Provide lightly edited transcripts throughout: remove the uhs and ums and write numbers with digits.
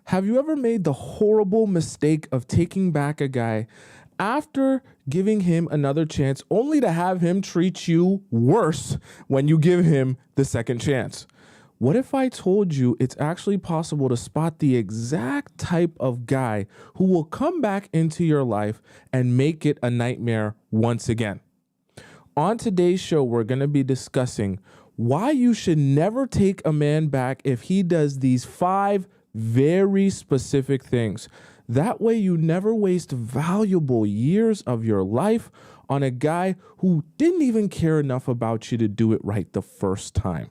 Have you ever made the horrible mistake of taking back a guy after giving him another chance only to have him treat you worse when you give him the second chance? What if I told you it's actually possible to spot the exact type of guy who will come back into your life and make it a nightmare once again? On today's show, we're going to be discussing why you should never take a man back if he does these 5 very specific things. That way you never waste valuable years of your life on a guy who didn't even care enough about you to do it right the first time.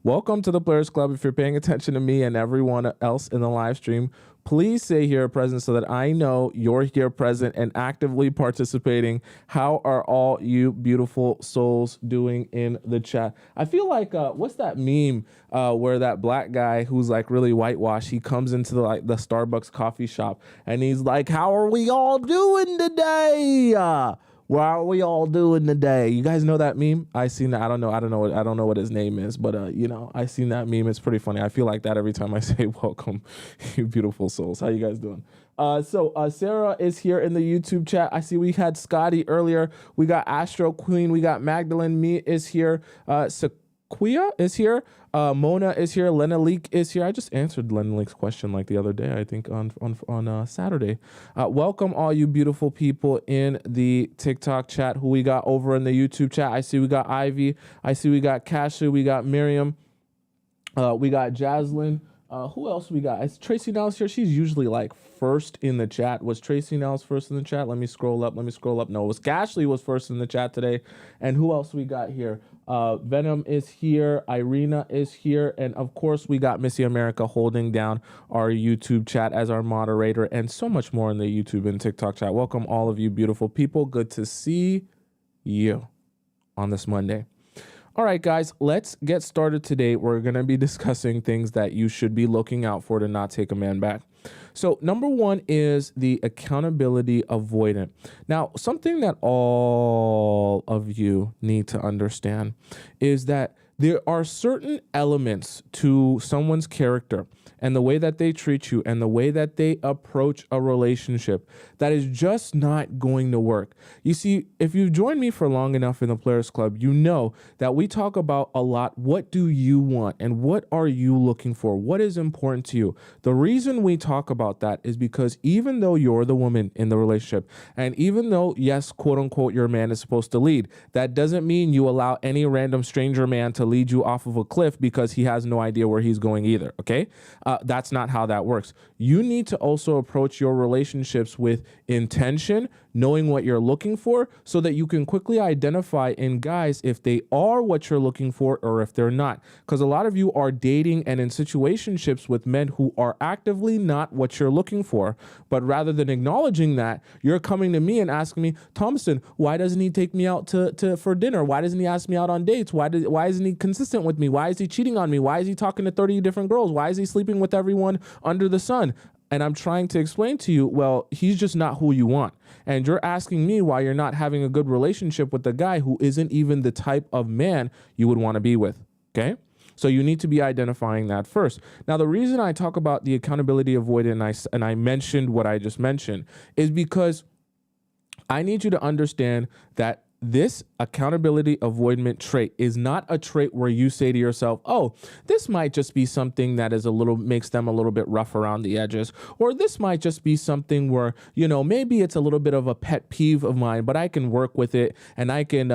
Welcome to the Players Club. If you're paying attention to me and everyone else in the live stream, please say here present so that I know you're here present and actively participating. How are all you beautiful souls doing in the chat? I feel like, what's that meme where that black guy who's like really whitewashed, he comes into the Starbucks coffee shop and he's like, how are we all doing today? What are we all doing today? You guys know that meme? I seen that. I don't know what his name is, but I seen that meme. It's pretty funny. I feel like that every time I say welcome, you beautiful souls. How you guys doing? So Sarah is here in the YouTube chat. I see we had Scotty earlier. We got Astro Queen. We got Magdalene. Me is here. Sequia is here. Mona is here. Lena Leak is here. I just answered Lena Leak's question like the other day, I think on Saturday. Welcome all you beautiful people in the TikTok chat who we got over in the YouTube chat. I see we got Ivy. I see we got Kasha. We got Miriam. We got Jaslyn. Who else we got? Is Tracy Nels here? She's usually like first in the chat. Was Tracy Nels first in the chat? Let me scroll up. No, it was Ashley was first in the chat today. And who else we got here? Venom is here. Irina is here. And of course, we got Missy America holding down our YouTube chat as our moderator and so much more in the YouTube and TikTok chat. Welcome all of you beautiful people. Good to see you on this Monday. All right, guys, let's get started today. We're going to be discussing things that you should be looking out for to not take a man back. So number 1 is the accountability avoidant. Now, something that all of you need to understand is that there are certain elements to someone's character and the way that they treat you and the way that they approach a relationship that is just not going to work. You see, if you've joined me for long enough in the Players Club, you know that we talk about a lot. What do you want and what are you looking for? What is important to you? The reason we talk about that is because even though you're the woman in the relationship and even though, yes, quote unquote, your man is supposed to lead, that doesn't mean you allow any random stranger man to lead you off of a cliff because he has no idea where he's going either. Okay. That's not how that works. You need to also approach your relationships with intention, knowing what you're looking for so that you can quickly identify in guys if they are what you're looking for or if they're not. Because a lot of you are dating and in situationships with men who are actively not what you're looking for. But rather than acknowledging that, you're coming to me and asking me, Tomisin, why doesn't he take me out for dinner? Why doesn't he ask me out on dates? Why isn't he consistent with me? Why is he cheating on me? Why is he talking to 30 different girls? Why is he sleeping with everyone under the sun? And I'm trying to explain to you, well, he's just not who you want. And you're asking me why you're not having a good relationship with the guy who isn't even the type of man you would want to be with. Okay? So you need to be identifying that first. Now, the reason I talk about the accountability avoidant and I mentioned what I just mentioned is because I need you to understand that this accountability avoidant trait is not a trait where you say to yourself, oh, this might just be something that is makes them a little bit rough around the edges, or this might just be something where, maybe it's a little bit of a pet peeve of mine, but I can work with it and I can,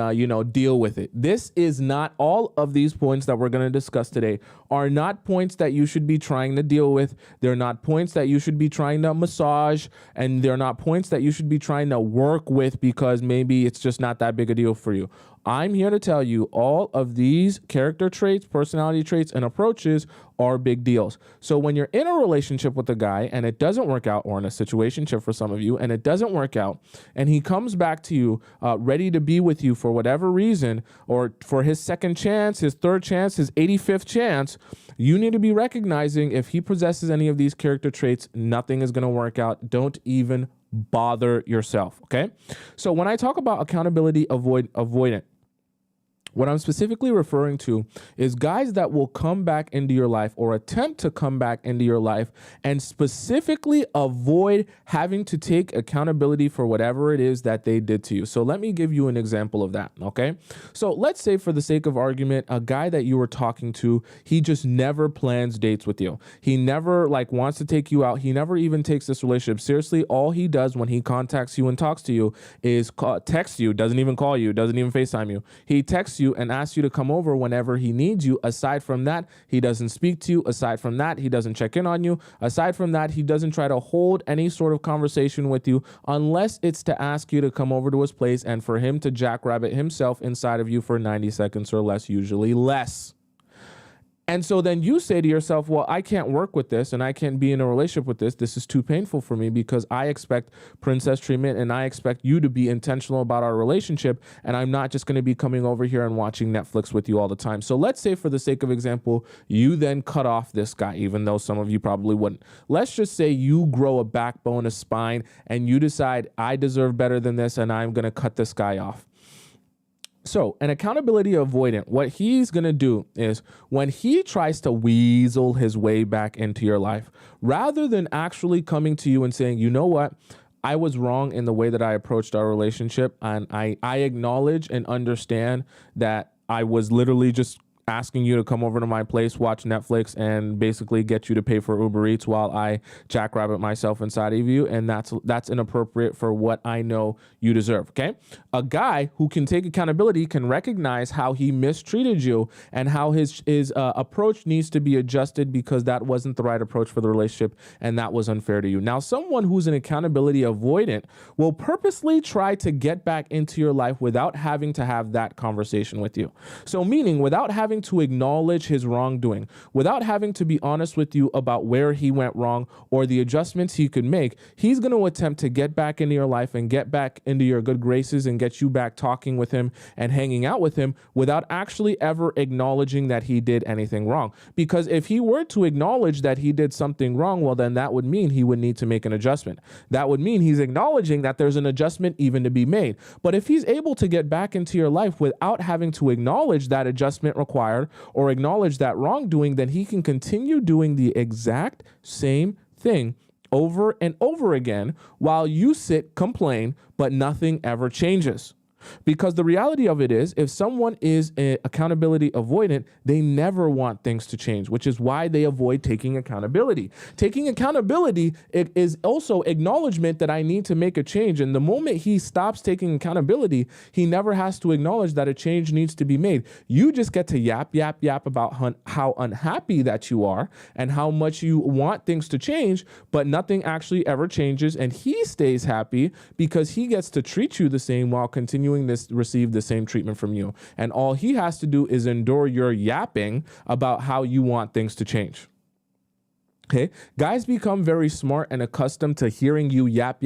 deal with it. This is not all of these points that we're going to discuss today are not points that you should be trying to deal with. They're not points that you should be trying to massage, and they're not points that you should be trying to work with because maybe it's just not that big a deal for you. I'm here to tell you all of these character traits, personality traits, and approaches are big deals. So when you're in a relationship with a guy and it doesn't work out, or in a situationship for some of you, and it doesn't work out, and he comes back to you ready to be with you for whatever reason, or for his second chance, his third chance, his 85th chance, you need to be recognizing if he possesses any of these character traits, nothing is going to work out. Don't even bother yourself. Okay. So when I talk about accountability avoidant, What I'm specifically referring to is guys that will come back into your life or attempt to come back into your life and specifically avoid having to take accountability for whatever it is that they did to you. So let me give you an example of that, okay? So let's say, for the sake of argument, a guy that you were talking to, he just never plans dates with you. He never wants to take you out. He never even takes this relationship seriously. All he does when he contacts you and talks to you is text you, doesn't even call you, doesn't even FaceTime you. He texts you and asks you to come over whenever he needs you. Aside from that, he doesn't speak to you. Aside from that, he doesn't check in on you. Aside from that, he doesn't try to hold any sort of conversation with you unless it's to ask you to come over to his place and for him to jackrabbit himself inside of you for 90 seconds or less, usually less. And so then you say to yourself, well, I can't work with this and I can't be in a relationship with this. This is too painful for me because I expect princess treatment and I expect you to be intentional about our relationship. And I'm not just going to be coming over here and watching Netflix with you all the time. So let's say, for the sake of example, you then cut off this guy, even though some of you probably wouldn't. Let's just say you grow a backbone, a spine, and you decide, I deserve better than this and I'm going to cut this guy off. So an accountability avoidant, what he's going to do is when he tries to weasel his way back into your life, rather than actually coming to you and saying, you know what, I was wrong in the way that I approached our relationship, and I acknowledge and understand that I was literally just asking you to come over to my place, watch Netflix, and basically get you to pay for Uber Eats while I jackrabbit myself inside of you. And that's inappropriate for what I know you deserve, okay? A guy who can take accountability can recognize how he mistreated you and how his approach needs to be adjusted because that wasn't the right approach for the relationship and that was unfair to you. Now, someone who's an accountability avoidant will purposely try to get back into your life without having to have that conversation with you. So meaning without having to acknowledge his wrongdoing, without having to be honest with you about where he went wrong or the adjustments he could make, he's going to attempt to get back into your life and get back into your good graces and get you back talking with him and hanging out with him without actually ever acknowledging that he did anything wrong. Because if he were to acknowledge that he did something wrong, well, then that would mean he would need to make an adjustment. That would mean he's acknowledging that there's an adjustment even to be made. But if he's able to get back into your life without having to acknowledge that adjustment required or acknowledge that wrongdoing, then he can continue doing the exact same thing over and over again while you sit, complain, but nothing ever changes. Because the reality of it is, if someone is an accountability avoidant, they never want things to change, which is why they avoid taking accountability. Taking accountability is also acknowledgement that I need to make a change. And the moment he stops taking accountability, he never has to acknowledge that a change needs to be made. You just get to yap about how unhappy that you are and how much you want things to change, but nothing actually ever changes. And he stays happy because he gets to treat you the same while continuing this receive the same treatment from you. And all he has to do is endure your yapping about how you want things to change. Okay, guys become very smart and accustomed to hearing you yap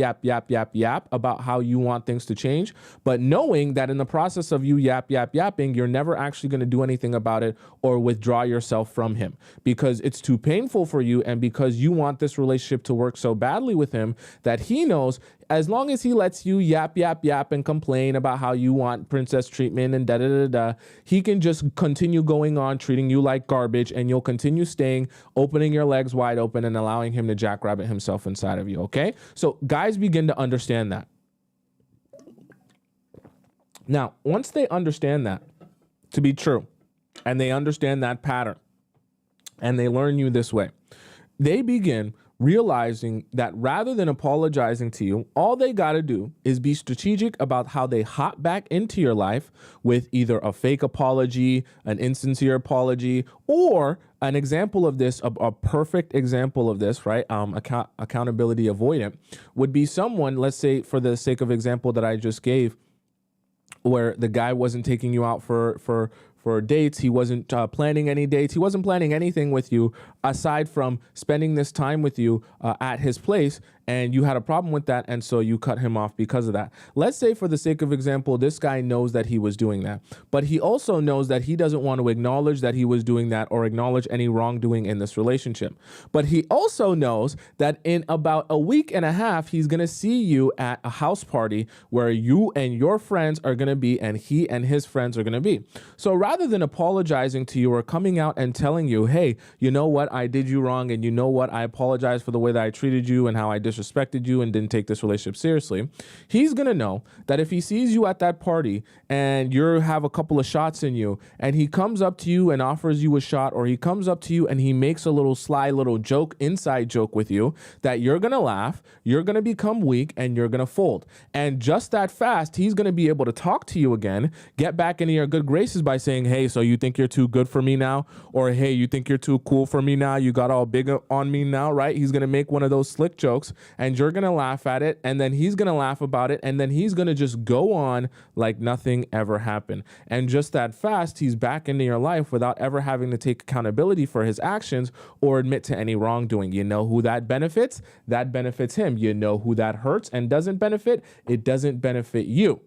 about how you want things to change, but knowing that in the process of you yapping, you're never actually going to do anything about it or withdraw yourself from him because it's too painful for you and because you want this relationship to work so badly with him that he knows as long as he lets you yap and complain about how you want princess treatment and he can just continue going on treating you like garbage and you'll continue staying, opening your legs wide open and allowing him to jackrabbit himself inside of you, okay? So guys begin to understand that. Now, once they understand that to be true and they understand that pattern and they learn you this way, they begin realizing that rather than apologizing to you, all they got to do is be strategic about how they hop back into your life with either a fake apology, an insincere apology, or an example of this, a perfect example of this, right? Accountability avoidant would be someone, let's say for the sake of example that I just gave, where the guy wasn't taking you out for dates. He wasn't planning any dates. He wasn't planning anything with you aside from spending this time with you at his place. and you had a problem with that, and so you cut him off because of that. Let's say, for the sake of example, this guy knows that he was doing that, but he also knows that he doesn't want to acknowledge that he was doing that or acknowledge any wrongdoing in this relationship. But he also knows that in about a week and a half, he's going to see you at a house party where you and your friends are going to be, and he and his friends are going to be. So rather than apologizing to you or coming out and telling you, hey, you know what, I did you wrong, and you know what, I apologize for the way that I treated you and how I disrespected you and didn't take this relationship seriously, he's going to know that if he sees you at that party and you have a couple of shots in you, and he comes up to you and offers you a shot, or he comes up to you and he makes a little sly little joke, inside joke with you, that you're going to laugh, you're going to become weak, and you're going to fold. And just that fast, he's going to be able to talk to you again, get back into your good graces by saying, hey, so you think you're too good for me now? Or, hey, you think you're too cool for me now? You got all big on me now, right? He's going to make one of those slick jokes, and you're going to laugh at it, and then he's going to laugh about it, and then he's going to just go on like nothing ever happened. And just that fast, he's back into your life without ever having to take accountability for his actions or admit to any wrongdoing. You know who that benefits? That benefits him. You know who that hurts and doesn't benefit? It doesn't benefit you.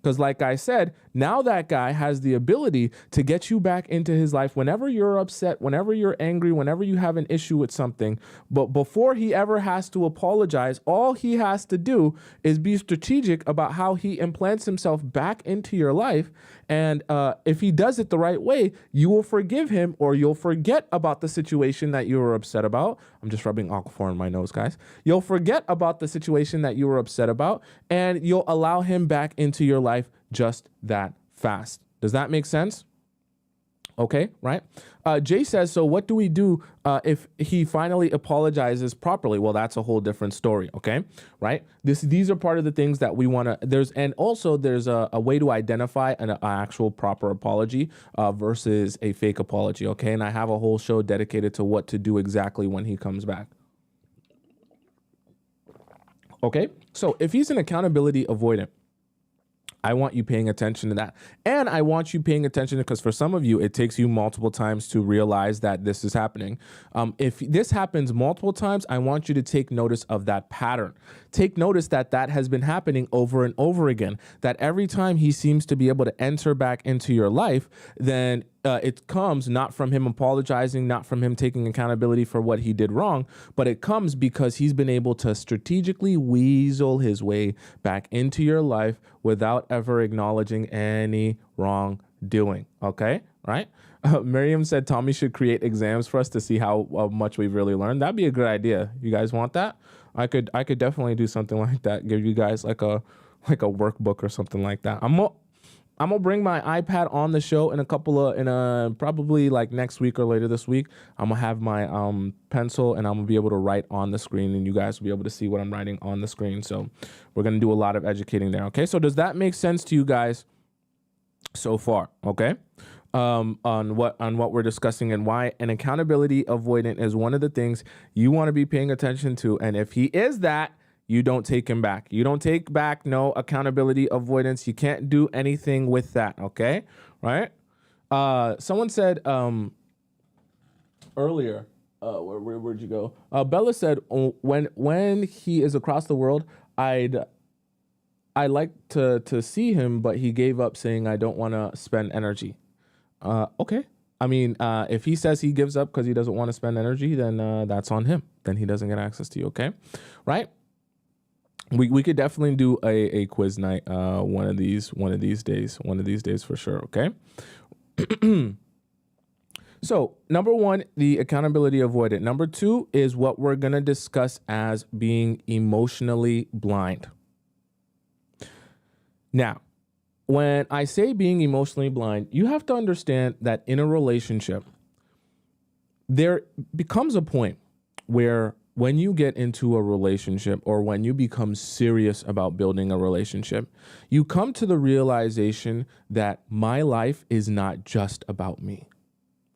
Because like I said, now that guy has the ability to get you back into his life whenever you're upset, whenever you're angry, whenever you have an issue with something. But before he ever has to apologize, all he has to do is be strategic about how he implants himself back into your life. And if he does it the right way, you will forgive him, or you'll forget about the situation that you were upset about. I'm just rubbing alcohol in my nose, guys. You'll forget about the situation that you were upset about, and you'll allow him back into your life just that fast. Does that make sense? Okay, right? Jay says, so what do we do if he finally apologizes properly? Well, that's a whole different story, okay? Right? These are part of the things that we want to, and also there's a way to identify an actual proper apology versus a fake apology, okay? And I have a whole show dedicated to what to do exactly when he comes back. Okay, so if he's an accountability avoidant, I want you paying attention to that. And I want you paying attention because for some of you, it takes you multiple times to realize that this is happening. If this happens multiple times, I want you to take notice of that pattern. Take notice that that has been happening over and over again, that every time he seems to be able to enter back into your life, then it comes not from him apologizing, not from him taking accountability for what he did wrong, but it comes because he's been able to strategically weasel his way back into your life without ever acknowledging any wrongdoing. Okay, right? Miriam said Tommy should create exams for us to see how much we've really learned. That'd be a good idea. You guys want that? I could definitely do something like that. Give you guys like a workbook or something like that. I'm gonna bring my iPad on the show in probably like next week or later this week. I'm gonna have my pencil, and I'm gonna be able to write on the screen, and you guys will be able to see what I'm writing on the screen. So we're gonna do a lot of educating there. Okay, so does that make sense to you guys so far? Okay, on what we're discussing and why an accountability avoidant is one of the things you want to be paying attention to, and if he is that, you don't take him back. You don't take back no accountability avoidance. You can't do anything with that, okay? Right? Someone said earlier, where'd you go? Bella said, when he is across the world, I like to see him, but he gave up saying, I don't want to spend energy. Okay. I mean, if he says he gives up because he doesn't want to spend energy, then that's on him. Then he doesn't get access to you, okay? Right? We could definitely do a quiz night one of these days for sure, okay? So, number one, the accountability avoidant. Number two is what we're going to discuss as being emotionally blind. Now, when I say being emotionally blind, you have to understand that in a relationship, there becomes a point where when you get into a relationship or when you become serious about building a relationship, you come to the realization that my life is not just about me.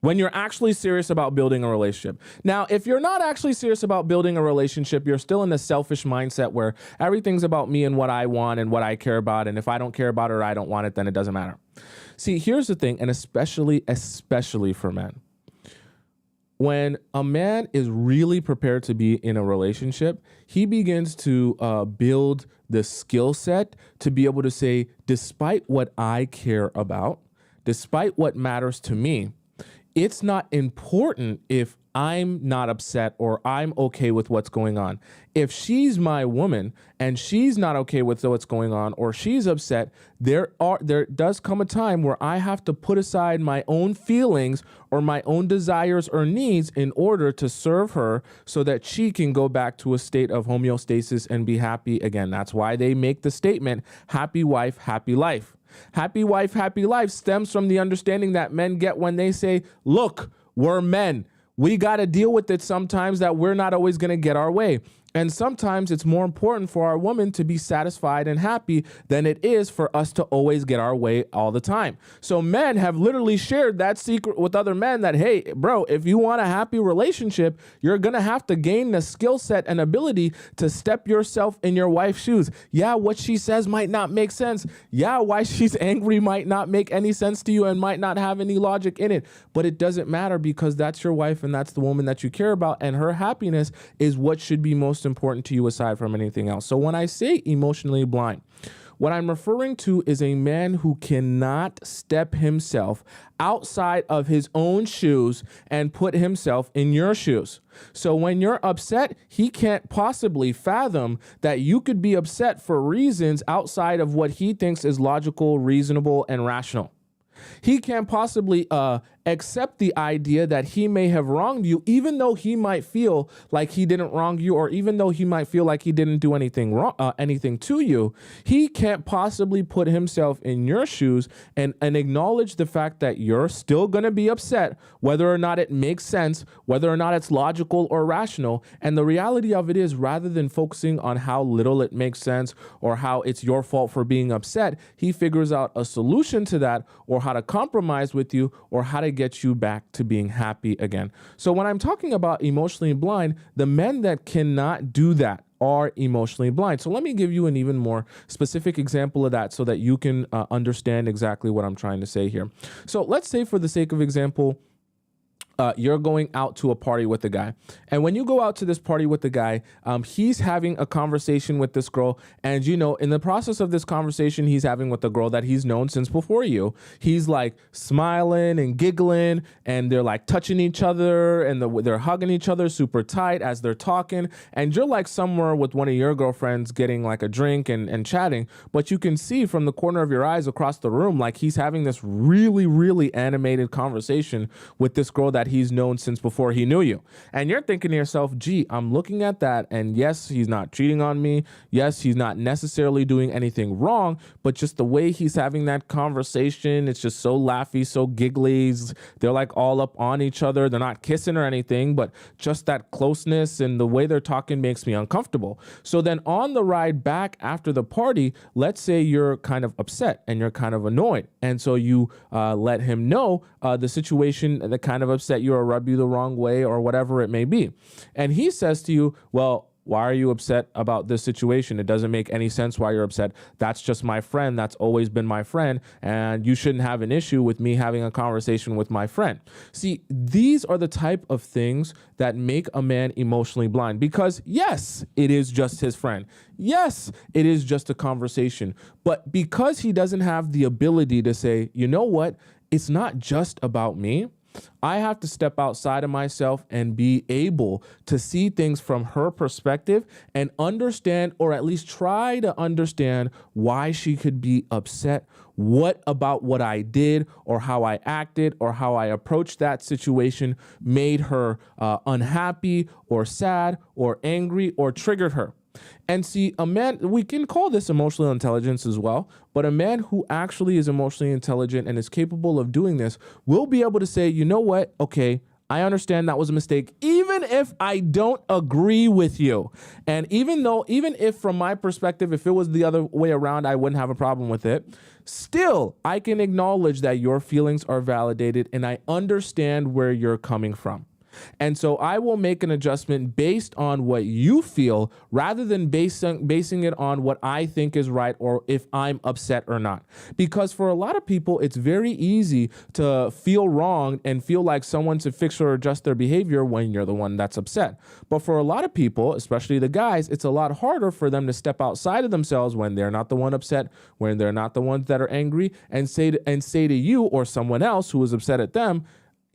When you're actually serious about building a relationship. Now, if you're not actually serious about building a relationship, you're still in the selfish mindset where everything's about me and what I want and what I care about. And if I don't care about it or I don't want it, then it doesn't matter. See, here's the thing, and especially for men. When a man is really prepared to be in a relationship, he begins to build the skill set to be able to say, despite what I care about, despite what matters to me, it's not important if I'm not upset or I'm okay with what's going on. If she's my woman and she's not okay with what's going on or she's upset, there does come a time where I have to put aside my own feelings or my own desires or needs in order to serve her so that she can go back to a state of homeostasis and be happy again. That's why they make the statement, happy wife, happy life. Happy wife, happy life stems from the understanding that men get when they say, look, we're men. We got to deal with it sometimes that we're not always going to get our way. And sometimes it's more important for our woman to be satisfied and happy than it is for us to always get our way all the time. So men have literally shared that secret with other men that, hey, bro, if you want a happy relationship, you're going to have to gain the skill set and ability to step yourself in your wife's shoes. Yeah, what she says might not make sense. Yeah, why she's angry might not make any sense to you and might not have any logic in it. But it doesn't matter because that's your wife and that's the woman that you care about. And her happiness is what should be most important to you aside from anything else. So when I say emotionally blind, what I'm referring to is a man who cannot step himself outside of his own shoes and put himself in your shoes. So when you're upset, he can't possibly fathom that you could be upset for reasons outside of what he thinks is logical, reasonable, and rational. He can't possibly accept the idea that he may have wronged you, even though he might feel like he didn't wrong you, or even though he might feel like he didn't do anything wrong, anything to you. He can't possibly put himself in your shoes and acknowledge the fact that you're still going to be upset, whether or not it makes sense, whether or not it's logical or rational. And the reality of it is, rather than focusing on how little it makes sense or how it's your fault for being upset, he figures out a solution to that, or how to compromise with you, or how to get you back to being happy again. So when I'm talking about emotionally blind, the men that cannot do that are emotionally blind. So let me give you an even more specific example of that so that you can understand exactly what I'm trying to say here. So let's say, for the sake of example, you're going out to a party with a guy. And when you go out to this party with the guy, he's having a conversation with this girl. And, you know, in the process of this conversation he's having with the girl that he's known since before you, he's like smiling and giggling, and they're like touching each other, and they're hugging each other super tight as they're talking. And you're like somewhere with one of your girlfriends getting like a drink and chatting. But you can see from the corner of your eyes across the room, like he's having this really, really animated conversation with this girl that he's known since before he knew you. And you're thinking to yourself, gee, I'm looking at that, and yes, he's not cheating on me. Yes, he's not necessarily doing anything wrong, but just the way he's having that conversation, it's just so laughy, so giggly. They're like all up on each other. They're not kissing or anything, but just that closeness and the way they're talking makes me uncomfortable. So then on the ride back after the party, let's say you're kind of upset and you're kind of annoyed. And so you let him know the situation that kind of upset you or rub you the wrong way or whatever it may be. And he says to you, well, why are you upset about this situation? It doesn't make any sense why you're upset. That's just my friend. That's always been my friend. And you shouldn't have an issue with me having a conversation with my friend. See, these are the type of things that make a man emotionally blind, because yes, it is just his friend. Yes, it is just a conversation. But because he doesn't have the ability to say, you know what, it's not just about me, I have to step outside of myself and be able to see things from her perspective and understand, or at least try to understand, why she could be upset. What about what I did or how I acted or how I approached that situation made her unhappy or sad or angry or triggered her. And see, a man, we can call this emotional intelligence as well, but a man who actually is emotionally intelligent and is capable of doing this will be able to say, you know what? Okay, I understand that was a mistake, even if I don't agree with you. And even if from my perspective, if it was the other way around, I wouldn't have a problem with it. Still, I can acknowledge that your feelings are validated and I understand where you're coming from. And so I will make an adjustment based on what you feel rather than basing it on what I think is right or if I'm upset or not. Because for a lot of people, it's very easy to feel wrong and feel like someone should fix or adjust their behavior when you're the one that's upset. But for a lot of people, especially the guys, it's a lot harder for them to step outside of themselves when they're not the one upset, when they're not the ones that are angry, and say to you or someone else who is upset at them,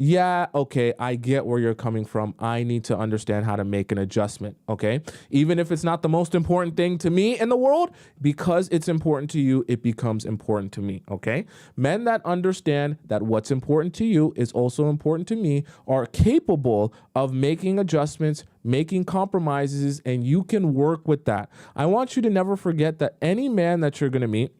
yeah, okay, I get where you're coming from. I need to understand how to make an adjustment, okay? Even if it's not the most important thing to me in the world, because it's important to you, it becomes important to me, okay? Men that understand that what's important to you is also important to me are capable of making adjustments, making compromises, and you can work with that. I want you to never forget that any man that you're going to meet,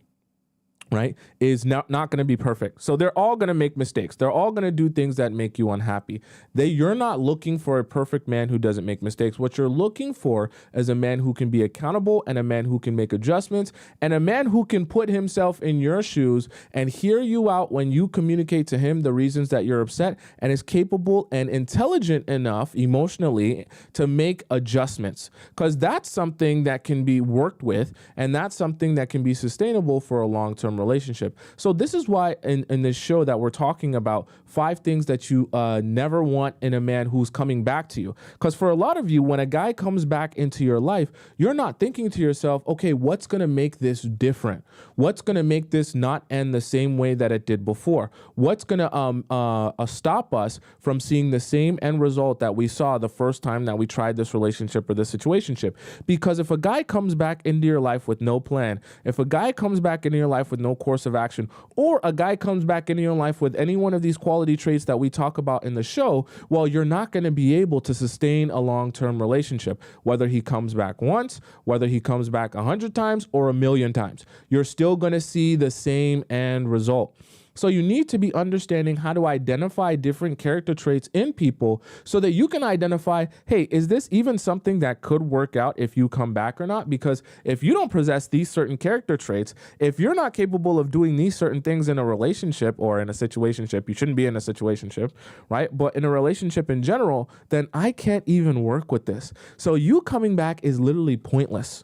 right, is not going to be perfect. So they're all going to make mistakes. They're all going to do things that make you unhappy. You're not looking for a perfect man who doesn't make mistakes. What you're looking for is a man who can be accountable and a man who can make adjustments and a man who can put himself in your shoes and hear you out when you communicate to him the reasons that you're upset and is capable and intelligent enough emotionally to make adjustments. Because that's something that can be worked with and that's something that can be sustainable for a long-term relationship. So this is why in this show that we're talking about 5 things that you never want in a man who's coming back to you. Because for a lot of you, when a guy comes back into your life, you're not thinking to yourself, okay, what's going to make this different? What's going to make this not end the same way that it did before? What's going to stop us from seeing the same end result that we saw the first time that we tried this relationship or this situationship? Because if a guy comes back into your life with no plan, if a guy comes back into your life with no course of action, or a guy comes back into your life with any one of these quality traits that we talk about in the show, well, you're not going to be able to sustain a long-term relationship. Whether he comes back once, whether he comes back 100 times or 1,000,000 times, you're still going to see the same end result. So you need to be understanding how to identify different character traits in people so that you can identify, hey, is this even something that could work out if you come back or not? Because if you don't possess these certain character traits, if you're not capable of doing these certain things in a relationship or in a situationship, you shouldn't be in a situationship, right? But in a relationship in general, then I can't even work with this. So you coming back is literally pointless.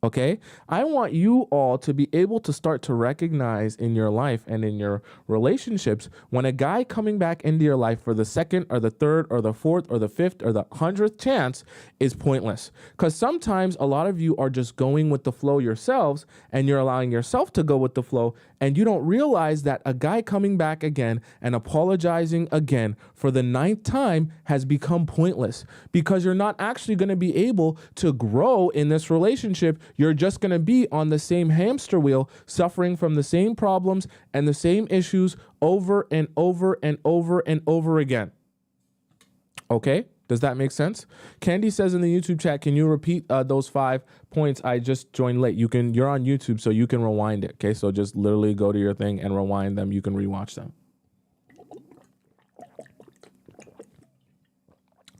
Okay, I want you all to be able to start to recognize in your life and in your relationships when a guy coming back into your life for the second or the third or the fourth or the fifth or the 100th chance is pointless. Because sometimes a lot of you are just going with the flow yourselves and you're allowing yourself to go with the flow, and you don't realize that a guy coming back again and apologizing again for the 9th time has become pointless because you're not actually going to be able to grow in this relationship. You're just going to be on the same hamster wheel, suffering from the same problems and the same issues over and over and over and over again. Okay? Does that make sense? Candy says in the YouTube chat, can you repeat those 5 points? I just joined late. You're on YouTube, so you can rewind it. Okay? So just literally go to your thing and rewind them. You can rewatch them.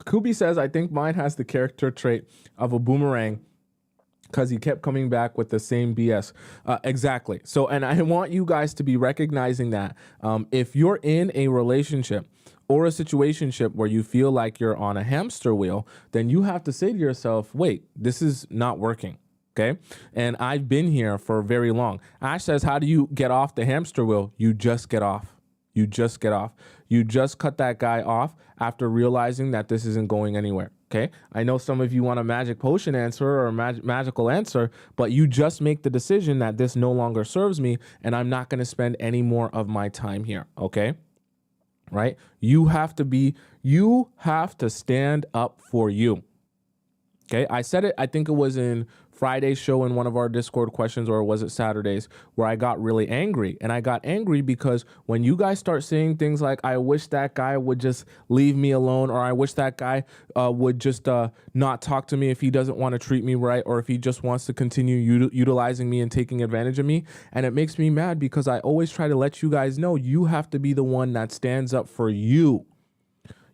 Kubi says, I think mine has the character trait of a boomerang because he kept coming back with the same BS. Exactly. So, and I want you guys to be recognizing that if you're in a relationship or a situationship where you feel like you're on a hamster wheel, then you have to say to yourself, wait, this is not working. Okay. And I've been here for very long. Ash says, how do you get off the hamster wheel? You just get off. You just get off. You just cut that guy off after realizing that this isn't going anywhere. Okay. I know some of you want a magic potion answer or a magical answer, but you just make the decision that this no longer serves me and I'm not going to spend any more of my time here. Okay. Right. You have to stand up for you. Okay. I said it, I think it was in Friday's show in one of our Discord questions, or was it Saturday's, where I got really angry. And I got angry because when you guys start saying things like, I wish that guy would just leave me alone, or I wish that guy would just not talk to me if he doesn't want to treat me right, or if he just wants to continue utilizing me and taking advantage of me. And it makes me mad because I always try to let you guys know you have to be the one that stands up for you.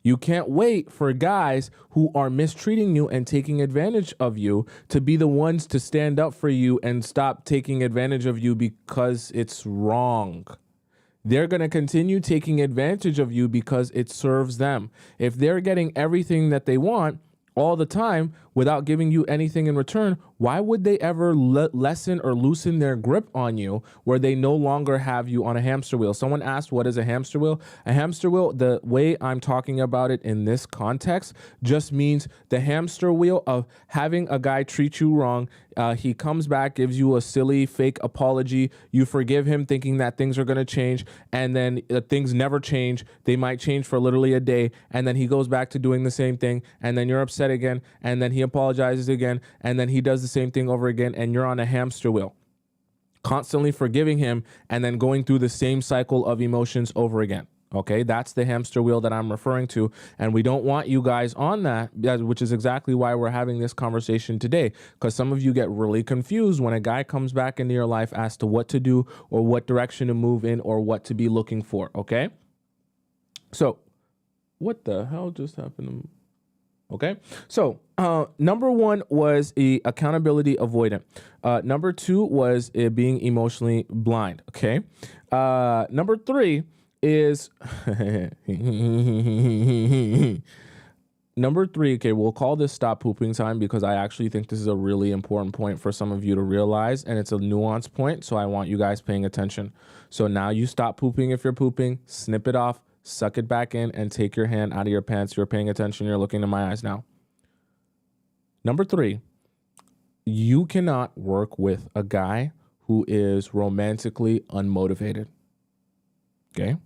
You can't wait for guys who are mistreating you and taking advantage of you to be the ones to stand up for you and stop taking advantage of you because it's wrong. they're going to continue taking advantage of you because it serves them. If they're getting everything that they want all the time without giving you anything in return, why would they ever lessen or loosen their grip on you where they no longer have you on a hamster wheel? Someone asked, what is a hamster wheel? A hamster wheel, the way I'm talking about it in this context, just means the hamster wheel of having a guy treat you wrong. He comes back, gives you a silly fake apology. You forgive him thinking that things are going to change, and then things never change. They might change for literally a day, and then he goes back to doing the same thing, and then you're upset again, and then he apologizes again, and then he does the same thing over again, and you're on a hamster wheel, constantly forgiving him and then going through the same cycle of emotions over again. Okay, that's the hamster wheel that I'm referring to, and we don't want you guys on that, which is exactly why we're having this conversation today, because some of you get really confused when a guy comes back into your life as to what to do or what direction to move in or what to be looking for. Okay, so what the hell just happened? Okay, so number one was accountability avoidant. Number two was being emotionally blind. Okay, number three is number three. Okay, we'll call this stop pooping time because I actually think this is a really important point for some of you to realize, and it's a nuanced point, so I want you guys paying attention. So now you stop pooping. If you're pooping, snip it off, suck it back in, and take your hand out of your pants. You're paying attention. You're looking in my eyes now. Number three, you cannot work with a guy who is romantically unmotivated. Okay?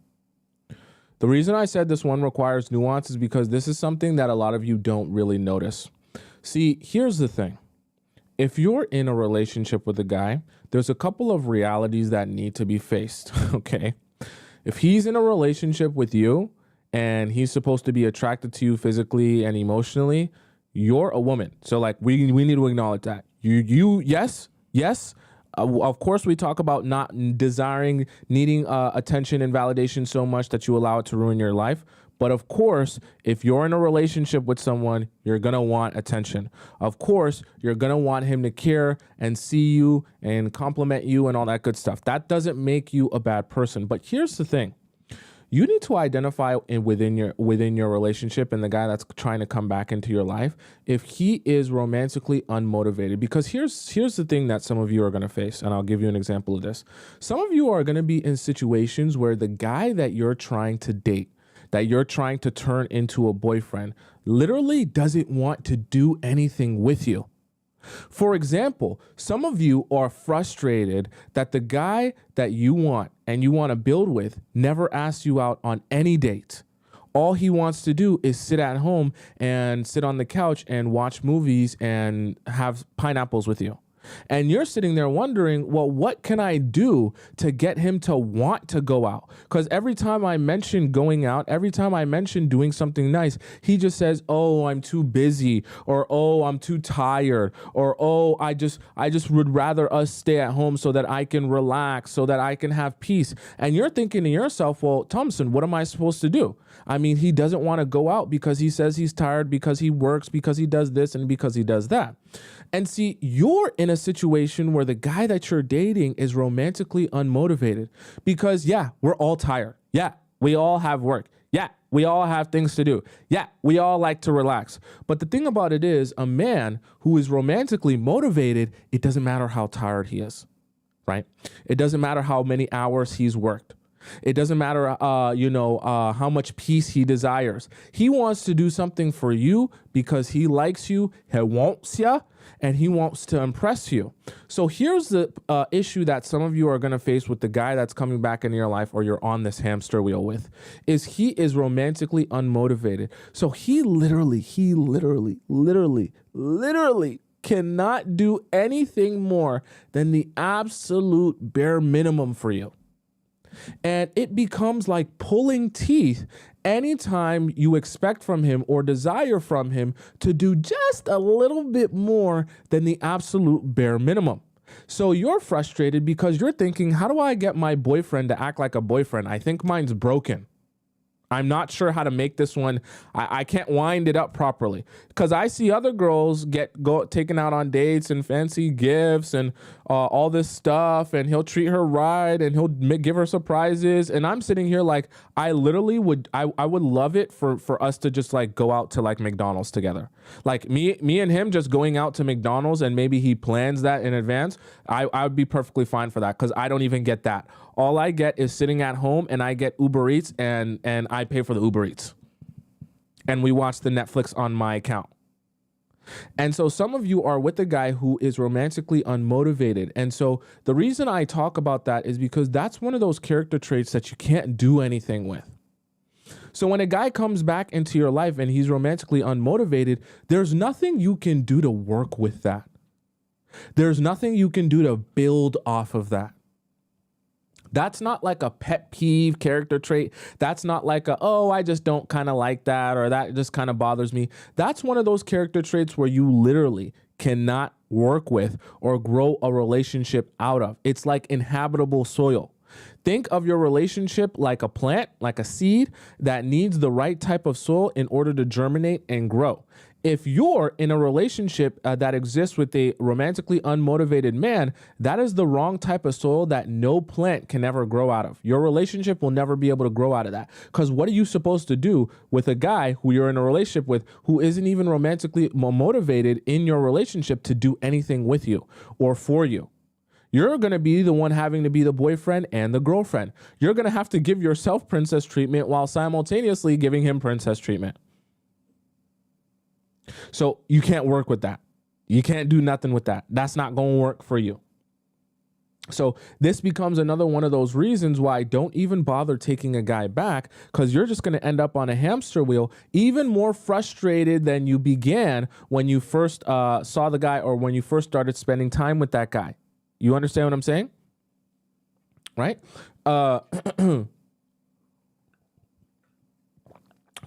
The reason I said this one requires nuance is because this is something that a lot of you don't really notice. See, here's the thing. If you're in a relationship with a guy, there's a couple of realities that need to be faced, okay? If he's in a relationship with you and he's supposed to be attracted to you physically and emotionally, you're a woman. So like we need to acknowledge that. Yes. Of course, we talk about not desiring, needing attention and validation so much that you allow it to ruin your life. But of course, if you're in a relationship with someone, you're going to want attention. Of course, you're going to want him to care and see you and compliment you and all that good stuff. That doesn't make you a bad person. But here's the thing. You need to identify within your relationship and the guy that's trying to come back into your life if he is romantically unmotivated. Because here's the thing that some of you are going to face, and I'll give you an example of this. Some of you are going to be in situations where the guy that you're trying to date, that you're trying to turn into a boyfriend, literally doesn't want to do anything with you. For example, some of you are frustrated that the guy that you want and you want to build with never asks you out on any date. All he wants to do is sit at home and sit on the couch and watch movies and have pineapples with you. And you're sitting there wondering, well, what can I do to get him to want to go out? Because every time I mention going out, every time I mention doing something nice, he just says, oh, I'm too busy, or oh, I'm too tired, or oh, I just would rather us stay at home so that I can relax, so that I can have peace. And you're thinking to yourself, well, Tomisin, what am I supposed to do? I mean, he doesn't want to go out because he says he's tired, because he works, because he does this, and because he does that. And see, you're in a situation where the guy that you're dating is romantically unmotivated because, yeah, we're all tired. Yeah, we all have work. Yeah, we all have things to do. Yeah, we all like to relax. But the thing about it is, a man who is romantically motivated, it doesn't matter how tired he is, right? It doesn't matter how many hours he's worked. It doesn't matter, how much peace he desires. He wants to do something for you because he likes you, he wants you, and he wants to impress you. So here's the issue that some of you are going to face with the guy that's coming back into your life or you're on this hamster wheel with, is he is romantically unmotivated. So he literally cannot do anything more than the absolute bare minimum for you. And it becomes like pulling teeth anytime you expect from him or desire from him to do just a little bit more than the absolute bare minimum. So you're frustrated because you're thinking, how do I get my boyfriend to act like a boyfriend? I think mine's broken. I'm not sure how to make this one. I can't wind it up properly because I see other girls go taken out on dates and fancy gifts and all this stuff, and he'll treat her right and he'll give her surprises. And I'm sitting here like, I literally would, I would love it for us to just like go out to like McDonald's together. Like me and him just going out to McDonald's, and maybe he plans that in advance. I would be perfectly fine for that because I don't even get that. All I get is sitting at home, and I get Uber Eats, and I pay for the Uber Eats. And we watch the Netflix on my account. And so some of you are with a guy who is romantically unmotivated. And so the reason I talk about that is because that's one of those character traits that you can't do anything with. So when a guy comes back into your life and he's romantically unmotivated, there's nothing you can do to work with that. There's nothing you can do to build off of that. That's not like a pet peeve character trait. That's not like I just don't kind of like that, or that just kind of bothers me. That's one of those character traits where you literally cannot work with or grow a relationship out of. It's like inhabitable soil. Think of your relationship like a plant, like a seed that needs the right type of soil in order to germinate and grow. If you're in a relationship that exists with a romantically unmotivated man, that is the wrong type of soil that no plant can ever grow out of. Your relationship will never be able to grow out of that. Because what are you supposed to do with a guy who you're in a relationship with who isn't even romantically motivated in your relationship to do anything with you or for you? You're going to be the one having to be the boyfriend and the girlfriend. You're going to have to give yourself princess treatment while simultaneously giving him princess treatment. So you can't work with that. You can't do nothing with that. That's not going to work for you. So this becomes another one of those reasons why don't even bother taking a guy back, because you're just going to end up on a hamster wheel, even more frustrated than you began when you first saw the guy or when you first started spending time with that guy. You understand what I'm saying? Right?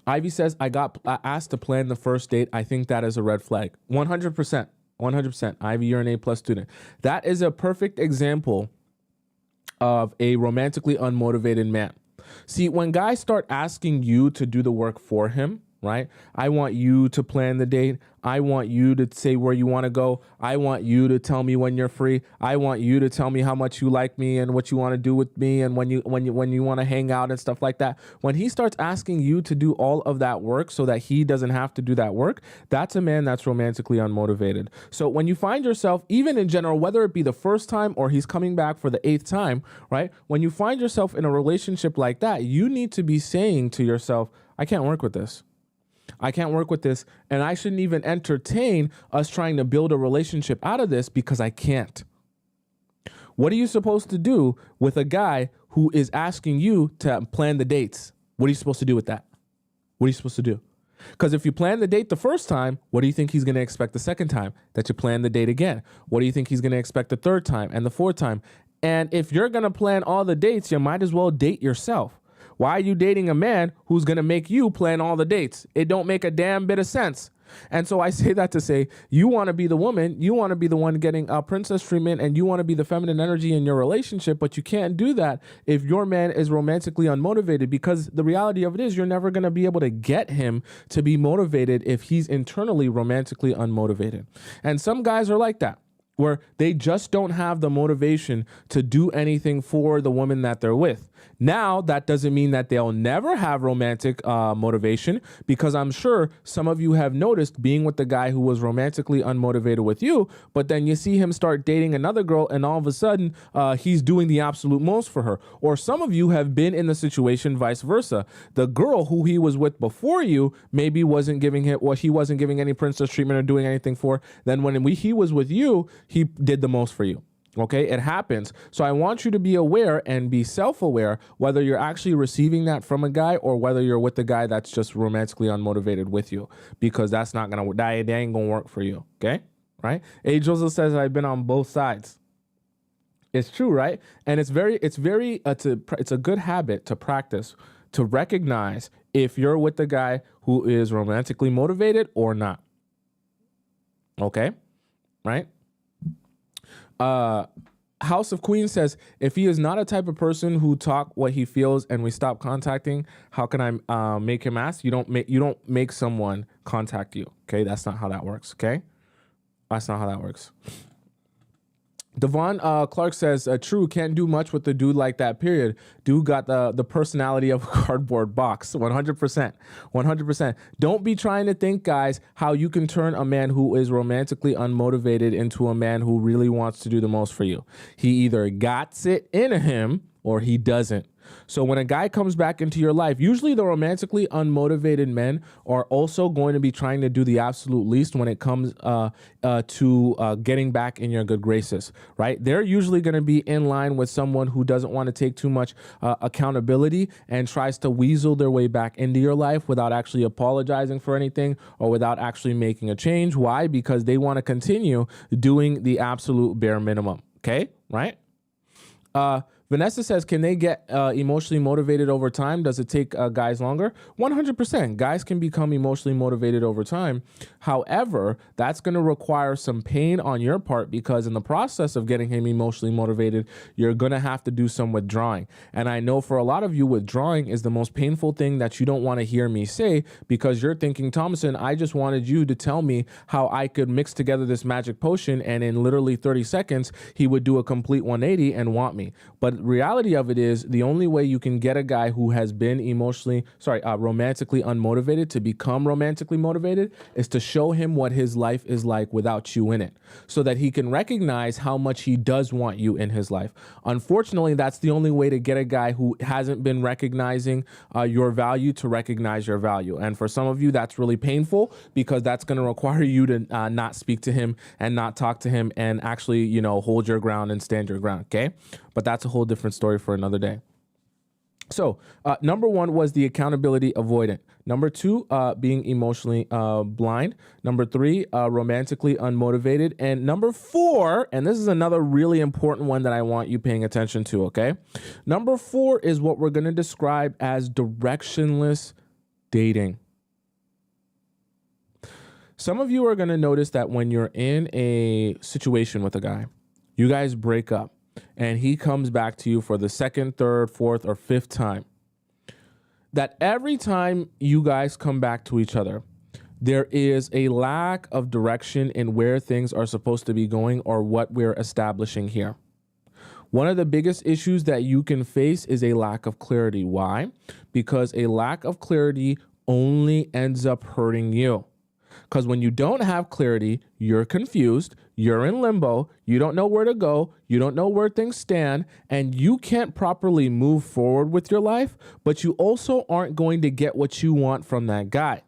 Ivy says, I got asked to plan the first date. I think that is a red flag. 100%. 100%. Ivy, you're an A+ student. That is a perfect example of a romantically unmotivated man. See, when guys start asking you to do the work for him, right? I want you to plan the date. I want you to say where you want to go. I want you to tell me when you're free. I want you to tell me how much you like me and what you want to do with me and when you want to hang out and stuff like that. When he starts asking you to do all of that work so that he doesn't have to do that work, that's a man that's romantically unmotivated. So when you find yourself, even in general, whether it be the first time or he's coming back for the 8th time, right? When you find yourself in a relationship like that, you need to be saying to yourself, I can't work with this. I can't work with this, and I shouldn't even entertain us trying to build a relationship out of this because I can't. What are you supposed to do with a guy who is asking you to plan the dates? What are you supposed to do with that? What are you supposed to do? Because if you plan the date the first time, what do you think he's going to expect the second time? That you plan the date again. What do you think he's going to expect the third time and the fourth time? And if you're going to plan all the dates, you might as well date yourself. Why are you dating a man who's going to make you plan all the dates? It don't make a damn bit of sense. And so I say that to say, you want to be the woman, you want to be the one getting princess treatment, and you want to be the feminine energy in your relationship, but you can't do that if your man is romantically unmotivated, because the reality of it is you're never going to be able to get him to be motivated if he's internally romantically unmotivated. And some guys are like that, where they just don't have the motivation to do anything for the woman that they're with. Now, that doesn't mean that they'll never have romantic motivation, because I'm sure some of you have noticed being with the guy who was romantically unmotivated with you, but then you see him start dating another girl and all of a sudden he's doing the absolute most for her. Or some of you have been in the situation vice versa. The girl who he was with before you maybe wasn't giving him, or he wasn't giving any princess treatment or doing anything for. Then when he was with you, he did the most for you. Okay, it happens. So I want you to be aware and be self-aware whether you're actually receiving that from a guy or whether you're with the guy that's just romantically unmotivated with you, because that's not gonna, that ain't gonna work for you. Okay, right? A. Joseph says I've been on both sides. It's true, right? And it's a good habit to practice, to recognize if you're with the guy who is romantically motivated or not. Okay, right? House of Queens says, if he is not a type of person who talk what he feels and we stop contacting, how can I make him ask? You don't make someone contact you. Okay, that's not how that works. Okay, that's not how that works. Devon Clark says, true, can't do much with the dude like that, period. Dude got the personality of a cardboard box. 100%. 100%. Don't be trying to think, guys, how you can turn a man who is romantically unmotivated into a man who really wants to do the most for you. He either got it in him or he doesn't. So when a guy comes back into your life, usually the romantically unmotivated men are also going to be trying to do the absolute least when it comes to getting back in your good graces, right? They're usually going to be in line with someone who doesn't want to take too much accountability and tries to weasel their way back into your life without actually apologizing for anything or without actually making a change. Why? Because they want to continue doing the absolute bare minimum. Okay, right? Vanessa says, can they get emotionally motivated over time? Does it take guys longer? 100%. Guys can become emotionally motivated over time. However, that's going to require some pain on your part because in the process of getting him emotionally motivated, you're going to have to do some withdrawing. And I know for a lot of you, withdrawing is the most painful thing that you don't want to hear me say because you're thinking, Tomisin, I just wanted you to tell me how I could mix together this magic potion and in literally 30 seconds, he would do a complete 180 and want me. But reality of it is the only way you can get a guy who has been romantically unmotivated to become romantically motivated is to show him what his life is like without you in it so that he can recognize how much he does want you in his life. Unfortunately, that's the only way to get a guy who hasn't been recognizing your value to recognize your value. And for some of you, that's really painful because that's going to require you to not speak to him and not talk to him and actually, hold your ground and stand your ground. Okay. But that's a whole different story for another day. So number one was the accountability avoidant. Number two, being emotionally blind. Number three, romantically unmotivated. And number four, and this is another really important one that I want you paying attention to, okay? Number four is what we're going to describe as directionless dating. Some of you are going to notice that when you're in a situation with a guy, you guys break up. And he comes back to you for the second, third, fourth, or fifth time. That every time you guys come back to each other, there is a lack of direction in where things are supposed to be going or what we're establishing here. One of the biggest issues that you can face is a lack of clarity. Why? Because a lack of clarity only ends up hurting you. Because when you don't have clarity, you're confused, you're in limbo, you don't know where to go, you don't know where things stand, and you can't properly move forward with your life, but you also aren't going to get what you want from that guy.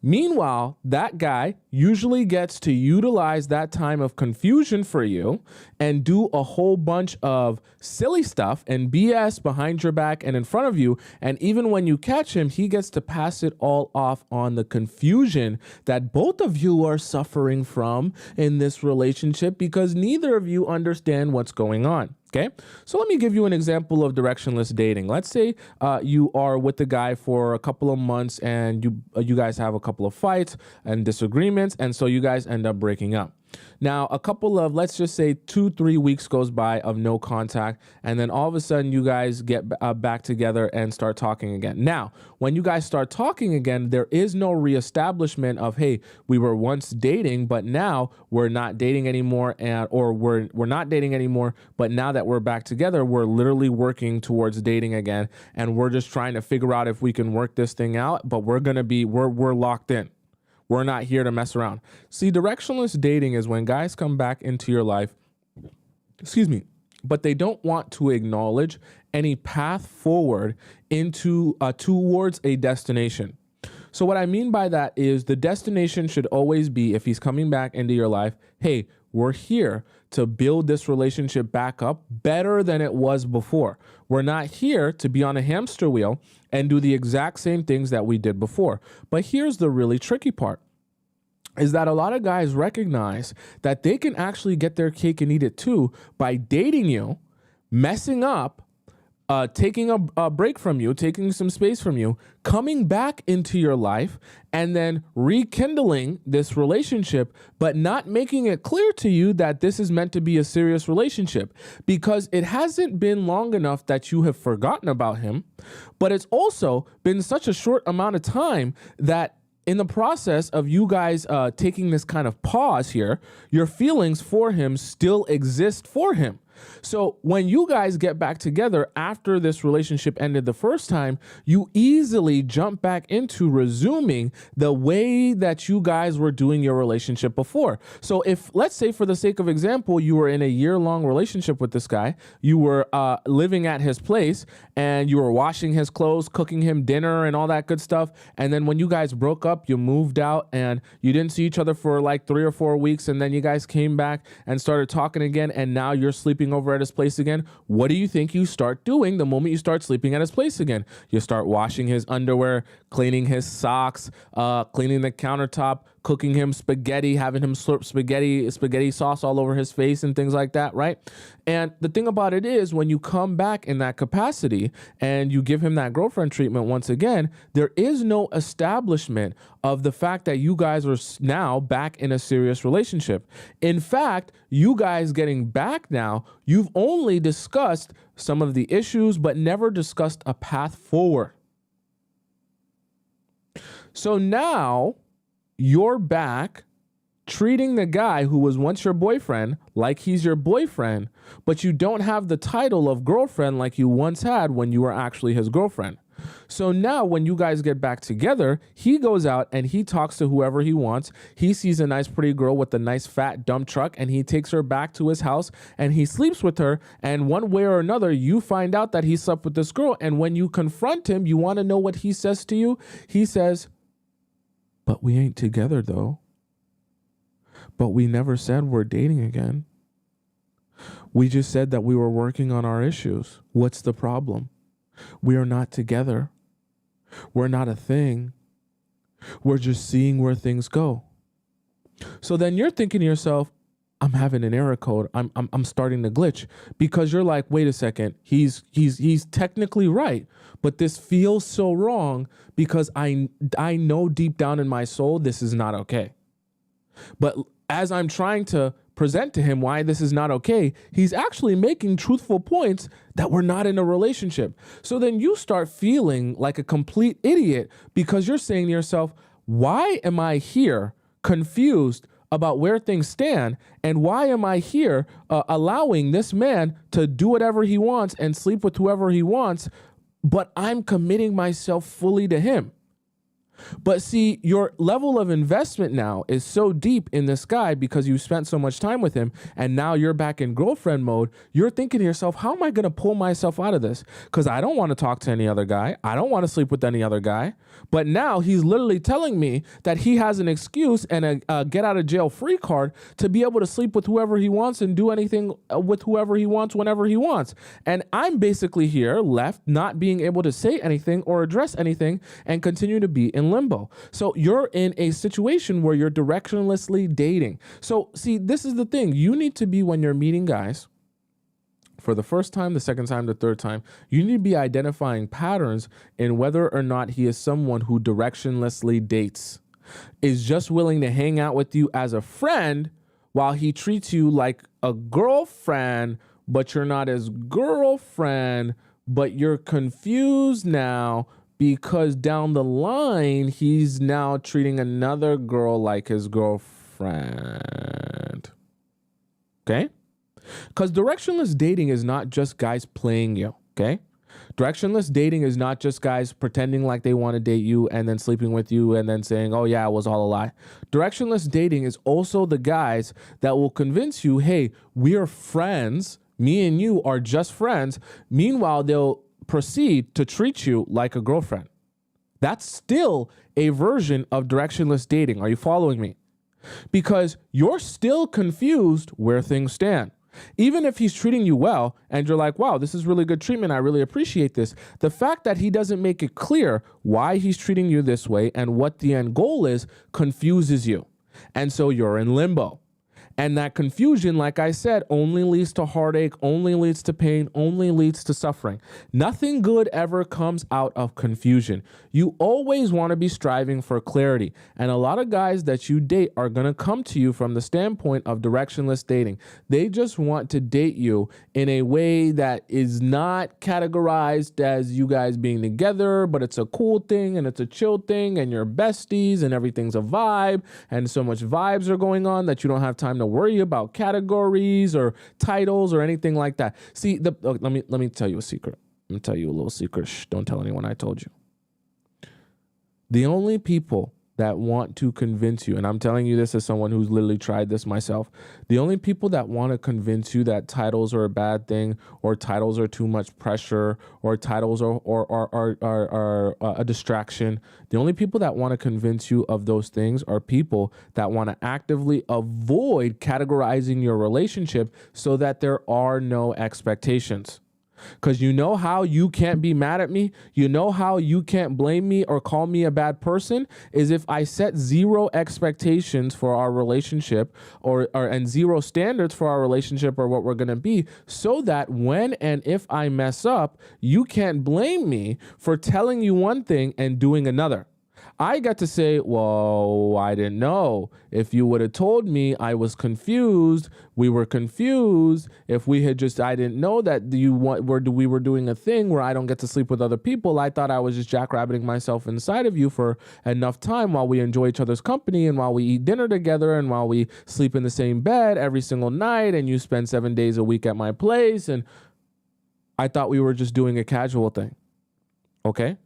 Meanwhile, that guy usually gets to utilize that time of confusion for you and do a whole bunch of silly stuff and BS behind your back and in front of you. And even when you catch him, he gets to pass it all off on the confusion that both of you are suffering from in this relationship because neither of you understand what's going on. Okay, so let me give you an example of directionless dating. Let's say you are with the guy for a couple of months and you guys have a couple of fights and disagreements, and so you guys end up breaking up. Now, a couple of, let's just say 2-3 weeks goes by of no contact, and then all of a sudden you guys get back together and start talking again. Now, when you guys start talking again, there is no reestablishment of, hey, we were once dating, but now we're not dating anymore, or we're not dating anymore, but now that we're back together, we're literally working towards dating again, and we're just trying to figure out if we can work this thing out, but we're locked in. We're not here to mess around. See, directionless dating is when guys come back into your life, but they don't want to acknowledge any path forward into towards a destination. So what I mean by that is the destination should always be, if he's coming back into your life, hey, we're here to build this relationship back up better than it was before. We're not here to be on a hamster wheel and do the exact same things that we did before. But here's the really tricky part, is that a lot of guys recognize that they can actually get their cake and eat it too by dating you, messing up, taking a break from you, taking some space from you, coming back into your life, and then rekindling this relationship, but not making it clear to you that this is meant to be a serious relationship, because it hasn't been long enough that you have forgotten about him, but it's also been such a short amount of time that in the process of you guys taking this kind of pause here, your feelings for him still exist for him. So when you guys get back together after this relationship ended the first time, you easily jump back into resuming the way that you guys were doing your relationship before. So if, let's say for the sake of example, you were in a year-long relationship with this guy, you were living at his place and you were washing his clothes, cooking him dinner and all that good stuff. And then when you guys broke up, you moved out and you didn't see each other for like 3 or 4 weeks. And then you guys came back and started talking again. And now you're sleeping over at his place again. What do you think you start doing the moment you start sleeping at his place again? You start washing his underwear, cleaning his socks, cleaning the countertop, cooking him spaghetti, having him slurp spaghetti sauce all over his face and things like that, right? And the thing about it is, when you come back in that capacity and you give him that girlfriend treatment once again, there is no establishment of the fact that you guys are now back in a serious relationship. In fact, you guys getting back now, you've only discussed some of the issues, but never discussed a path forward. So now you're back treating the guy who was once your boyfriend like he's your boyfriend, but you don't have the title of girlfriend like you once had when you were actually his girlfriend. So now when you guys get back together, he goes out and he talks to whoever he wants. He sees a nice pretty girl with a nice fat dump truck and he takes her back to his house and he sleeps with her. And one way or another, you find out that he slept with this girl. And when you confront him, you want to know what he says to you? He says, "But we ain't together though. But we never said we're dating again. We just said that we were working on our issues. What's the problem? We are not together. We're not a thing. We're just seeing where things go." So then you're thinking to yourself, I'm having an error code. I'm starting to glitch, because you're like, wait a second. He's technically right, but this feels so wrong because I know deep down in my soul this is not okay. But as I'm trying to present to him why this is not okay, he's actually making truthful points that we're not in a relationship. So then you start feeling like a complete idiot because you're saying to yourself, why am I here confused about where things stand? And why am I here allowing this man to do whatever he wants and sleep with whoever he wants, but I'm committing myself fully to him? But see, your level of investment now is so deep in this guy because you spent so much time with him, and now you're back in girlfriend mode. You're thinking to yourself, how am I going to pull myself out of this? Because I don't want to talk to any other guy. I don't want to sleep with any other guy. But now he's literally telling me that he has an excuse and a get out of jail free card to be able to sleep with whoever he wants and do anything with whoever he wants whenever he wants. And I'm basically here left not being able to say anything or address anything and continue to be in limbo. So you're in a situation where you're directionlessly dating. So see, this is the thing. You need to be, when you're meeting guys for the first time, the second time, the third time, you need to be identifying patterns in whether or not he is someone who directionlessly dates, is just willing to hang out with you as a friend while he treats you like a girlfriend, but you're not his girlfriend, but you're confused now because down the line, he's now treating another girl like his girlfriend. Okay? Because directionless dating is not just guys playing you. Okay? Directionless dating is not just guys pretending like they want to date you and then sleeping with you and then saying, oh yeah, it was all a lie. Directionless dating is also the guys that will convince you, hey, we're friends. Me and you are just friends. Meanwhile, they'll proceed to treat you like a girlfriend. That's still a version of directionless dating. Are you following me? Because you're still confused where things stand. Even if he's treating you well and you're like, wow, this is really good treatment, I really appreciate this. The fact that he doesn't make it clear why he's treating you this way and what the end goal is confuses you. And so you're in limbo. And that confusion, like I said, only leads to heartache, only leads to pain, only leads to suffering. Nothing good ever comes out of confusion. You always want to be striving for clarity. And a lot of guys that you date are going to come to you from the standpoint of directionless dating. They just want to date you in a way that is not categorized as you guys being together, but it's a cool thing and it's a chill thing and you're besties and everything's a vibe and so much vibes are going on that you don't have time to worry about categories or titles or anything like that. See, let me tell you a secret. Let me tell you a little secret. Shh, don't tell anyone I told you. The only people that want to convince you, and I'm telling you this as someone who's literally tried this myself, the only people that want to convince you that titles are a bad thing or titles are too much pressure or titles are a distraction, the only people that want to convince you of those things are people that want to actively avoid categorizing your relationship so that there are no expectations. Because you know how you can't be mad at me, you know how you can't blame me or call me a bad person is if I set zero expectations for our relationship and zero standards for our relationship or what we're going to be, so that when and if I mess up, you can't blame me for telling you one thing and doing another. I got to say, well, I didn't know. If you would have told me, I was confused. We were confused. If we had just, I didn't know that we were doing a thing where I don't get to sleep with other people. I thought I was just jackrabbiting myself inside of you for enough time while we enjoy each other's company and while we eat dinner together and while we sleep in the same bed every single night and you spend 7 days a week at my place. And I thought we were just doing a casual thing. Okay?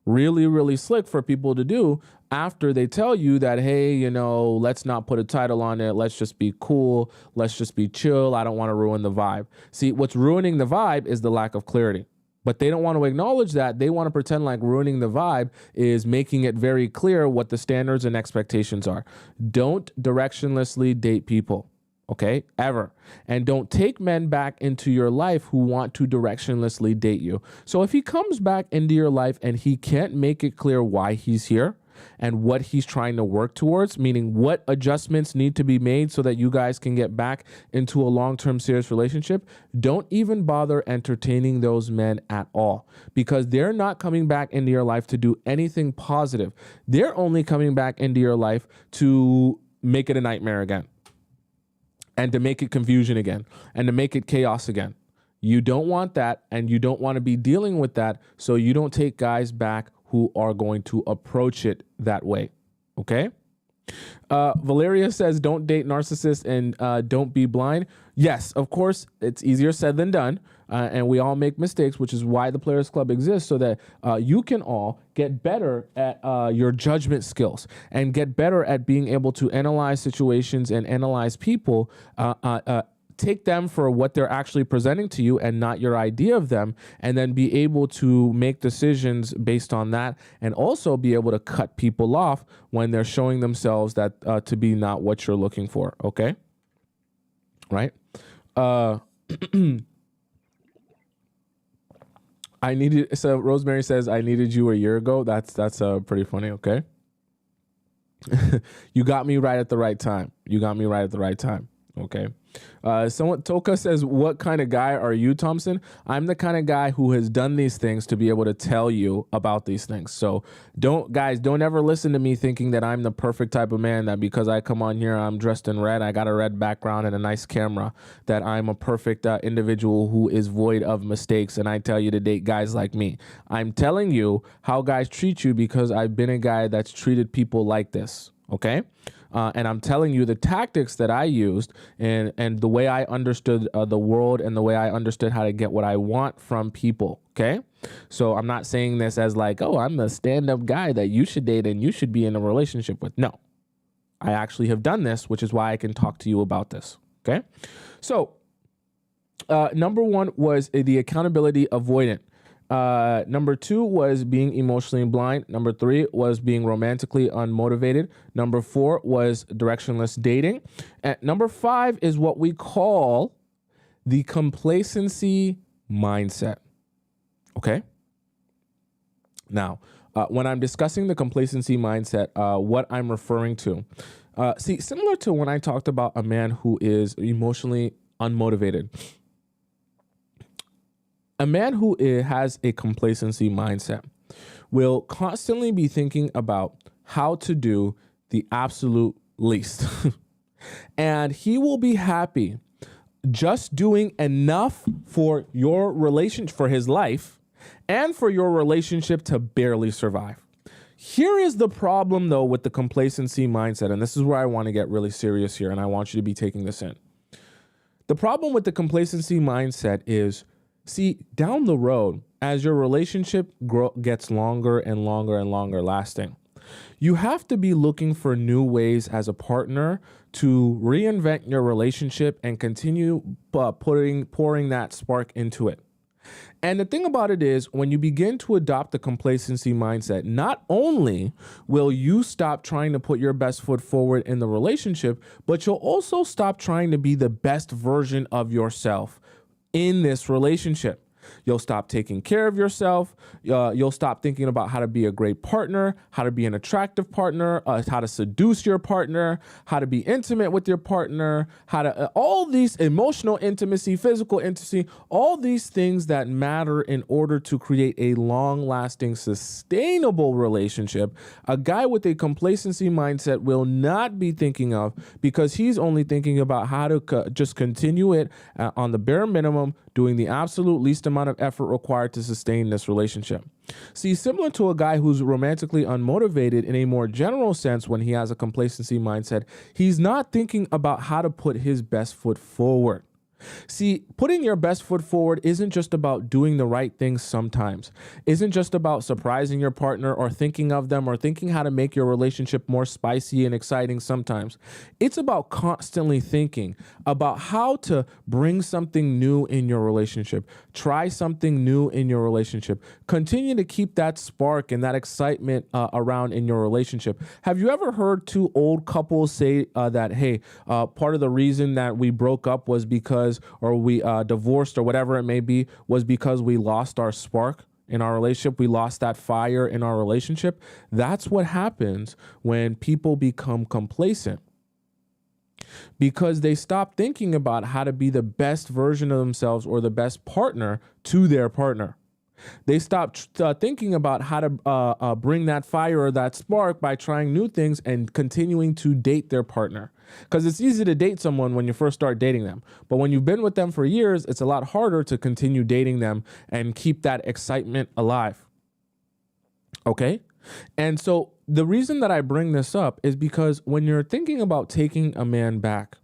Really, really slick for people to do after they tell you that, hey, you know, let's not put a title on it. Let's just be cool. Let's just be chill. I don't want to ruin the vibe. See, what's ruining the vibe is the lack of clarity. But they don't want to acknowledge that. They want to pretend like ruining the vibe is making it very clear what the standards and expectations are. Don't directionlessly date people. Okay, ever. And don't take men back into your life who want to directionlessly date you. So if he comes back into your life and he can't make it clear why he's here and what he's trying to work towards, meaning what adjustments need to be made so that you guys can get back into a long-term serious relationship, don't even bother entertaining those men at all, because they're not coming back into your life to do anything positive. They're only coming back into your life to make it a nightmare again. And to make it confusion again, and to make it chaos again. You don't want that, and you don't want to be dealing with that, so you don't take guys back who are going to approach it that way, okay? Valeria says, don't date narcissists and don't be blind. Yes, of course, it's easier said than done, and we all make mistakes, which is why the Players Club exists, so that you can all get better at your judgment skills and get better at being able to analyze situations and analyze people, take them for what they're actually presenting to you and not your idea of them, and then be able to make decisions based on that, and also be able to cut people off when they're showing themselves that to be not what you're looking for, okay? Right? So Rosemary says, I needed you a year ago. That's pretty funny, okay? You got me right at the right time. Okay. Toka says, what kind of guy are you, Thompson? I'm the kind of guy who has done these things to be able to tell you about these things. So don't ever listen to me thinking that I'm the perfect type of man, that because I come on here, I'm dressed in red, I got a red background and a nice camera, that I'm a perfect individual who is void of mistakes. And I tell you to date guys like me. I'm telling you how guys treat you because I've been a guy that's treated people like this. Okay. And I'm telling you the tactics that I used and the way I understood the world and the way I understood how to get what I want from people. Okay. So I'm not saying this as like, oh, I'm the stand-up guy that you should date and you should be in a relationship with. No, I actually have done this, which is why I can talk to you about this. Okay. So number one was the accountability avoidant. Number two was being emotionally blind. Number three was being romantically unmotivated. Number four was directionless dating. And number five is what we call the complacency mindset. Okay. Now, When I'm discussing the complacency mindset, what I'm referring to, similar to when I talked about a man who is emotionally unmotivated, a man who has a complacency mindset will constantly be thinking about how to do the absolute least. And he will be happy just doing enough for your relationship, for his life, and for your relationship to barely survive. Here is the problem, though, with the complacency mindset, and this is where I want to get really serious here, and I want you to be taking this in. The problem with the complacency mindset is, see, down the road, as your relationship gets longer and longer and longer lasting, you have to be looking for new ways as a partner to reinvent your relationship and continue pouring that spark into it. And the thing about it is, when you begin to adopt the complacency mindset, not only will you stop trying to put your best foot forward in the relationship, but you'll also stop trying to be the best version of yourself in this relationship. You'll stop taking care of yourself. You'll stop thinking about how to be a great partner, how to be an attractive partner, how to seduce your partner, how to be intimate with your partner, how to all these emotional intimacy, physical intimacy, all these things that matter in order to create a long-lasting, sustainable relationship. A guy with a complacency mindset will not be thinking of, because he's only thinking about how to just continue it on the bare minimum, doing the absolute least amount of effort required to sustain this relationship. See, similar to a guy who's romantically unmotivated in a more general sense, when he has a complacency mindset, he's not thinking about how to put his best foot forward. See, putting your best foot forward isn't just about doing the right things sometimes. Isn't just about surprising your partner or thinking of them or thinking how to make your relationship more spicy and exciting sometimes. It's about constantly thinking about how to bring something new in your relationship. Try something new in your relationship. Continue to keep that spark and that excitement around in your relationship. Have you ever heard two old couples say that, hey, part of the reason that we broke up was because, or we divorced or whatever it may be, was because we lost our spark in our relationship? We lost that fire in our relationship. That's what happens when people become complacent, because they stop thinking about how to be the best version of themselves or the best partner to their partner. They stop thinking about how to bring that fire or that spark by trying new things and continuing to date their partner. Because it's easy to date someone when you first start dating them. But when you've been with them for years, it's a lot harder to continue dating them and keep that excitement alive. Okay? And so the reason that I bring this up is because when you're thinking about taking a man back,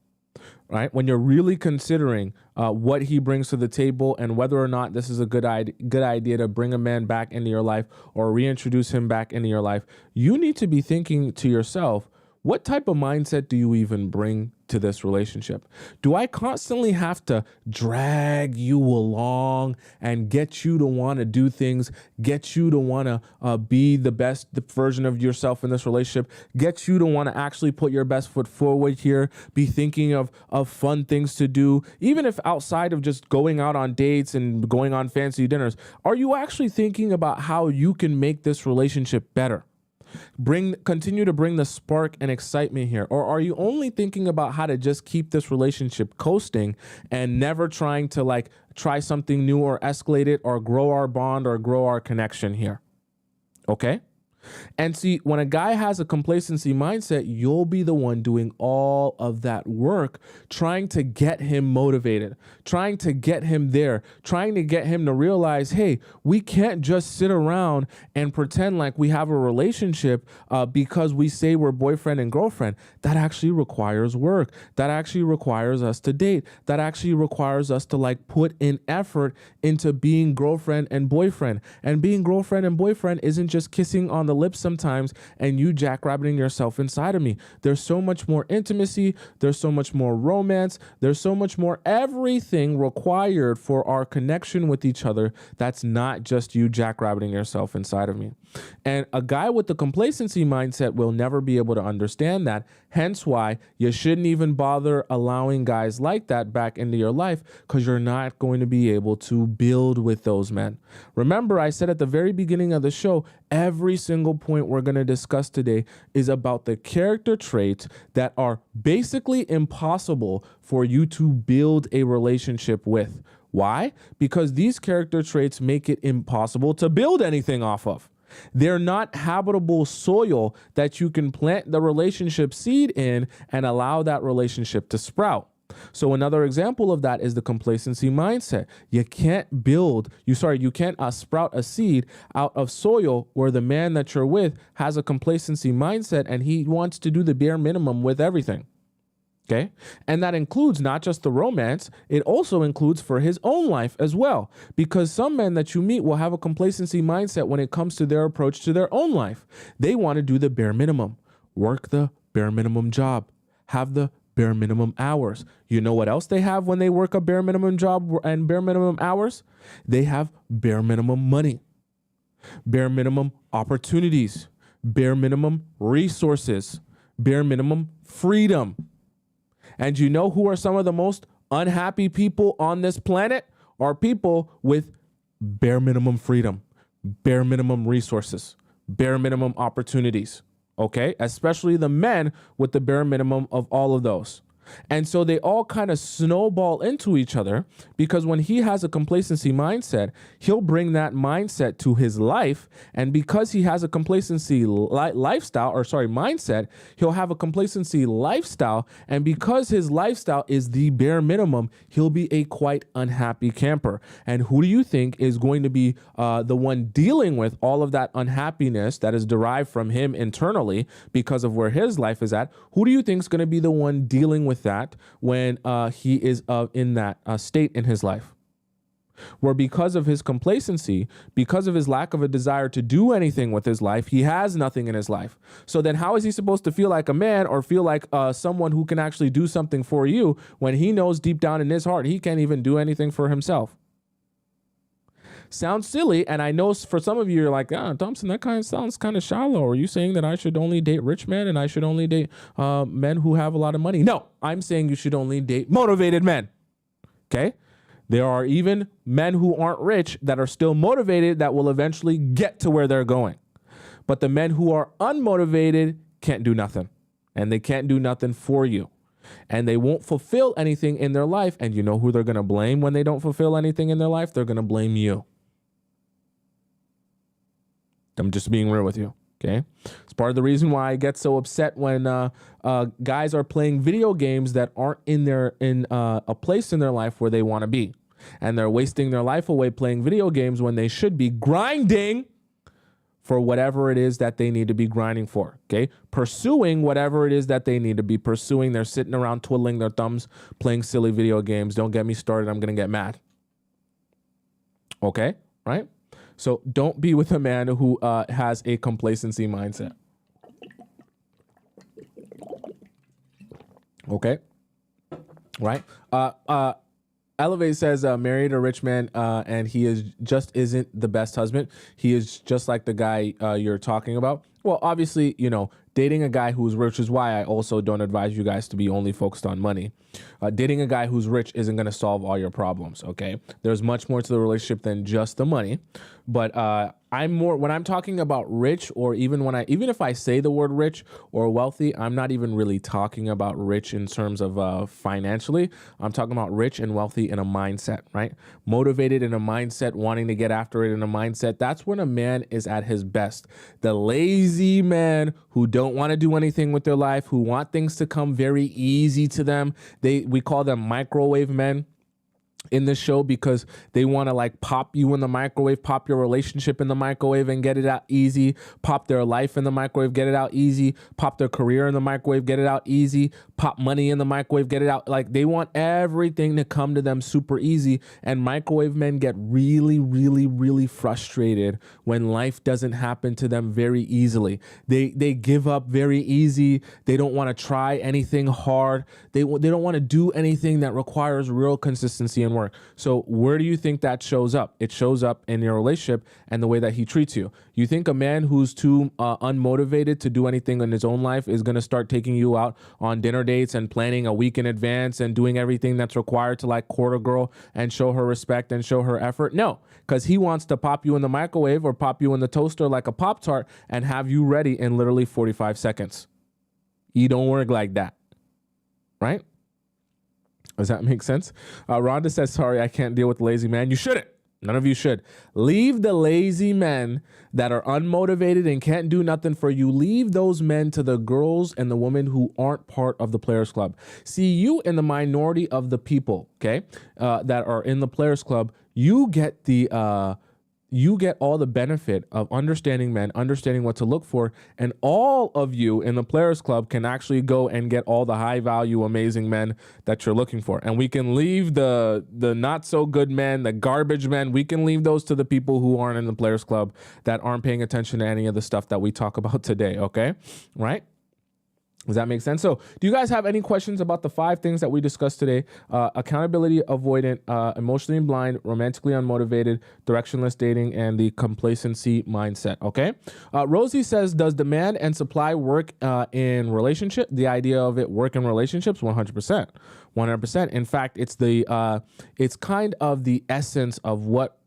right, when you're really considering what he brings to the table and whether or not this is a good idea to bring a man back into your life or reintroduce him back into your life, you need to be thinking to yourself, what type of mindset do you even bring to this relationship? Do I constantly have to drag you along and get you to want to do things, get you to want to be the best version of yourself in this relationship, get you to want to actually put your best foot forward here, be thinking of fun things to do, even if outside of just going out on dates and going on fancy dinners? Are you actually thinking about how you can make this relationship better? Continue to bring the spark and excitement here? Or are you only thinking about how to just keep this relationship coasting and never trying to try something new or escalate it or grow our bond or grow our connection here? Okay? And see, when a guy has a complacency mindset, you'll be the one doing all of that work, trying to get him motivated, trying to get him there, trying to get him to realize, hey, we can't just sit around and pretend like we have a relationship because we say we're boyfriend and girlfriend. That actually requires work. That actually requires us to date. That actually requires us to put in effort into being girlfriend and boyfriend. And being girlfriend and boyfriend isn't just kissing on the the lips sometimes and you jackrabbiting yourself inside of me. There's so much more intimacy. There's so much more romance. There's so much more everything required for our connection with each other. That's not just you jackrabbiting yourself inside of me. And a guy with the complacency mindset will never be able to understand that. Hence why you shouldn't even bother allowing guys like that back into your life, because you're not going to be able to build with those men. Remember, I said at the very beginning of the show, every single point we're going to discuss today is about the character traits that are basically impossible for you to build a relationship with. Why? Because these character traits make it impossible to build anything off of. They're not habitable soil that you can plant the relationship seed in and allow that relationship to sprout. So another example of that is the complacency mindset. You can't sprout a seed out of soil where the man that you're with has a complacency mindset and he wants to do the bare minimum with everything. Okay. And that includes not just the romance, it also includes for his own life as well. Because some men that you meet will have a complacency mindset when it comes to their approach to their own life. They want to do the bare minimum, work the bare minimum job, have the bare minimum hours. You know what else they have when they work a bare minimum job and bare minimum hours? They have bare minimum money, bare minimum opportunities, bare minimum resources, bare minimum freedom. And you know who are some of the most unhappy people on this planet? Are people with bare minimum freedom, bare minimum resources, bare minimum opportunities. Okay? Especially the men with the bare minimum of all of those. And so they all kind of snowball into each other, because when he has a complacency mindset, he'll bring that mindset to his life. And because he has a complacency mindset, he'll have a complacency lifestyle. And because his lifestyle is the bare minimum, he'll be a quite unhappy camper. And who do you think is going to be the one dealing with all of that unhappiness that is derived from him internally because of where his life is at? Who do you think is going to be the one dealing with that when he is in that state in his life? Where because of his complacency, because of his lack of a desire to do anything with his life, he has nothing in his life. So then how is he supposed to feel like a man or feel like someone who can actually do something for you when he knows deep down in his heart he can't even do anything for himself? Sounds silly, and I know for some of you, you're like, Thompson, that kind of sounds kind of shallow. Are you saying that I should only date rich men and I should only date men who have a lot of money? No, I'm saying you should only date motivated men, okay? There are even men who aren't rich that are still motivated that will eventually get to where they're going. But the men who are unmotivated can't do nothing, and they can't do nothing for you. And they won't fulfill anything in their life, and you know who they're going to blame when they don't fulfill anything in their life? They're going to blame you. I'm just being real with you, okay? It's part of the reason why I get so upset when guys are playing video games that aren't in a place in their life where they want to be. And they're wasting their life away playing video games when they should be grinding for whatever it is that they need to be grinding for, okay? Pursuing whatever it is that they need to be pursuing. They're sitting around twiddling their thumbs, playing silly video games. Don't get me started. I'm going to get mad. Okay, right? So don't be with a man who has a complacency mindset. Okay, right? Elevate says married a rich man and he isn't the best husband. He is just like the guy you're talking about. Well, obviously, dating a guy who's rich is why I also don't advise you guys to be only focused on money. Dating a guy who's rich isn't going to solve all your problems, okay? There's much more to the relationship than just the money. But when I'm talking about rich, or even if I say the word rich or wealthy, I'm not even really talking about rich in terms of financially. I'm talking about rich and wealthy in a mindset, right? Motivated in a mindset, wanting to get after it in a mindset. That's when a man is at his best. The lazy men who don't want to do anything with their life, who want things to come very easy to them. We call them microwave men. in this show because they want to like pop you in the microwave, pop your relationship in the microwave and get it out easy, pop their life in the microwave, get it out easy, pop their career in the microwave, get it out easy, pop money in the microwave, get it out. Like they want everything to come to them super easy. And microwave men get really, really, really frustrated when life doesn't happen to them very easily. They give up very easy. They don't want to try anything hard. They don't want to do anything that requires real consistency and work. So where do you think that shows up? It shows up in your relationship and the way that he treats you. You think a man who's too unmotivated to do anything in his own life is going to start taking you out on dinner dates and planning a week in advance and doing everything that's required to like court a girl and show her respect and show her effort? No, because he wants to pop you in the microwave or pop you in the toaster like a Pop-Tart and have you ready in literally 45 seconds. You don't work like that, right? Does that make sense? Rhonda says, sorry, I can't deal with the lazy man. You shouldn't. None of you should. Leave the lazy men that are unmotivated and can't do nothing for you. Leave those men to the girls and the women who aren't part of the Players Club. See, you in the minority of the people, okay, that are in the Players Club, you get all the benefit of understanding men, understanding what to look for, and all of you in the Players Club can actually go and get all the high value, amazing men that you're looking for. And we can leave the not so good men, the garbage men, we can leave those to the people who aren't in the Players Club that aren't paying attention to any of the stuff that we talk about today, okay? Right? Does that make sense? So do you guys have any questions about the 5 things that we discussed today? Accountability avoidant, emotionally blind, romantically unmotivated, directionless dating, and the complacency mindset, okay? Rosie says, does demand and supply work in relationship? The idea of it work in relationships? 100%. 100%. In fact, it's kind of the essence of what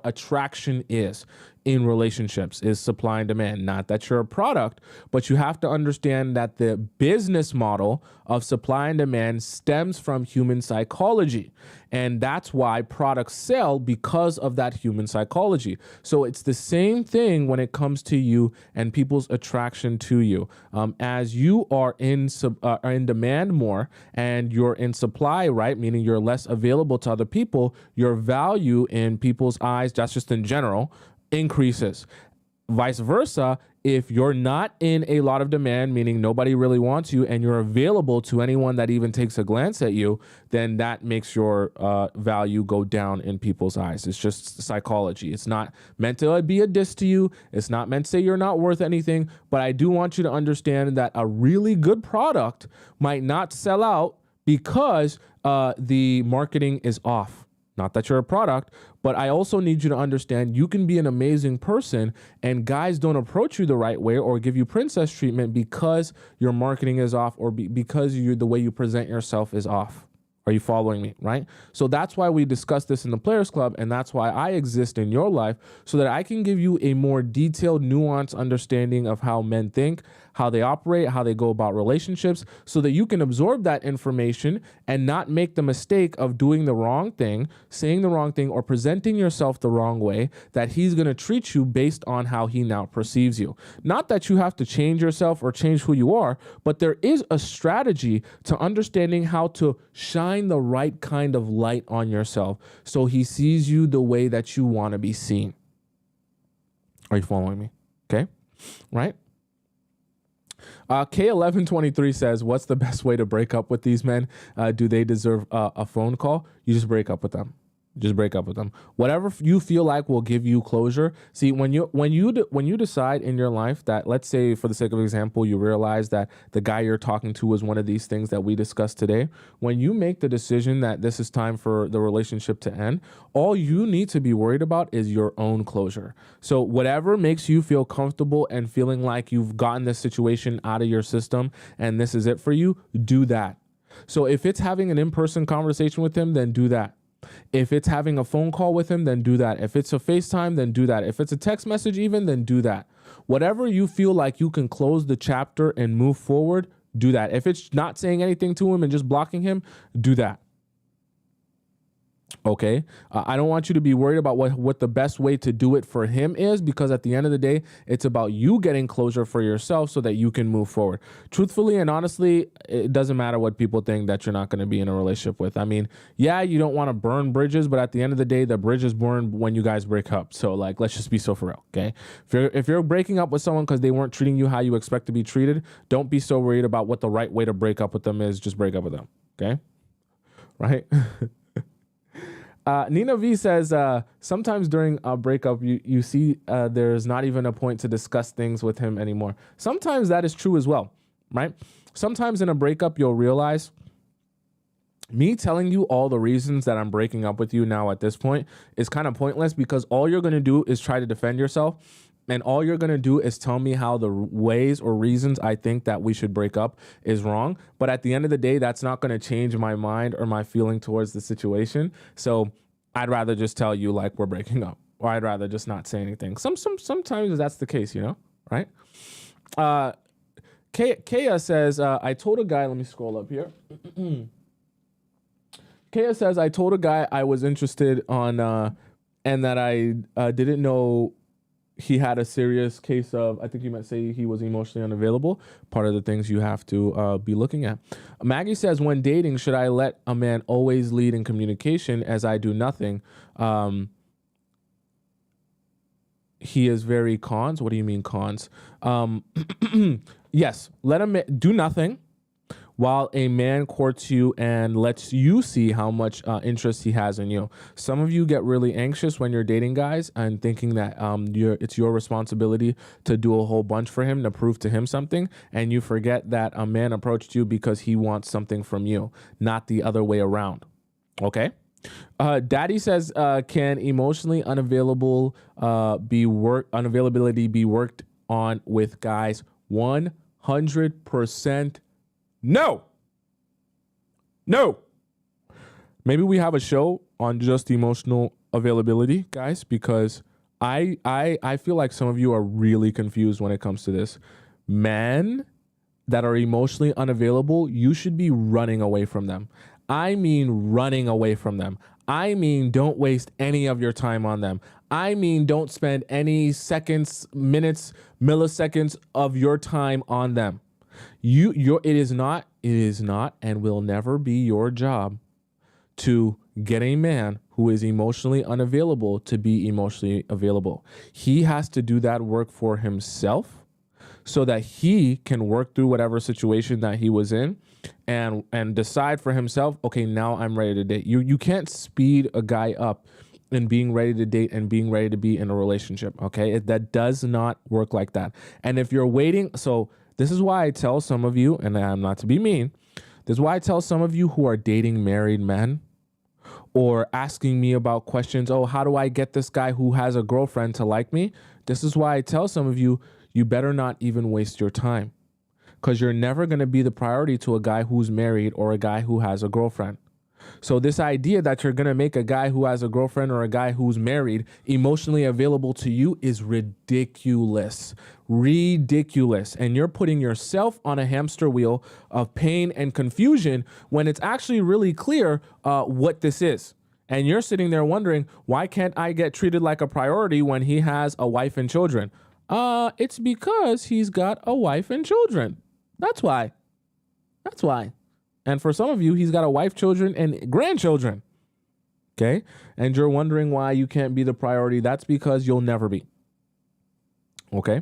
attraction is in relationships, is supply and demand. Not that you're a product, but you have to understand that the business model of supply and demand stems from human psychology. And that's why products sell, because of that human psychology. So it's the same thing when it comes to you and people's attraction to you. As you are in demand more and you're in supply, right? Meaning you're less available to other people, your value in people's eyes, that's just in general, increases. Vice versa, if you're not in a lot of demand, meaning nobody really wants you, and you're available to anyone that even takes a glance at you, then that makes your value go down in people's eyes. It's just psychology. It's not meant to be a diss to you. It's not meant to say you're not worth anything, but I do want you to understand that a really good product might not sell out because the marketing is off. Not that you're a product, but I also need you to understand you can be an amazing person and guys don't approach you the right way or give you princess treatment because your marketing is off or because the way you present yourself is off. Are you following me, right? So that's why we discuss this in the Players Club, and that's why I exist in your life, so that I can give you a more detailed, nuanced understanding of how men think, how they operate, how they go about relationships, so that you can absorb that information and not make the mistake of doing the wrong thing, saying the wrong thing, or presenting yourself the wrong way that he's going to treat you based on how he now perceives you. Not that you have to change yourself or change who you are, but there is a strategy to understanding how to shine the right kind of light on yourself so he sees you the way that you want to be seen. Are you following me? Okay, right? K1123 says, what's the best way to break up with these men? Do they deserve a phone call? You just break up with them. Just break up with them. Whatever you feel like will give you closure. See, when you decide in your life that, let's say for the sake of example, you realize that the guy you're talking to is one of these things that we discussed today. When you make the decision that this is time for the relationship to end, all you need to be worried about is your own closure. So whatever makes you feel comfortable and feeling like you've gotten this situation out of your system and this is it for you, do that. So if it's having an in-person conversation with him, then do that. If it's having a phone call with him, then do that. If it's a FaceTime, then do that. If it's a text message even, then do that. Whatever you feel like you can close the chapter and move forward, do that. If it's not saying anything to him and just blocking him, do that. Okay. I don't want you to be worried about what the best way to do it for him is, because at the end of the day, it's about you getting closure for yourself so that you can move forward. Truthfully and honestly, it doesn't matter what people think that you're not going to be in a relationship with. I mean, yeah, you don't want to burn bridges, but at the end of the day, the bridge is burned when you guys break up. So like, let's just be so for real. Okay. If you're breaking up with someone because they weren't treating you how you expect to be treated, don't be so worried about what the right way to break up with them is. Just break up with them. Okay. Right. Nina V says, sometimes during a breakup, you see there's not even a point to discuss things with him anymore. Sometimes that is true as well, right? Sometimes in a breakup, you'll realize me telling you all the reasons that I'm breaking up with you now at this point is kind of pointless, because all you're going to do is try to defend yourself. And all you're going to do is tell me how the ways or reasons I think that we should break up is wrong. But at the end of the day, that's not going to change my mind or my feeling towards the situation. So I'd rather just tell you like we're breaking up, or I'd rather just not say anything. Sometimes that's the case, right? Kaya says, I told a guy, let me scroll up here. Kaya says, I told a guy I was interested on, and that I didn't know he had a serious case of, I think you might say he was emotionally unavailable. Part of the things you have to be looking at. Maggie says, when dating, should I let a man always lead in communication as I do nothing? He is very cons. What do you mean cons? Yes, let him do nothing while a man courts you and lets you see how much interest he has in you. Some of you get really anxious when you're dating guys and thinking that it's your responsibility to do a whole bunch for him to prove to him something, and you forget that a man approached you because he wants something from you, not the other way around. Okay? Daddy says, can emotionally unavailability be worked on with guys? 100%. No. Maybe we have a show on just emotional availability, guys, because I feel like some of you are really confused when it comes to this. Men that are emotionally unavailable, you should be running away from them. I mean, running away from them. I mean, don't waste any of your time on them. I mean, don't spend any seconds, minutes, milliseconds of your time on them. It is not, and will never be your job to get a man who is emotionally unavailable to be emotionally available. He has to do that work for himself so that he can work through whatever situation that he was in and decide for himself, okay, now I'm ready to date. You can't speed a guy up in being ready to date and being ready to be in a relationship, okay? That does not work like that. And if you're waiting, so this is why I tell some of you, and I'm not to be mean, this is why I tell some of you who are dating married men or asking me about questions, oh, how do I get this guy who has a girlfriend to like me? This is why I tell some of you, you better not even waste your time, because you're never going to be the priority to a guy who's married or a guy who has a girlfriend. So this idea that you're going to make a guy who has a girlfriend or a guy who's married emotionally available to you is ridiculous. And you're putting yourself on a hamster wheel of pain and confusion when it's actually really clear what this is. And you're sitting there wondering, why can't I get treated like a priority when he has a wife and children? It's because he's got a wife and children. That's why. And for some of you, he's got a wife, children, and grandchildren. Okay? And you're wondering why you can't be the priority. That's because you'll never be. Okay?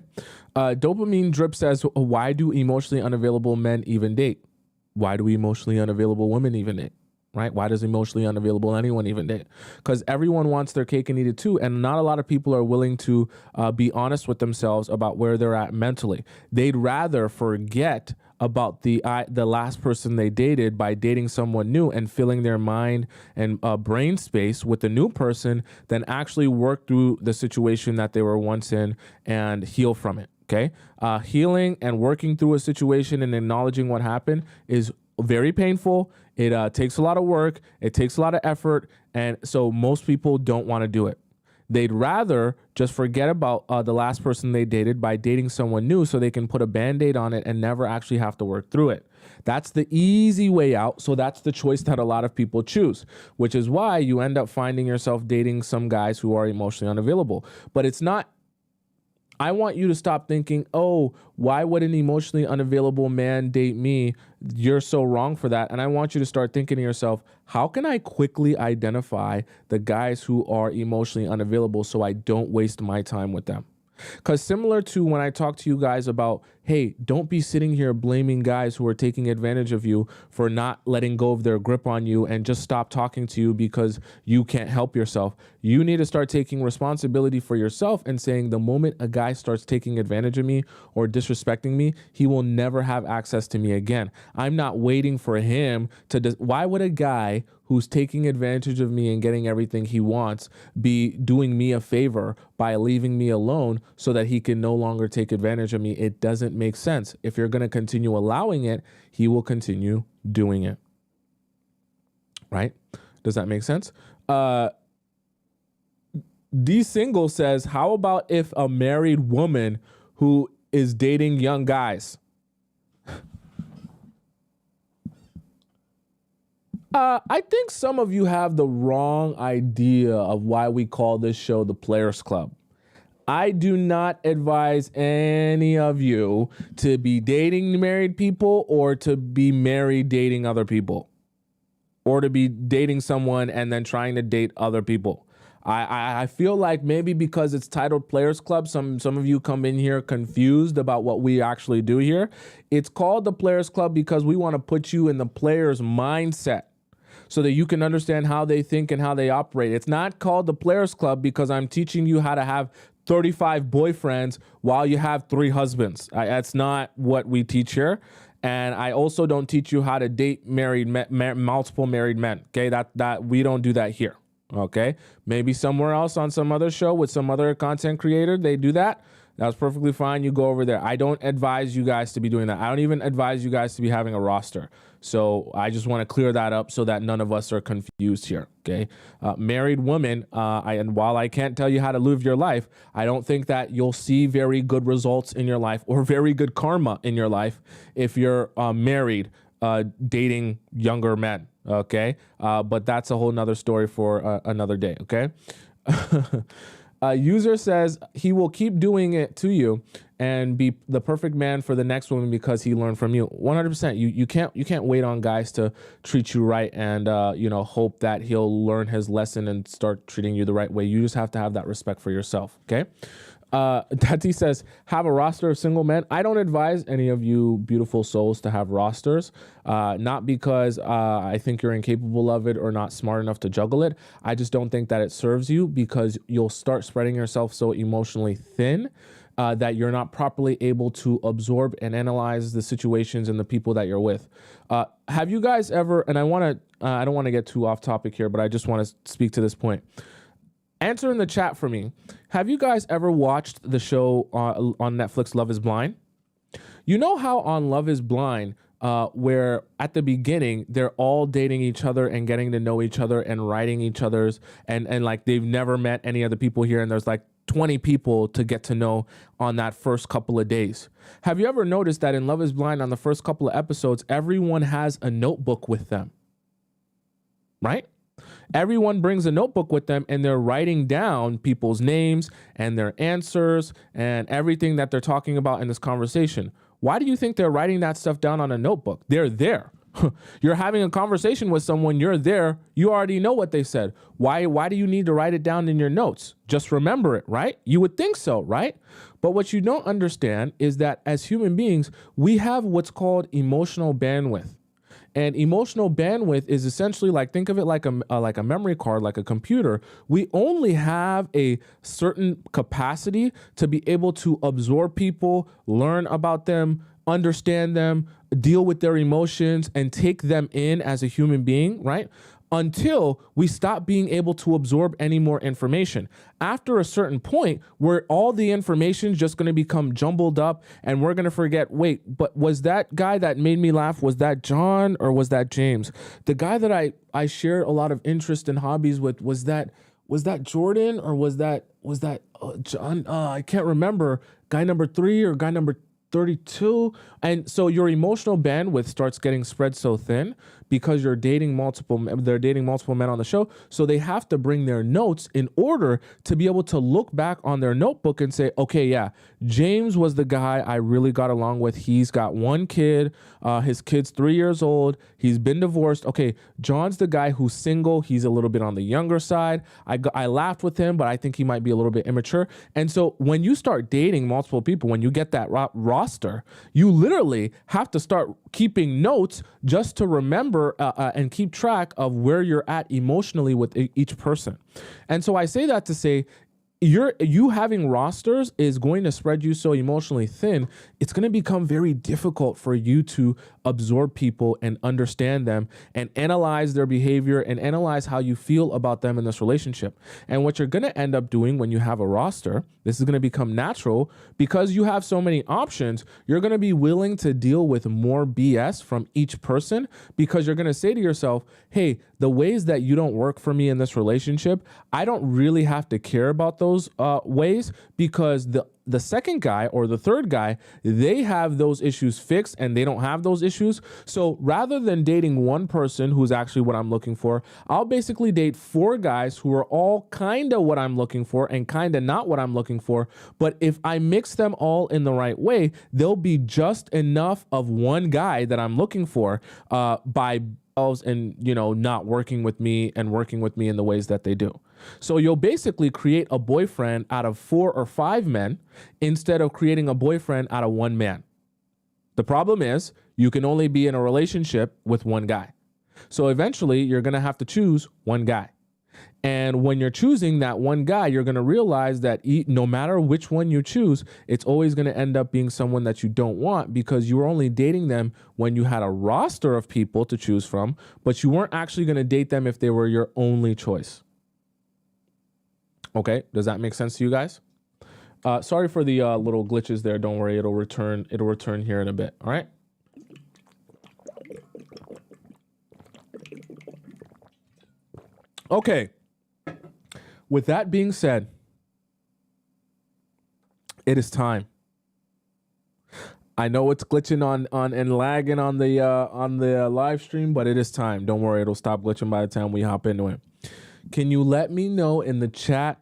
Dopamine Drip says, why do emotionally unavailable men even date? Why do emotionally unavailable women even date? Right? Why does emotionally unavailable anyone even date? Because everyone wants their cake and eat it too. And not a lot of people are willing to be honest with themselves about where they're at mentally. They'd rather forget about the last person they dated by dating someone new and filling their mind and brain space with the new person than actually work through the situation that they were once in and heal from it. Okay? Healing and working through a situation and acknowledging what happened is very painful. It takes a lot of work. It takes a lot of effort. And so most people don't want to do it. They'd rather just forget about the last person they dated by dating someone new so they can put a Band-Aid on it and never actually have to work through it. That's the easy way out. So that's the choice that a lot of people choose, which is why you end up finding yourself dating some guys who are emotionally unavailable. But it's not. I want you to stop thinking, oh, why would an emotionally unavailable man date me? You're so wrong for that. And I want you to start thinking to yourself, how can I quickly identify the guys who are emotionally unavailable so I don't waste my time with them? Because similar to when I talk to you guys about, hey, don't be sitting here blaming guys who are taking advantage of you for not letting go of their grip on you and just stop talking to you because you can't help yourself. You need to start taking responsibility for yourself and saying the moment a guy starts taking advantage of me or disrespecting me, he will never have access to me again. I'm not waiting for him to. Why would a guy who's taking advantage of me and getting everything he wants be doing me a favor by leaving me alone so that he can no longer take advantage of me? It doesn't make sense. If you're going to continue allowing it, he will continue doing it. Right? Does that make sense? D Single says, how about if a married woman who is dating young guys? I think some of you have the wrong idea of why we call this show the Players Club. I do not advise any of you to be dating married people or to be married dating other people or to be dating someone and then trying to date other people. I feel like maybe because it's titled Players Club, some of you come in here confused about what we actually do here. It's called the Players Club because we want to put you in the player's mindset so that you can understand how they think and how they operate. It's not called the Players Club because I'm teaching you how to have 35 boyfriends while you have 3 husbands. That's not what we teach here. And I also don't teach you how to date multiple married men. Okay, that we don't do that here. Okay, maybe somewhere else on some other show with some other content creator, they do that. That's perfectly fine. You go over there. I don't advise you guys to be doing that. I don't even advise you guys to be having a roster. So I just want to clear that up so that none of us are confused here. Okay. Married women. And while I can't tell you how to live your life, I don't think that you'll see very good results in your life or very good karma in your life if you're married, dating younger men. Okay. But that's a whole nother story for another day. Okay. User says he will keep doing it to you and be the perfect man for the next woman because he learned from you. 100%. You can't wait on guys to treat you right and hope that he'll learn his lesson and start treating you the right way. You just have to have that respect for yourself. Okay. Tati says, have a roster of single men. I don't advise any of you beautiful souls to have rosters, not because I think you're incapable of it or not smart enough to juggle it. I just don't think that it serves you because you'll start spreading yourself so emotionally thin that you're not properly able to absorb and analyze the situations and the people that you're with. Have you guys ever, and I don't want to get too off topic here, but I just want to speak to this point. Answer in the chat for me. Have you guys ever watched the show on Netflix, Love is Blind? You know how on Love is Blind, where at the beginning, they're all dating each other and getting to know each other and writing each other's and like they've never met any other people here. And there's like 20 people to get to know on that first couple of days. Have you ever noticed that in Love is Blind on the first couple of episodes, everyone has a notebook with them, right? Everyone brings a notebook with them and they're writing down people's names and their answers and everything that they're talking about in this conversation. Why do you think they're writing that stuff down on a notebook? They're there. You're having a conversation with someone, you're there, you already know what they said. Why do you need to write it down in your notes? Just remember it, right? You would think so, right? But what you don't understand is that as human beings, we have what's called emotional bandwidth. And emotional bandwidth is essentially like, think of it like a memory card, like a computer. We only have a certain capacity to be able to absorb people, learn about them, understand them, deal with their emotions, and take them in as a human being, right? Until we stop being able to absorb any more information. After a certain point where all the information is just going to become jumbled up and we're going to forget, wait, but was that guy that made me laugh, was that John or was that James? The guy that I shared a lot of interest and hobbies with, was that was that Jordan or was that John? I can't remember. Guy number 3 or guy number 32. And so your emotional bandwidth starts getting spread so thin because they're dating multiple men on the show. So they have to bring their notes in order to be able to look back on their notebook and say, okay, yeah, James was the guy I really got along with. He's got one kid. His kid's 3 years old. He's been divorced. Okay, John's the guy who's single. He's a little bit on the younger side. I laughed with him, but I think he might be a little bit immature. And so when you start dating multiple people, when you get that roster, you literally have to start keeping notes just to remember and keep track of where you're at emotionally with each person. And so I say that to say, you having rosters is going to spread you so emotionally thin, it's going to become very difficult for you to absorb people and understand them and analyze their behavior and analyze how you feel about them in this relationship. And what you're going to end up doing when you have a roster, this is going to become natural because you have so many options. You're going to be willing to deal with more BS from each person because you're going to say to yourself, hey, the ways that you don't work for me in this relationship, I don't really have to care about those ways because the second guy or the third guy, they have those issues fixed and they don't have those issues. So rather than dating one person who's actually what I'm looking for, I'll basically date 4 guys who are all kind of what I'm looking for and kind of not what I'm looking for. But if I mix them all in the right way, they'll be just enough of one guy that I'm looking for by and not working with me and working with me in the ways that they do. So you'll basically create a boyfriend out of 4 or 5 men instead of creating a boyfriend out of 1 man. The problem is you can only be in a relationship with 1 guy. So eventually you're going to have to choose 1 guy. And when you're choosing that 1 guy, you're going to realize that no matter which one you choose, it's always going to end up being someone that you don't want because you were only dating them when you had a roster of people to choose from, but you weren't actually going to date them if they were your only choice. Okay, does that make sense to you guys? Sorry for the little glitches there. Don't worry, it'll return here in a bit. All right. Okay. With that being said, it is time. I know it's glitching on and lagging on the live stream, but it is time. Don't worry, it'll stop glitching by the time we hop into it. Can you let me know in the chat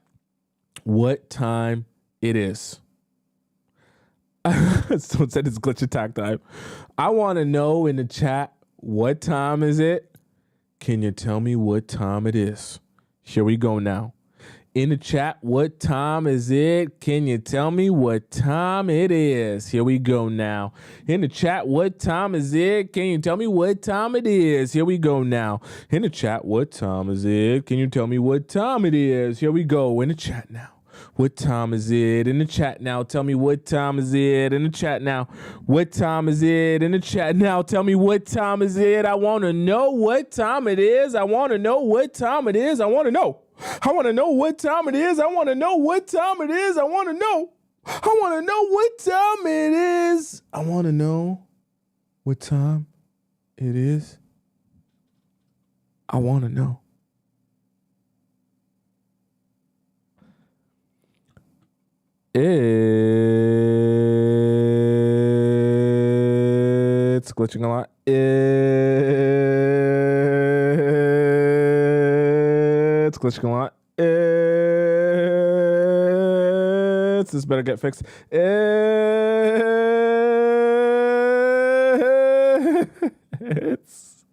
what time it is? Someone said it's glitch attack time. I want to know in the chat, what time is it? Can you tell me what time it is? Here we go now. In the chat, what time is it? Can you tell me what time it is? Here we go now. In the chat, what time is it? Can you tell me what time it is? Here we go now. In the chat, what time is it? Can you tell me what time it is? Here we go. In the chat now. What time is it? In the chat now. Tell me what time is it? In the chat now. What time is it? In the chat now. Tell me what time is it? I want to know what time it is. I want to know what time it is. I want to know. I want to know what time it is. I want to know what time it is. I want to know. I want to know what time it is. I want to know what time it is. I want to know. It's glitching a lot. It's glitching a lot. This better get fixed. It's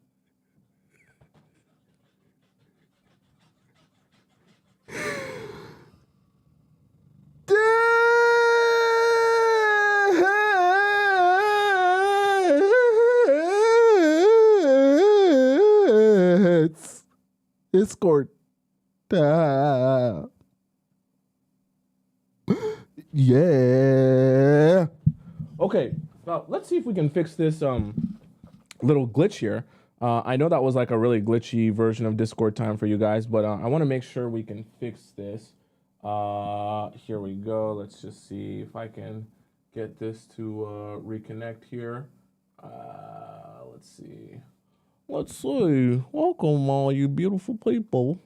Discord. Yeah. Okay. Well, let's see if we can fix this little glitch here. I know that was like a really glitchy version of Discord time for you guys, but I want to make sure we can fix this. Here we go. Let's just see if I can get this to reconnect here. Let's see. Let's see. Welcome, all you beautiful people.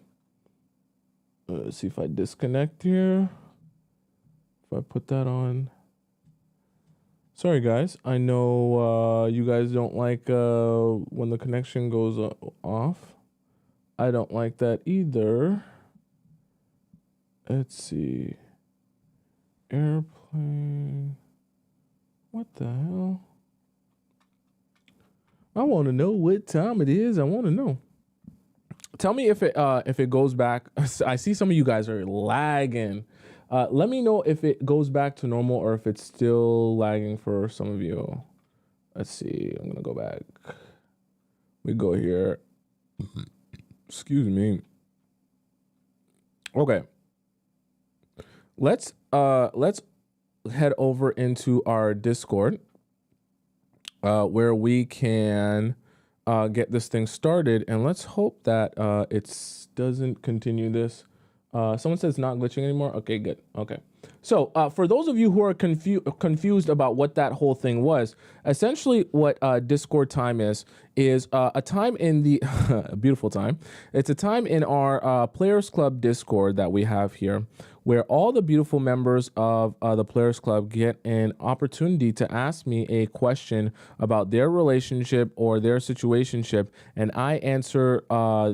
Let's see if I disconnect here. If I put that on. Sorry, guys. I know you guys don't like when the connection goes off. I don't like that either. Let's see. Airplane. What the hell? I want to know what time it is. I want to know. Tell me if it goes back. I see some of you guys are lagging. Let me know if it goes back to normal or if it's still lagging for some of you. Let's see. I'm gonna go back. We go here. Excuse me. Okay. Let's head over into our Discord, where we can get this thing started, and let's hope that it doesn't continue this. Someone says not glitching anymore. Okay, good. Okay. So for those of you who are confused about what that whole thing was, essentially what Discord time is a time in the a beautiful time. It's a time in our Players Club Discord that we have here, where all the beautiful members of the Players Club get an opportunity to ask me a question about their relationship or their situationship, and I answer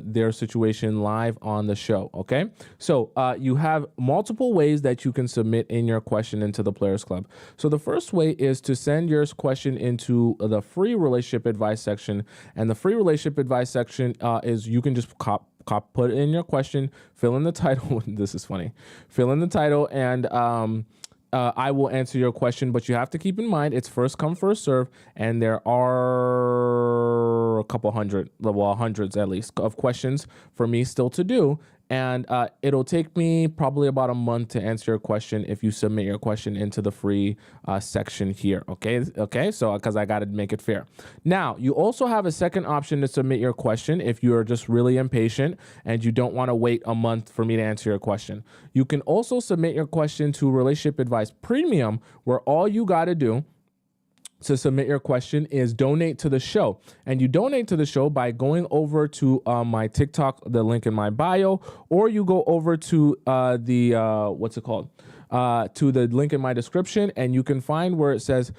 their situation live on the show, okay? So you have multiple ways that you can submit in your question into the Players Club. So the first way is to send your question into the free relationship advice section, and the free relationship advice section is you can just put in your question, fill in the title. This is funny. Fill in the title, and I will answer your question. But you have to keep in mind it's first come, first serve, and there are a couple hundred, well, hundreds at least, of questions for me still to do. And it'll take me probably about a month to answer your question if you submit your question into the free section here. Okay. So because I got to make it fair. Now, you also have a second option to submit your question if you are just really impatient and you don't want to wait a month for me to answer your question. You can also submit your question to Relationship Advice Premium, where all you got to do to submit your question is donate to the show. And you donate to the show by going over to my TikTok, the link in my bio, or you go over to to the link in my description, and you can find where it says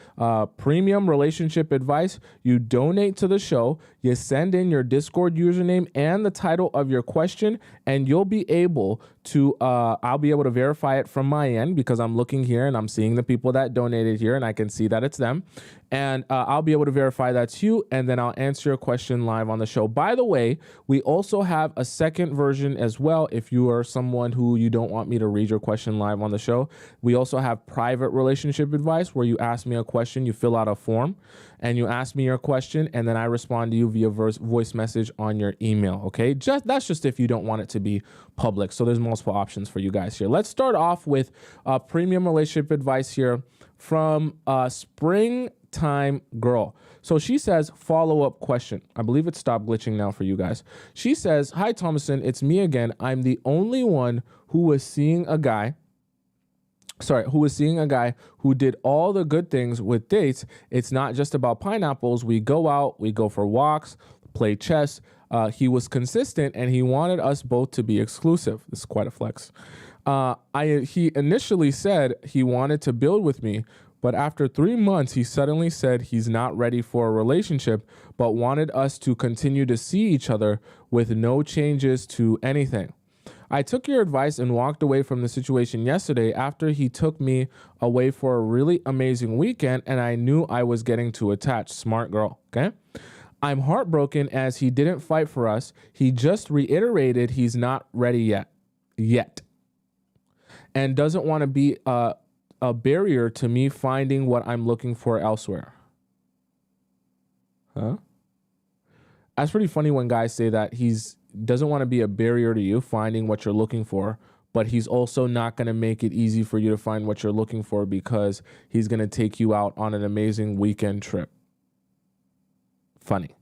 Premium Relationship Advice. You donate to the show, you send in your Discord username and the title of your question, and you'll be able to, I'll be able to verify it from my end because I'm looking here and I'm seeing the people that donated here and I can see that it's them. And I'll be able to verify that's you, and then I'll answer your question live on the show. By the way, we also have a second version as well. If you are someone who you don't want me to read your question live on the show, we also have private relationship advice where you ask me a question, you fill out a form, and you ask me your question, and then I respond to you via voice message on your email, okay? That's just if you don't want it to be public. So there's multiple options for you guys here. Let's start off with premium relationship advice here from Springtime Girl. So she says, follow-up question. I believe it stopped glitching now for you guys. She says, hi, Tomisin, it's me again. I'm the only one who was seeing a guy who did all the good things with dates. It's not just about pineapples. We go out, we go for walks, play chess. He was consistent and he wanted us both to be exclusive. This is quite a flex. He initially said he wanted to build with me, but after 3 months, he suddenly said he's not ready for a relationship, but wanted us to continue to see each other with no changes to anything. I took your advice and walked away from the situation yesterday after he took me away for a really amazing weekend, and I knew I was getting too attached. Smart girl, okay? I'm heartbroken as he didn't fight for us. He just reiterated he's not ready yet, and doesn't want to be a barrier to me finding what I'm looking for elsewhere. Huh? That's pretty funny when guys say that he's doesn't want to be a barrier to you finding what you're looking for, but he's also not going to make it easy for you to find what you're looking for because he's going to take you out on an amazing weekend trip. Funny.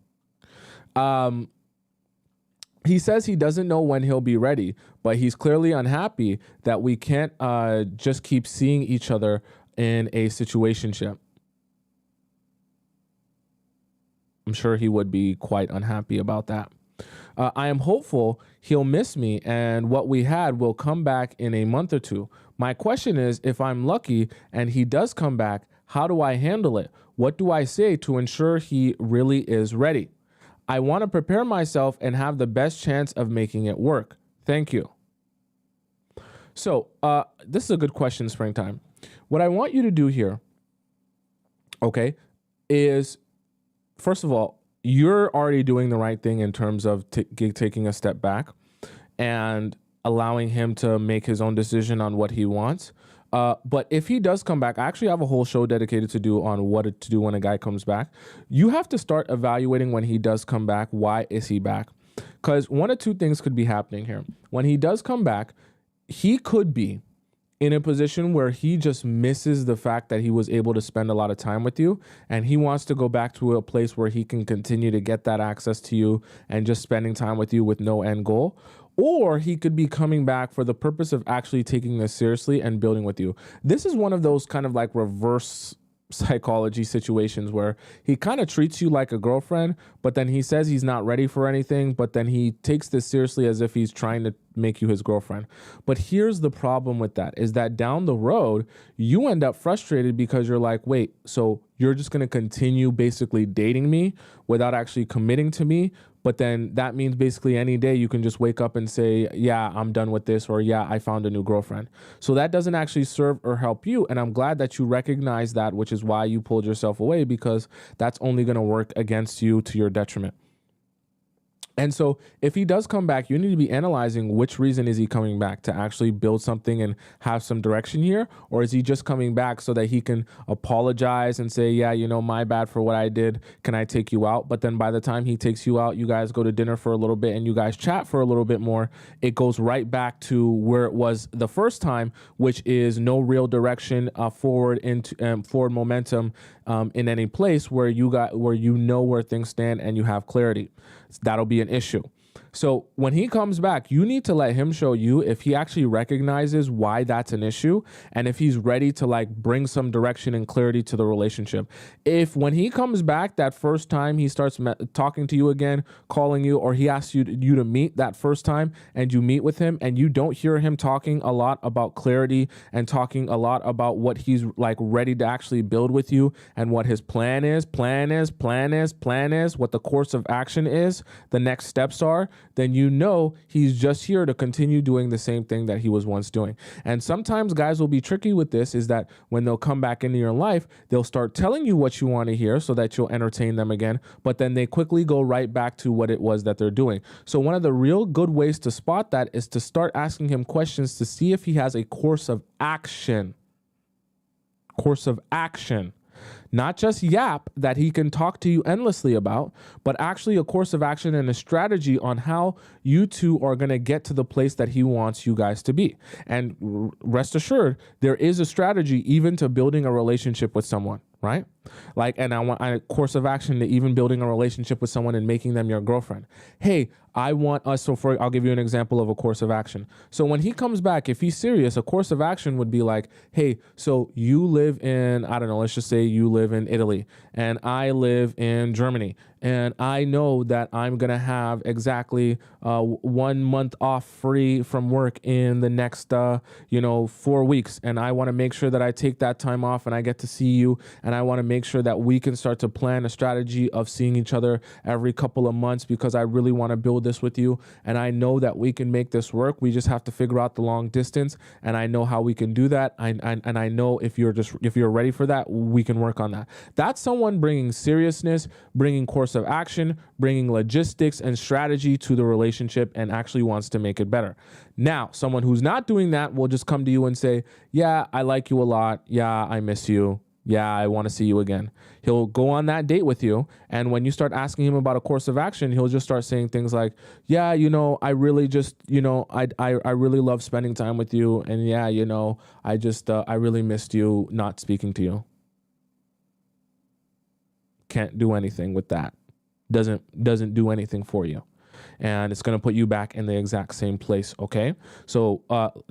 He says he doesn't know when he'll be ready, but he's clearly unhappy that we can't just keep seeing each other in a situationship. I'm sure he would be quite unhappy about that. I am hopeful he'll miss me and what we had will come back in a month or two. My question is, if I'm lucky and he does come back, how do I handle it? What do I say to ensure he really is ready? I want to prepare myself and have the best chance of making it work. Thank you. So, this is a good question, Springtime. What I want you to do here, okay, is first of all, you're already doing the right thing in terms of taking a step back and allowing him to make his own decision on what he wants. But if he does come back, I actually have a whole show dedicated to do on what to do when a guy comes back. You have to start evaluating when he does come back. Why is he back? Because one of two things could be happening here. When he does come back, he could be in a position where he just misses the fact that he was able to spend a lot of time with you, and he wants to go back to a place where he can continue to get that access to you and just spending time with you with no end goal. Or he could be coming back for the purpose of actually taking this seriously and building with you. This is one of those kind of like reverse psychology situations where he kind of treats you like a girlfriend, but then he says he's not ready for anything, but then he takes this seriously as if he's trying to make you his girlfriend. But here's the problem with that, is that down the road, you end up frustrated because you're like, wait, so you're just going to continue basically dating me without actually committing to me? But then that means basically any day you can just wake up and say, yeah, I'm done with this, or yeah, I found a new girlfriend. So that doesn't actually serve or help you. And I'm glad that you recognize that, which is why you pulled yourself away, because that's only going to work against you to your detriment. And so if he does come back, you need to be analyzing which reason is he coming back, to actually build something and have some direction here? Or is he just coming back so that he can apologize and say, yeah, my bad for what I did. Can I take you out? But then by the time he takes you out, you guys go to dinner for a little bit and you guys chat for a little bit more. It goes right back to where it was the first time, which is no real direction forward into forward momentum in any place where you know where things stand and you have clarity. That'll be an issue. So when he comes back, you need to let him show you if he actually recognizes why that's an issue and if he's ready to like bring some direction and clarity to the relationship. If when he comes back that first time he starts talking to you again, calling you, or he asks you to meet that first time and you meet with him and you don't hear him talking a lot about clarity and talking a lot about what he's like ready to actually build with you and what his plan is, what the course of action is, the next steps are, then you know he's just here to continue doing the same thing that he was once doing. And sometimes guys will be tricky with this, is that when they'll come back into your life, they'll start telling you what you want to hear so that you'll entertain them again, but then they quickly go right back to what it was that they're doing. So one of the real good ways to spot that is to start asking him questions to see if he has a course of action. Not just yap that he can talk to you endlessly about, but actually a course of action and a strategy on how you two are going to get to the place that he wants you guys to be. And rest assured, there is a strategy even to building a relationship with someone, right? Like, and I want a course of action to even building a relationship with someone and making them your girlfriend. Hey, I want us, I'll give you an example of a course of action. So when he comes back, if he's serious, a course of action would be like, hey, so you live in, I don't know, let's just say you live in Italy and I live in Germany. And I know that I'm going to have exactly 1 month off free from work in the next, 4 weeks. And I want to make sure that I take that time off and I get to see you. And I want to make sure that we can start to plan a strategy of seeing each other every couple of months, because I really want to build this with you. And I know that we can make this work. We just have to figure out the long distance. And I know how we can do that. And I know if you're ready for that, we can work on that. That's someone bringing seriousness, bringing course of action, bringing logistics and strategy to the relationship and actually wants to make it better. Now, someone who's not doing that will just come to you and say, yeah, I like you a lot. Yeah, I miss you. Yeah, I want to see you again. He'll go on that date with you. And when you start asking him about a course of action, he'll just start saying things like, yeah, I really just, I really love spending time with you. And yeah, I really missed you not speaking to you. Can't do anything with that. Doesn't do anything for you. And it's going to put you back in the exact same place. Okay. So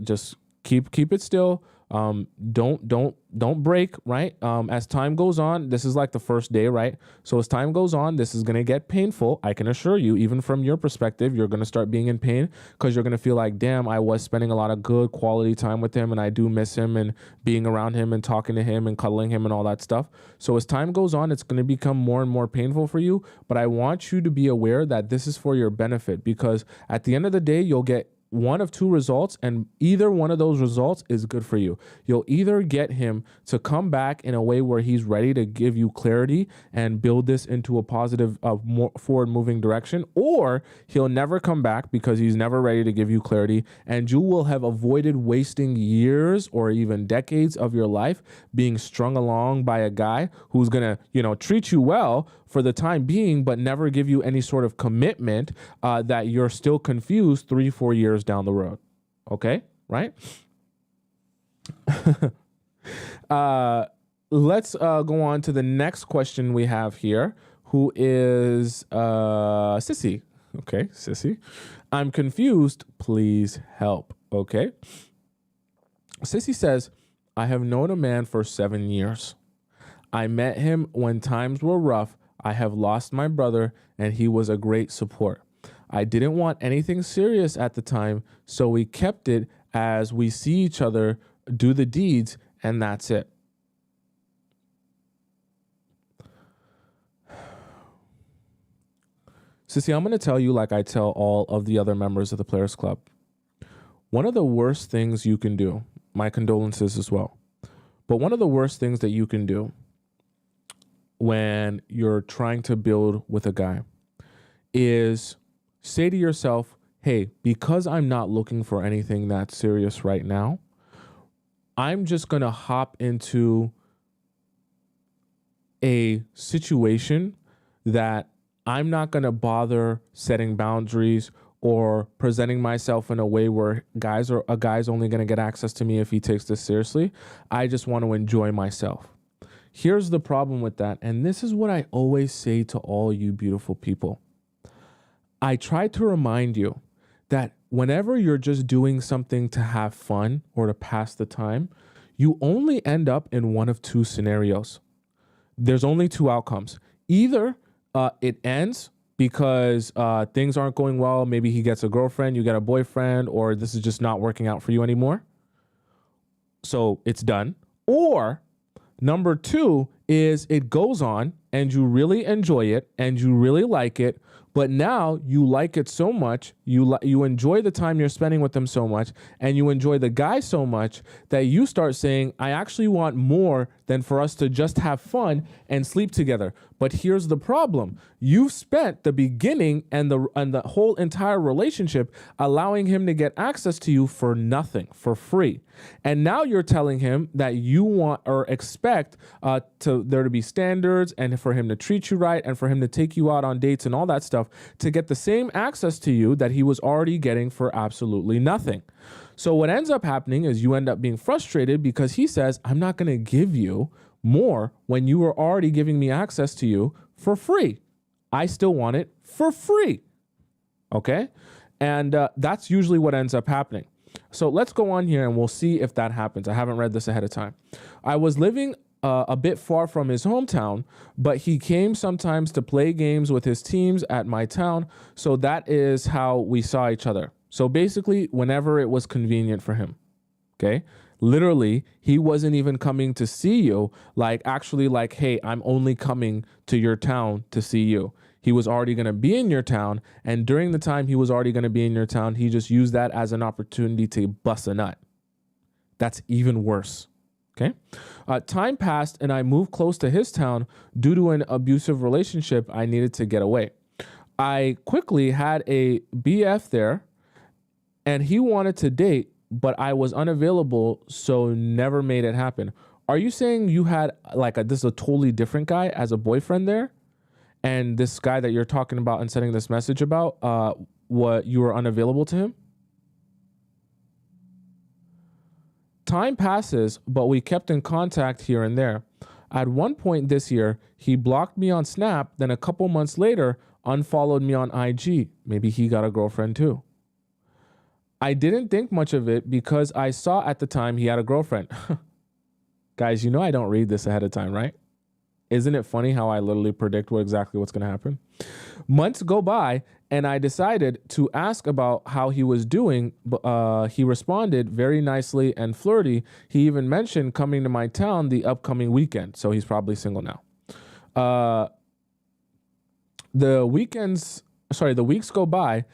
just keep it still. Don't break, right? As time goes on, this is like the first day, right? So as time goes on, this is going to get painful. I can assure you, even from your perspective, you're going to start being in pain because you're going to feel like, damn, I was spending a lot of good quality time with him and I do miss him and being around him and talking to him and cuddling him and all that stuff. So as time goes on, it's going to become more and more painful for you. But I want you to be aware that this is for your benefit, because at the end of the day, you'll get one of two results, and either one of those results is good for you. You'll either get him to come back in a way where he's ready to give you clarity and build this into a positive, more forward moving direction, or he'll never come back because he's never ready to give you clarity, and you will have avoided wasting years or even decades of your life being strung along by a guy who's gonna, treat you well for the time being, but never give you any sort of commitment that you're still confused 3-4 years down the road. Okay, right? Let's go on to the next question we have here, who is Sissy. Okay, Sissy. I'm confused. Please help. Okay. Sissy says, I have known a man for 7 years. I met him when times were rough. I have lost my brother, and he was a great support. I didn't want anything serious at the time, so we kept it as we see each other do the deeds, and that's it. Sissy, I'm going to tell you like I tell all of the other members of the Players Club. One of the worst things you can do, my condolences as well, but one of the worst things that you can do when you're trying to build with a guy is say to yourself, hey, because I'm not looking for anything that's serious right now, I'm just going to hop into a situation that I'm not going to bother setting boundaries or presenting myself in a way where a guy's only going to get access to me if he takes this seriously. I just want to enjoy myself. Here's the problem with that, and this is what I always say to all you beautiful people. I try to remind you that whenever you're just doing something to have fun or to pass the time, you only end up in one of two scenarios. There's only two outcomes. Either it ends because things aren't going well. Maybe he gets a girlfriend, you get a boyfriend, or this is just not working out for you anymore. So it's done. Or number two is it goes on and you really enjoy it and you really like it, but now you like it so much, you enjoy the time you're spending with them so much, and you enjoy the guy so much that you start saying, I actually want more than for us to just have fun and sleep together. But here's the problem. You've spent the beginning and the whole entire relationship allowing him to get access to you for nothing, for free. And now you're telling him that you want or expect there to be standards and for him to treat you right and for him to take you out on dates and all that stuff to get the same access to you that he was already getting for absolutely nothing. So what ends up happening is you end up being frustrated because he says, I'm not going to give you more when you were already giving me access to you for free. I still want it for free. Okay? And that's usually what ends up happening. So let's go on here and we'll see if that happens. I haven't read this ahead of time. I was living a bit far from his hometown, but he came sometimes to play games with his teams at my town. So that is how we saw each other. So basically, whenever it was convenient for him. Okay? Literally, he wasn't even coming to see you, hey, I'm only coming to your town to see you. He was already going to be in your town, and during the time he was already going to be in your town, he just used that as an opportunity to bust a nut. That's even worse. Okay? Time passed, and I moved close to his town due to an abusive relationship. I needed to get away. I quickly had a BF there, and he wanted to date, but I was unavailable, so never made it happen. Are you saying you had this is a totally different guy as a boyfriend there? And this guy that you're talking about and sending this message about, what you were unavailable to him? Time passes, but we kept in contact here and there. At one point this year, he blocked me on Snap, then a couple months later, unfollowed me on IG. Maybe he got a girlfriend too. I didn't think much of it because I saw at the time he had a girlfriend. Guys, you know I don't read this ahead of time, right? Isn't it funny how I literally predict exactly what's going to happen? Months go by, and I decided to ask about how he was doing. He responded very nicely and flirty. He even mentioned coming to my town the upcoming weekend, so he's probably single now. The weeks go by,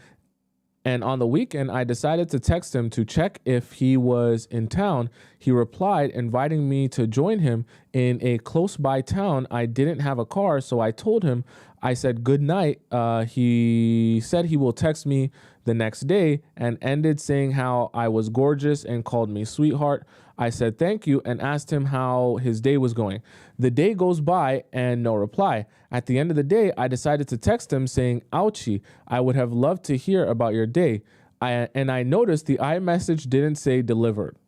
and on the weekend, I decided to text him to check if he was in town. He replied, inviting me to join him in a close by town. I didn't have a car, so I told him, I said good night. He said he will text me the next day and ended saying how I was gorgeous and called me sweetheart. I said thank you and asked him how his day was going. The day goes by and no reply. At the end of the day, I decided to text him saying, ouchie, I would have loved to hear about your day. I noticed the iMessage didn't say delivered.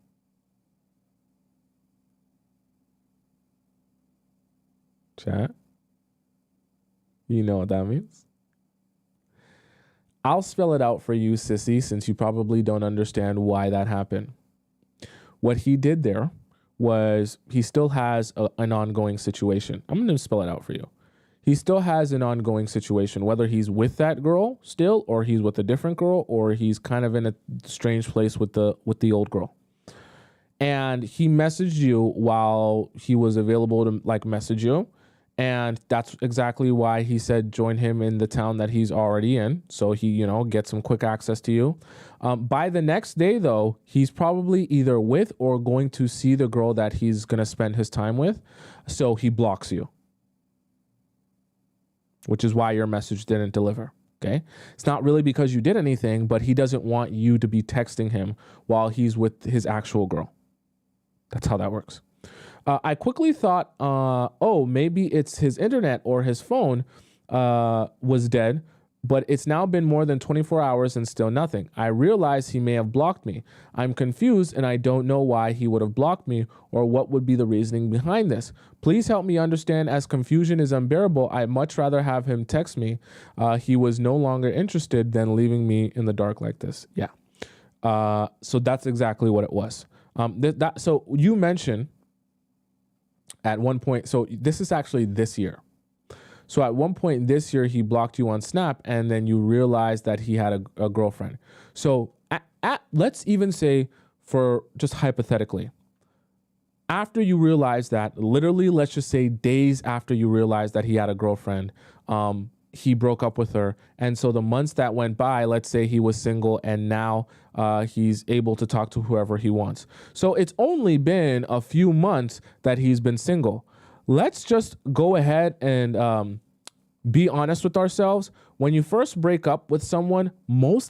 Chat. You know what that means? I'll spell it out for you, sissy, since you probably don't understand why that happened. What he did there was he still has an ongoing situation. I'm going to spell it out for you. He still has an ongoing situation, whether he's with that girl still, or he's with a different girl, or he's kind of in a strange place with the old girl. And he messaged you while he was available to like message you. And that's exactly why he said join him in the town that he's already in. So he, gets some quick access to you. By the next day, though, he's probably either with or going to see the girl that he's going to spend his time with. So he blocks you, which is why your message didn't deliver. Okay. It's not really because you did anything, but he doesn't want you to be texting him while he's with his actual girl. That's how that works. I quickly thought, maybe it's his internet or his phone was dead, but it's now been more than 24 hours and still nothing. I realize he may have blocked me. I'm confused and I don't know why he would have blocked me or what would be the reasoning behind this. Please help me understand, as confusion is unbearable. I'd much rather have him text me. He was no longer interested than leaving me in the dark like this. Yeah. So that's exactly what it was. So you mentioned at one point, so this is actually this year. So at one point this year, he blocked you on Snap, and then you realized that he had a girlfriend. So let's even say, for just hypothetically, after you realize that, literally, let's just say days after you realized that he had a girlfriend, he broke up with her. And so the months that went by, let's say he was single and now he's able to talk to whoever he wants. So it's only been a few months that he's been single. Let's just go ahead and be honest with ourselves. When you first break up with someone,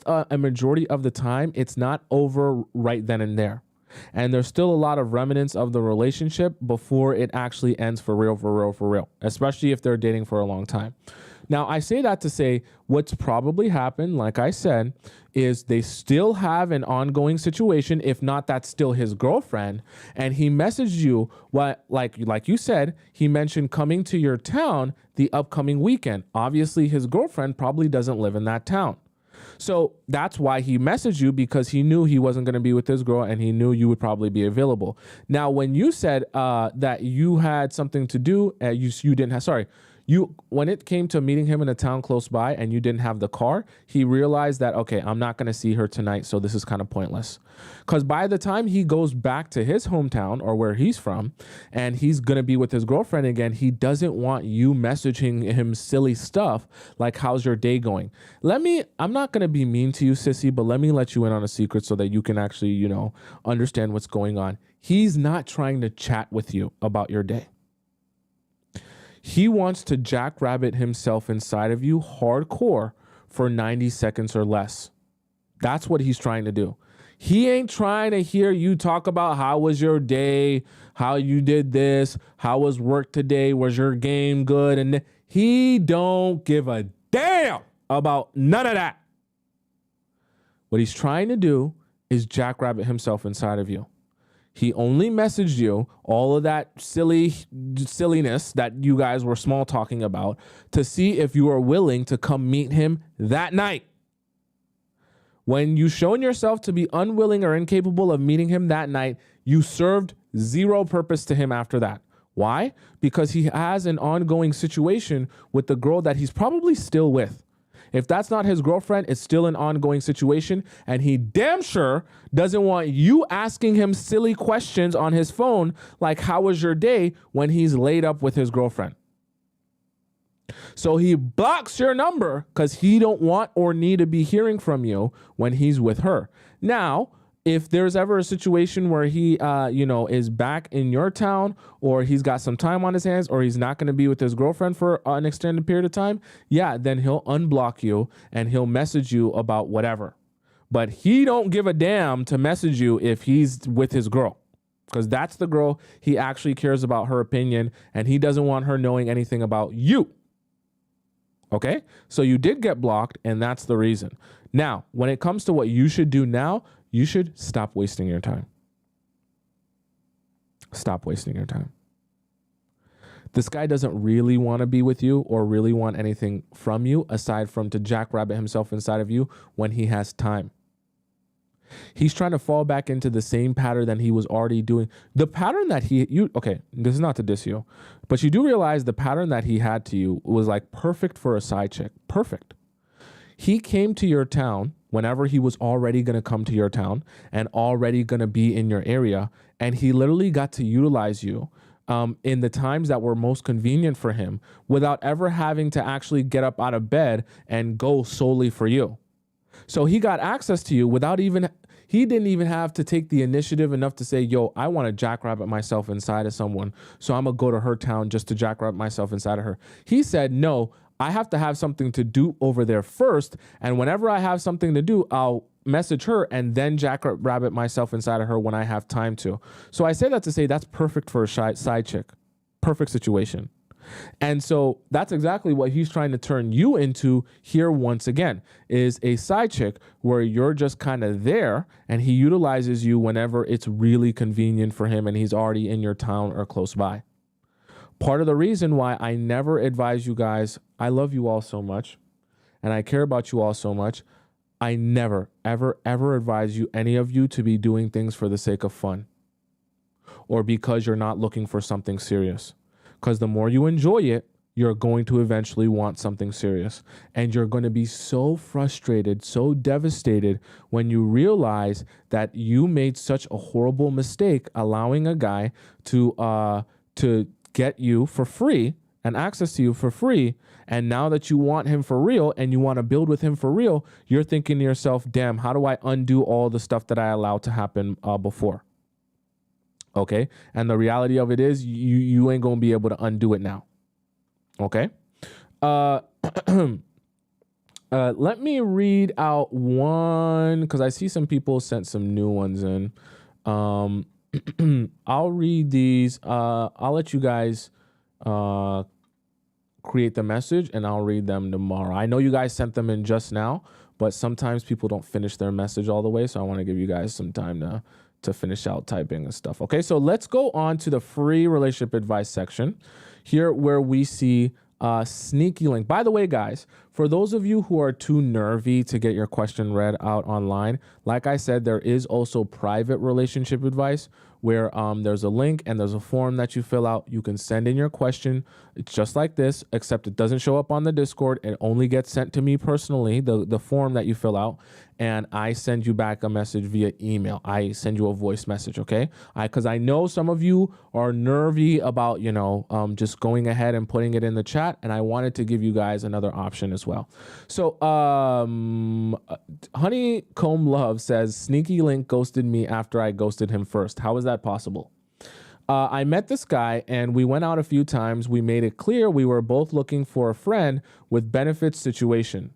a majority of the time, it's not over right then and there. And there's still a lot of remnants of the relationship before it actually ends for real, especially if they're dating for a long time. Now, I say that to say what's probably happened, like I said, is they still have an ongoing situation. If not, that's still his girlfriend. And he messaged you, like you said, he mentioned coming to your town the upcoming weekend. Obviously, his girlfriend probably doesn't live in that town. So that's why he messaged you, because he knew he wasn't going to be with his girl and he knew you would probably be available. Now, when you said that you had something to do, when it came to meeting him in a town close by and you didn't have the car, he realized that, okay, I'm not going to see her tonight, so this is kind of pointless. Because by the time he goes back to his hometown or where he's from and he's going to be with his girlfriend again, he doesn't want you messaging him silly stuff like, how's your day going? I'm not going to be mean to you, sissy, but let me let you in on a secret so that you can actually, understand what's going on. He's not trying to chat with you about your day. He wants to jackrabbit himself inside of you hardcore for 90 seconds or less. That's what he's trying to do. He ain't trying to hear you talk about how was your day, how you did this, how was work today, was your game good? And he don't give a damn about none of that. What he's trying to do is jackrabbit himself inside of you. He only messaged you all of that silliness that you guys were small talking about to see if you are willing to come meet him that night. When you shown yourself to be unwilling or incapable of meeting him that night, you served zero purpose to him after that. Why? Because he has an ongoing situation with the girl that he's probably still with. If that's not his girlfriend, it's still an ongoing situation, and he damn sure doesn't want you asking him silly questions on his phone like, how was your day, when he's laid up with his girlfriend. So he blocks your number because he don't want or need to be hearing from you when he's with her. Now, if there's ever a situation where he, is back in your town, or he's got some time on his hands, or he's not going to be with his girlfriend for an extended period of time, yeah, then he'll unblock you and he'll message you about whatever. But he don't give a damn to message you if he's with his girl, because that's the girl he actually cares about, her opinion, and he doesn't want her knowing anything about you. Okay, so you did get blocked, and that's the reason. Now, when it comes to what you should do now, you should stop wasting your time. Stop wasting your time. This guy doesn't really want to be with you or really want anything from you aside from to jackrabbit himself inside of you when he has time. He's trying to fall back into the same pattern that he was already doing. The pattern that okay, this is not to diss you, but you do realize the pattern that he had to you was like perfect for a side chick. Perfect. He came to your town whenever he was already going to come to your town and already going to be in your area. And he literally got to utilize you in the times that were most convenient for him without ever having to actually get up out of bed and go solely for you. So he got access to you without he didn't even have to take the initiative enough to say, yo, I want to jackrabbit myself inside of someone, so I'm going to go to her town just to jackrabbit myself inside of her. He said, no, I have to have something to do over there first, and whenever I have something to do, I'll message her and then jackrabbit myself inside of her when I have time to. So I say that to say that's perfect for a side chick. Perfect situation. And so that's exactly what he's trying to turn you into here once again, is a side chick where you're just kind of there and he utilizes you whenever it's really convenient for him and he's already in your town or close by. Part of the reason why I never advise you guys, I love you all so much and I care about you all so much. I never, ever, ever advise you, any of you, to be doing things for the sake of fun or because you're not looking for something serious. Because the more you enjoy it, you're going to eventually want something serious. And you're going to be so frustrated, so devastated when you realize that you made such a horrible mistake allowing a guy to get you for free and access to you for free. And now that you want him for real and you want to build with him for real, you're thinking to yourself, damn, how do I undo all the stuff that I allowed to happen before? Okay. And the reality of it is you ain't going to be able to undo it now. Okay. Let me read out one because I see some people sent some new ones in. I'll read these. I'll let you guys create the message and I'll read them tomorrow. I know you guys sent them in just now, but sometimes people don't finish their message all the way. So I want to give you guys some time to finish out typing and stuff. Okay, so let's go on to the free relationship advice section here where we see sneaky link. By the way, guys, for those of you who are too nervy to get your question read out online, like I said, there is also private relationship advice where there's a link and there's a form that you fill out. You can send in your question. It's just like this, except it doesn't show up on the Discord. It only gets sent to me personally, the form that you fill out, and I send you back a message via email. I send you a voice message, okay? Because I know some of you are nervy about, just going ahead and putting it in the chat, and I wanted to give you guys another option as well. So Honeycomb Love says, Sneaky Link ghosted me after I ghosted him first. How is that possible? I met this guy and we went out a few times. We made it clear we were both looking for a friend with benefits situation.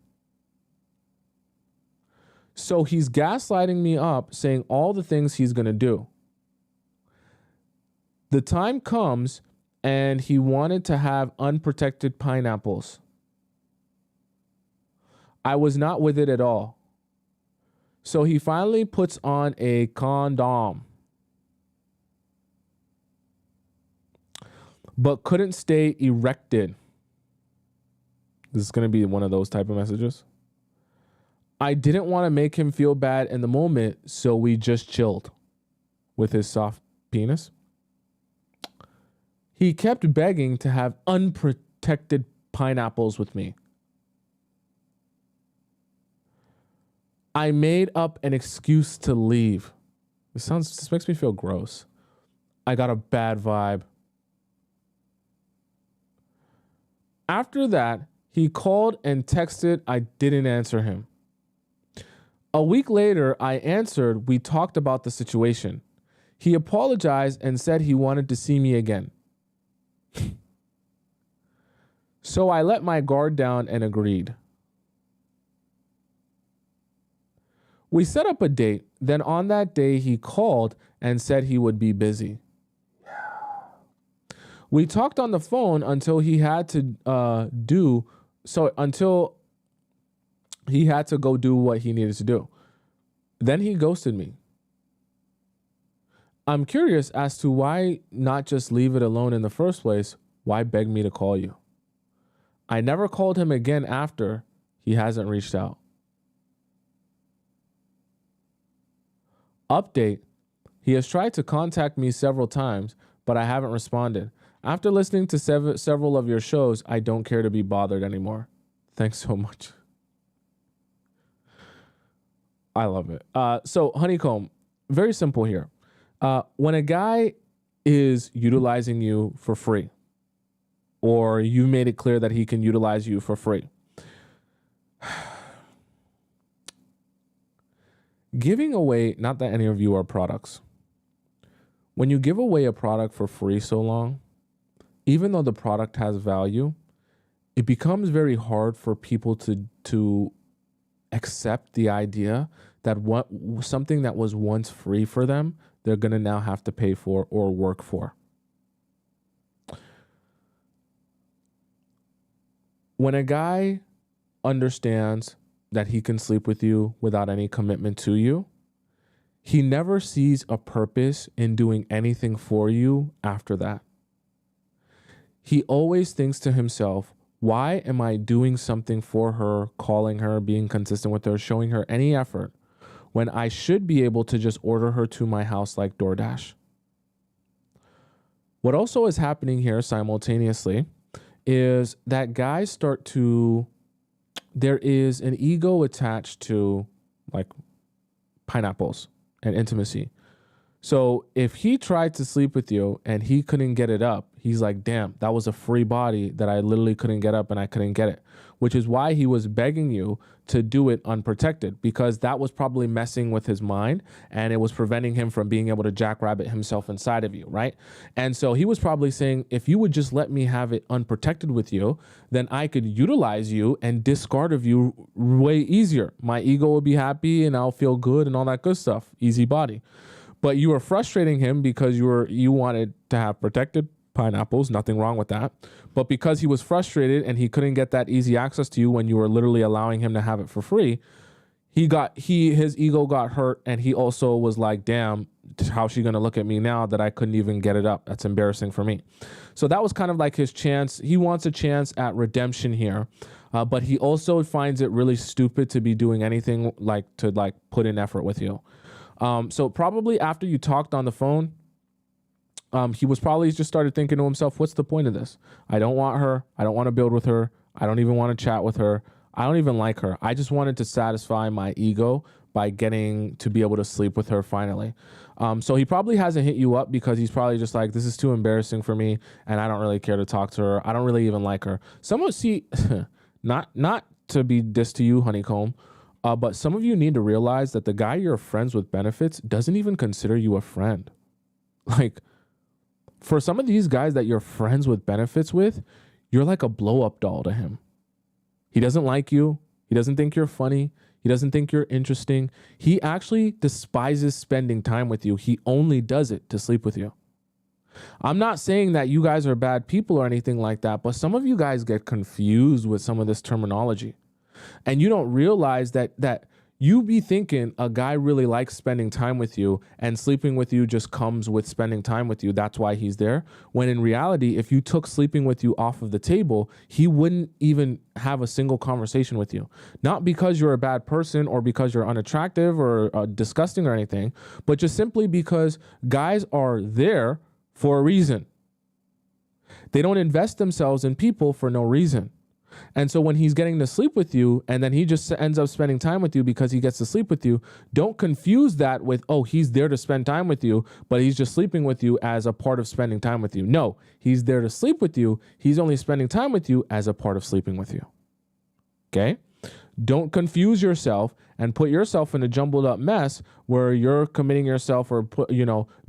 So he's gaslighting me up, saying all the things he's going to do. The time comes and he wanted to have unprotected pineapples. I was not with it at all. So he finally puts on a condom, but couldn't stay erected. This is going to be one of those type of messages. I didn't want to make him feel bad in the moment, so we just chilled with his soft penis. He kept begging to have unprotected pineapples with me. I made up an excuse to leave. This makes me feel gross. I got a bad vibe. After that, he called and texted. I didn't answer him. A week later, I answered. We talked about the situation. He apologized and said he wanted to see me again. So I let my guard down and agreed. We set up a date. Then on that day, he called and said he would be busy. We talked on the phone until he had to go do what he needed to do. Then he ghosted me. I'm curious as to why not just leave it alone in the first place. Why beg me to call you? I never called him again after. He hasn't reached out. Update. He has tried to contact me several times, but I haven't responded. After listening to several of your shows, I don't care to be bothered anymore. Thanks so much. I love it. So Honeycomb, very simple here. When a guy is utilizing you for free, or you made it clear that he can utilize you for free, giving away, not that any of you are products. When you give away a product for free so long, even though the product has value, it becomes very hard for people to accept the idea that something that was once free for them, they're going to now have to pay for or work for. When a guy understands that he can sleep with you without any commitment to you, he never sees a purpose in doing anything for you after that. He always thinks to himself, why am I doing something for her, calling her, being consistent with her, showing her any effort, when I should be able to just order her to my house like DoorDash? What also is happening here simultaneously is that guys there is an ego attached to like pineapples and intimacy. So if he tried to sleep with you and he couldn't get it up, he's like, damn, that was a free body that I literally couldn't get up and I couldn't get it, which is why he was begging you to do it unprotected, because that was probably messing with his mind and it was preventing him from being able to jackrabbit himself inside of you, right? And so he was probably saying, if you would just let me have it unprotected with you, then I could utilize you and discard of you way easier. My ego will be happy and I'll feel good and all that good stuff. Easy body. But you were frustrating him because you wanted to have protected pineapples, nothing wrong with that. But because he was frustrated and he couldn't get that easy access to you when you were literally allowing him to have it for free, his ego got hurt, and he also was like, damn, how's she gonna look at me now that I couldn't even get it up? That's embarrassing for me. So that was kind of like his chance. He wants a chance at redemption here. But he also finds it really stupid to be doing anything to put in effort with you. So probably after you talked on the phone, he was probably just started thinking to himself, what's the point of this? I don't want her. I don't want to build with her. I don't even want to chat with her. I don't even like her. I just wanted to satisfy my ego by getting to be able to sleep with her finally. So he probably hasn't hit you up because he's probably just like, this is too embarrassing for me and I don't really care to talk to her. I don't really even like her. Someone see, not to be diss to you, Honeycomb, but some of you need to realize that the guy you're friends with benefits doesn't even consider you a friend. Like, for some of these guys that you're friends with benefits with, you're like a blow up doll to him. He doesn't like you. He doesn't think you're funny. He doesn't think you're interesting. He actually despises spending time with you. He only does it to sleep with you. I'm not saying that you guys are bad people or anything like that, but some of you guys get confused with some of this terminology. And you don't realize that You be thinking a guy really likes spending time with you and sleeping with you just comes with spending time with you. That's why he's there. When in reality, if you took sleeping with you off of the table, he wouldn't even have a single conversation with you. Not because you're a bad person or because you're unattractive or disgusting or anything, but just simply because guys are there for a reason. They don't invest themselves in people for no reason. And so when he's getting to sleep with you and then he just ends up spending time with you because he gets to sleep with you, don't confuse that with, oh, he's there to spend time with you, but he's just sleeping with you as a part of spending time with you. No, he's there to sleep with you. He's only spending time with you as a part of sleeping with you. Okay? Don't confuse yourself and put yourself in a jumbled up mess where you're committing yourself or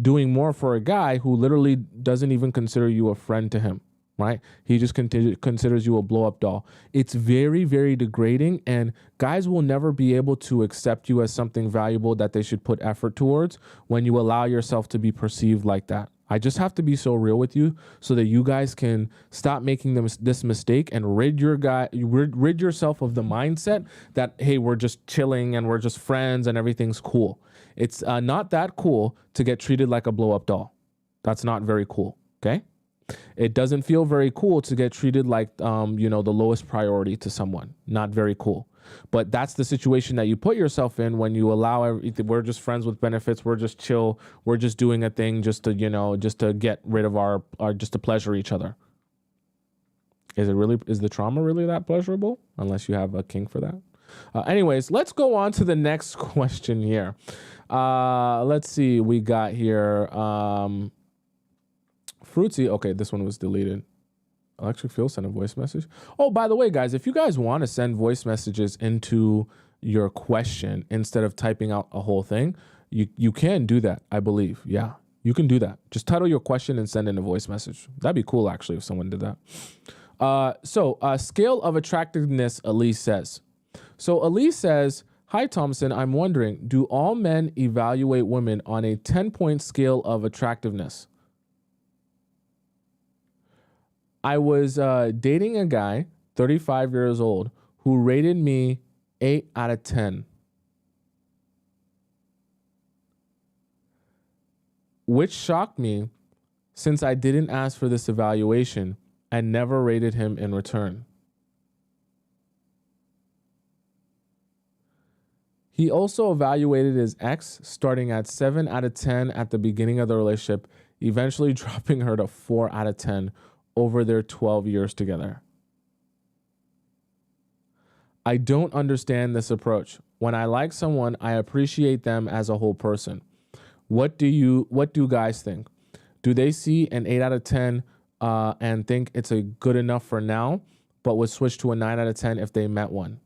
doing more for a guy who literally doesn't even consider you a friend to him. Right? He just considers you a blow up doll. It's very, very degrading, and guys will never be able to accept you as something valuable that they should put effort towards when you allow yourself to be perceived like that. I just have to be so real with you so that you guys can stop making this mistake and rid yourself of the mindset that, hey, we're just chilling and we're just friends and everything's cool. It's not that cool to get treated like a blow up doll. That's not very cool. Okay? It doesn't feel very cool to get treated like, the lowest priority to someone. Not very cool. But that's the situation that you put yourself in when you allow we're just friends with benefits. We're just chill. We're just doing a thing just to get rid of our just to pleasure each other. Is the trauma really that pleasurable? Unless you have a kink for that. Anyways, let's go on to the next question here. Let's see. We got here. Fruitsy. Okay, this one was deleted. Electric Field sent a voice message. Oh, by the way, guys, if you guys want to send voice messages into your question instead of typing out a whole thing, you can do that, I believe. Yeah, you can do that. Just title your question and send in a voice message. That'd be cool, actually, if someone did that. Scale of attractiveness, Elise says. So Elise says, hi, Tomisin, I'm wondering, do all men evaluate women on a 10-point scale of attractiveness? I was dating a guy, 35 years old, who rated me 8 out of 10. Which shocked me since I didn't ask for this evaluation and never rated him in return. He also evaluated his ex, starting at 7 out of 10 at the beginning of the relationship, eventually dropping her to 4 out of 10 over their 12 years together. I don't understand this approach. When I like someone, I appreciate them as a whole person. What do guys think? Do they see an 8 out of 10 and think it's a good enough for now, but would switch to a 9 out of 10 if they met one?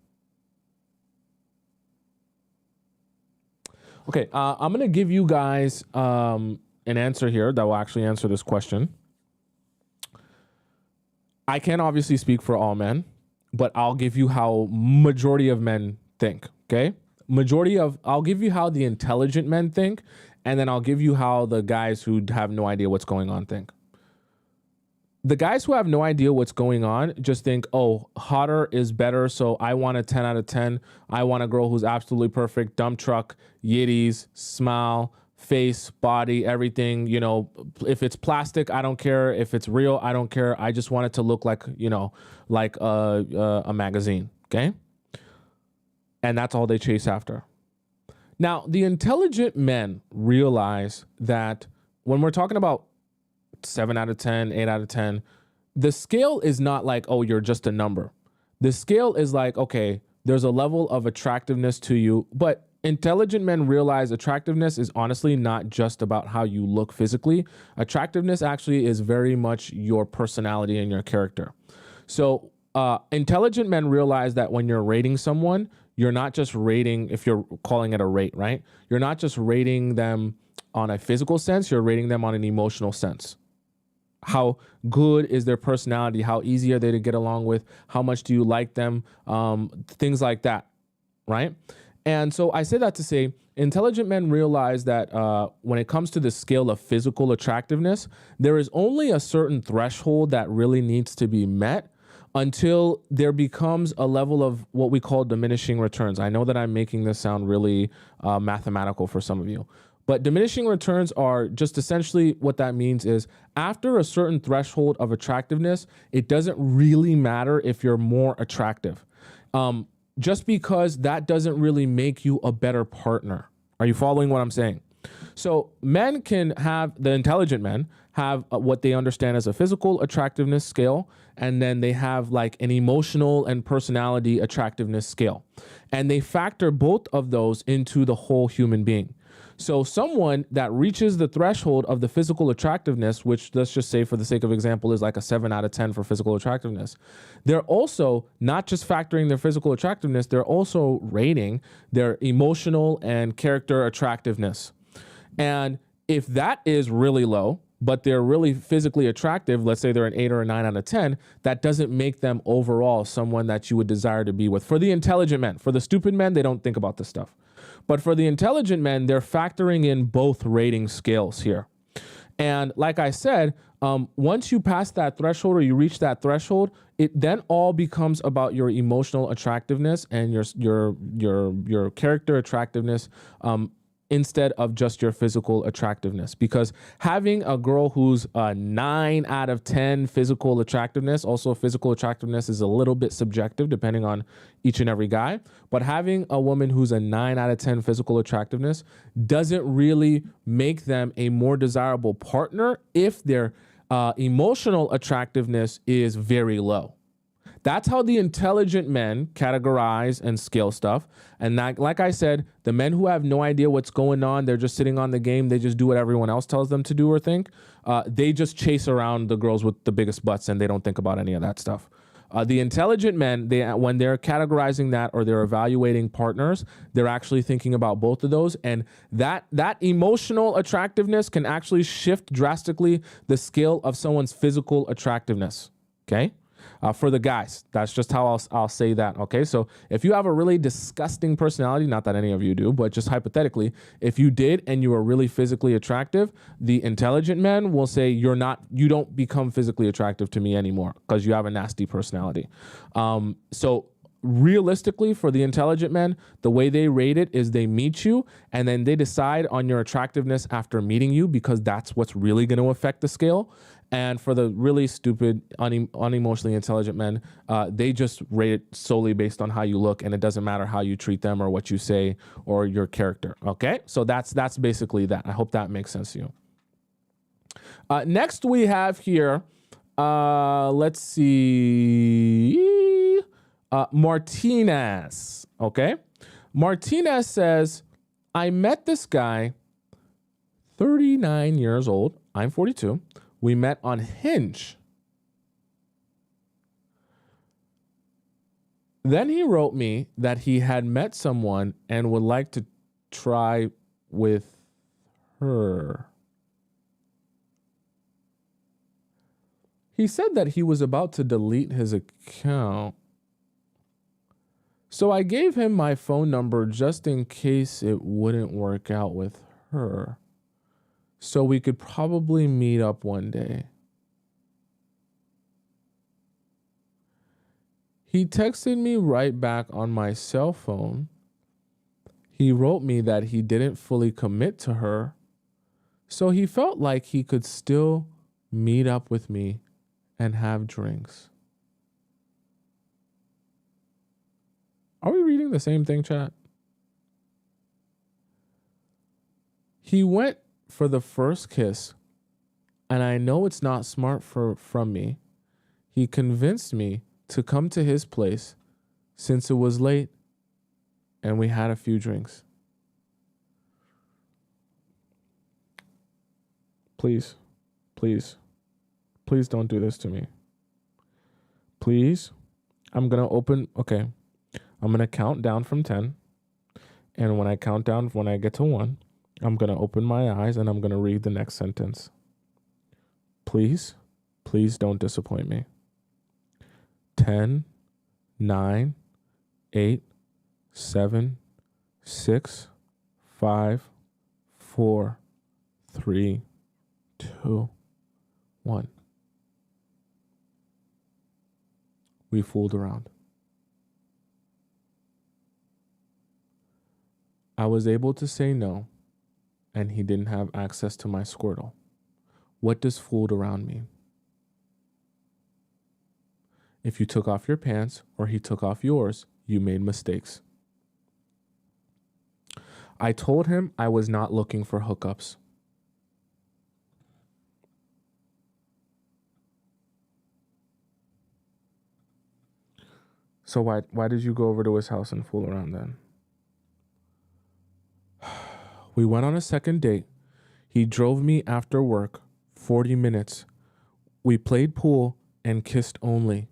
Okay, I'm going to give you guys an answer here that will actually answer this question. I can't obviously speak for all men, but I'll give you how majority of men think, okay? I'll give you how the intelligent men think, and then I'll give you how the guys who have no idea what's going on think. The guys who have no idea what's going on just think, oh, hotter is better, so I want a 10 out of 10. I want a girl who's absolutely perfect, dump truck, yitties, smile, face, body, everything. If it's plastic, I don't care. If it's real, I don't care. I just want it to look like a magazine, okay? And that's all they chase after. Now, the intelligent men realize that when we're talking about 7 out of 10, 8 out of 10, the scale is not like, oh, you're just a number. The scale is like, okay, there's a level of attractiveness to you, but intelligent men realize attractiveness is honestly not just about how you look physically. Attractiveness actually is very much your personality and your character. So intelligent men realize that when you're rating someone, you're not just rating, if you're calling it a rate, right? You're not just rating them on a physical sense, you're rating them on an emotional sense. How good is their personality? How easy are they to get along with? How much do you like them? Things like that, right? And so I say that to say, intelligent men realize that when it comes to the scale of physical attractiveness, there is only a certain threshold that really needs to be met until there becomes a level of what we call diminishing returns. I know that I'm making this sound really mathematical for some of you, but diminishing returns are just essentially what that means is after a certain threshold of attractiveness, it doesn't really matter if you're more attractive. Just because that doesn't really make you a better partner. Are you following what I'm saying? So men can have, the intelligent men have what they understand as a physical attractiveness scale, and then they have like an emotional and personality attractiveness scale. And they factor both of those into the whole human being. So someone that reaches the threshold of the physical attractiveness, which let's just say for the sake of example is like a 7 out of 10 for physical attractiveness, they're also not just factoring their physical attractiveness, they're also rating their emotional and character attractiveness. And if that is really low, but they're really physically attractive, let's say they're an 8 or a 9 out of 10, that doesn't make them overall someone that you would desire to be with. For the intelligent men, for the stupid men, they don't think about this stuff. But for the intelligent men, they're factoring in both rating scales here. And like I said, once you pass that threshold or you reach that threshold, it then all becomes about your emotional attractiveness and your character attractiveness, instead of just your physical attractiveness. Because having a girl who's a 9 out of 10 physical attractiveness, also physical attractiveness is a little bit subjective depending on each and every guy, but having a woman who's a 9 out of 10 physical attractiveness doesn't really make them a more desirable partner if their emotional attractiveness is very low. That's how the intelligent men categorize and scale stuff. And that, like I said, the men who have no idea what's going on, they're just sitting on the game, they just do what everyone else tells them to do or think. They just chase around the girls with the biggest butts and they don't think about any of that stuff. The intelligent men, when they're categorizing that or they're evaluating partners, they're actually thinking about both of those. And that emotional attractiveness can actually shift drastically the scale of someone's physical attractiveness. Okay? For the guys, that's just how I'll say that. Okay, so if you have a really disgusting personality, not that any of you do, but just hypothetically, if you did and you are really physically attractive, the intelligent men will say you don't become physically attractive to me anymore because you have a nasty personality. So realistically, for the intelligent men, the way they rate it is they meet you and then they decide on your attractiveness after meeting you because that's what's really going to affect the scale. And for the really stupid, unemotionally intelligent men, they just rate it solely based on how you look, and it doesn't matter how you treat them or what you say or your character. Okay, so that's basically that. I hope that makes sense to you. Next we have here, let's see, Martinez. Okay, Martinez says, I met this guy, 39 years old. I'm 42. We met on Hinge. Then he wrote me that he had met someone and would like to try with her. He said that he was about to delete his account. So I gave him my phone number just in case it wouldn't work out with her. So we could probably meet up one day. He texted me right back on my cell phone. He wrote me that he didn't fully commit to her, so he felt like he could still meet up with me and have drinks. Are we reading the same thing, chat? He went for the first kiss, and I know it's not smart from me. He convinced me to come to his place since it was late and we had a few drinks. Please, please, please don't do this to me. Please, I'm going to count down from 10. And when I count down, when I get to 1, I'm going to open my eyes and I'm going to read the next sentence. Please, please don't disappoint me. 10, 9, 8, 7, 6, 5, 4, 3, 2, 1. We fooled around. I was able to say no, and he didn't have access to my Squirtle. What does fooled around mean? If you took off your pants or he took off yours, you made mistakes. I told him I was not looking for hookups. So why did you go over to his house and fool around then? We went on a second date. He drove me after work, 40 minutes. We played pool and kissed only.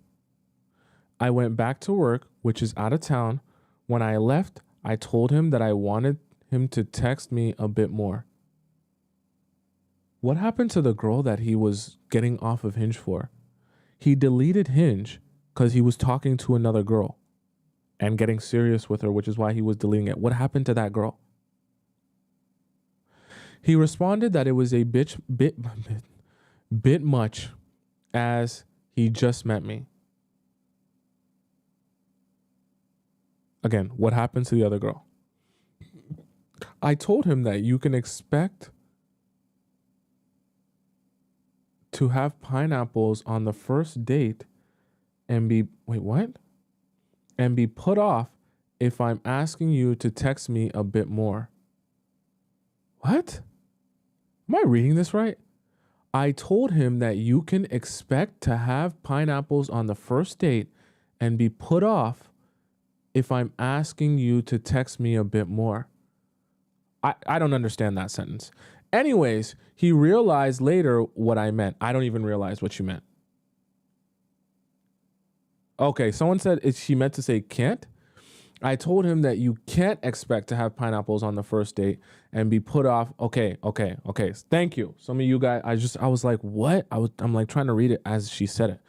I went back to work, which is out of town. When I left, I told him that I wanted him to text me a bit more. What happened to the girl that he was getting off of Hinge for? He deleted Hinge because he was talking to another girl and getting serious with her, which is why he was deleting it. What happened to that girl? He responded that it was a bit much, as he just met me. Again, what happened to the other girl? I told him that you can expect to have pineapples on the first date and be, wait, what? And be put off if I'm asking you to text me a bit more. What? Am I reading this right? I told him that you can expect to have pineapples on the first date and be put off if I'm asking you to text me a bit more. I don't understand that sentence. Anyways, he realized later what I meant. I don't even realize what you meant. Okay, someone said she meant to say can't. I told him that you can't expect to have pineapples on the first date and be put off. Okay. Thank you. Some of you guys, I was like, what? I'm like trying to read it as she said it.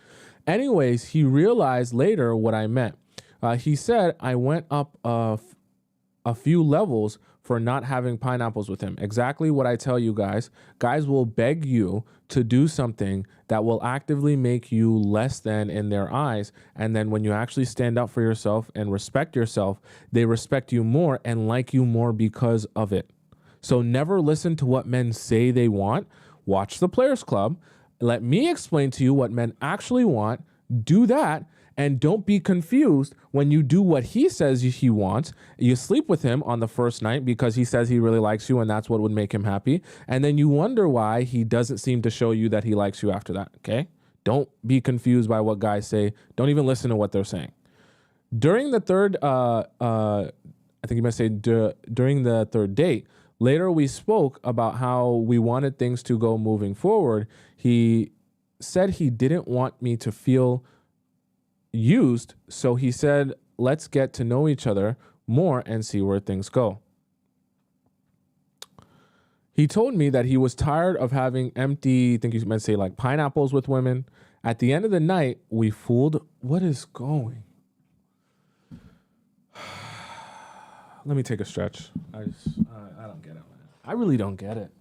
Anyways, he realized later what I meant. He said I went up a few levels for not having pineapples with him. Exactly what I tell you guys. Guys will beg you to do something that will actively make you less than in their eyes. And then when you actually stand up for yourself and respect yourself, they respect you more and like you more because of it. So never listen to what men say they want. Watch the Players Club. Let me explain to you what men actually want. Do that. And don't be confused when you do what he says he wants. You sleep with him on the first night because he says he really likes you and that's what would make him happy. And then you wonder why he doesn't seem to show you that he likes you after that, okay? Don't be confused by what guys say. Don't even listen to what they're saying. During the third, I think you might say during the third date, later we spoke about how we wanted things to go moving forward. He said he didn't want me to feel used, so he said, let's get to know each other more and see where things go. He told me that he was tired of having empty, I think you might say like pineapples with women. At the end of the night, we fooled. What is going? Let me take a stretch. I don't get it, man. I really don't get it.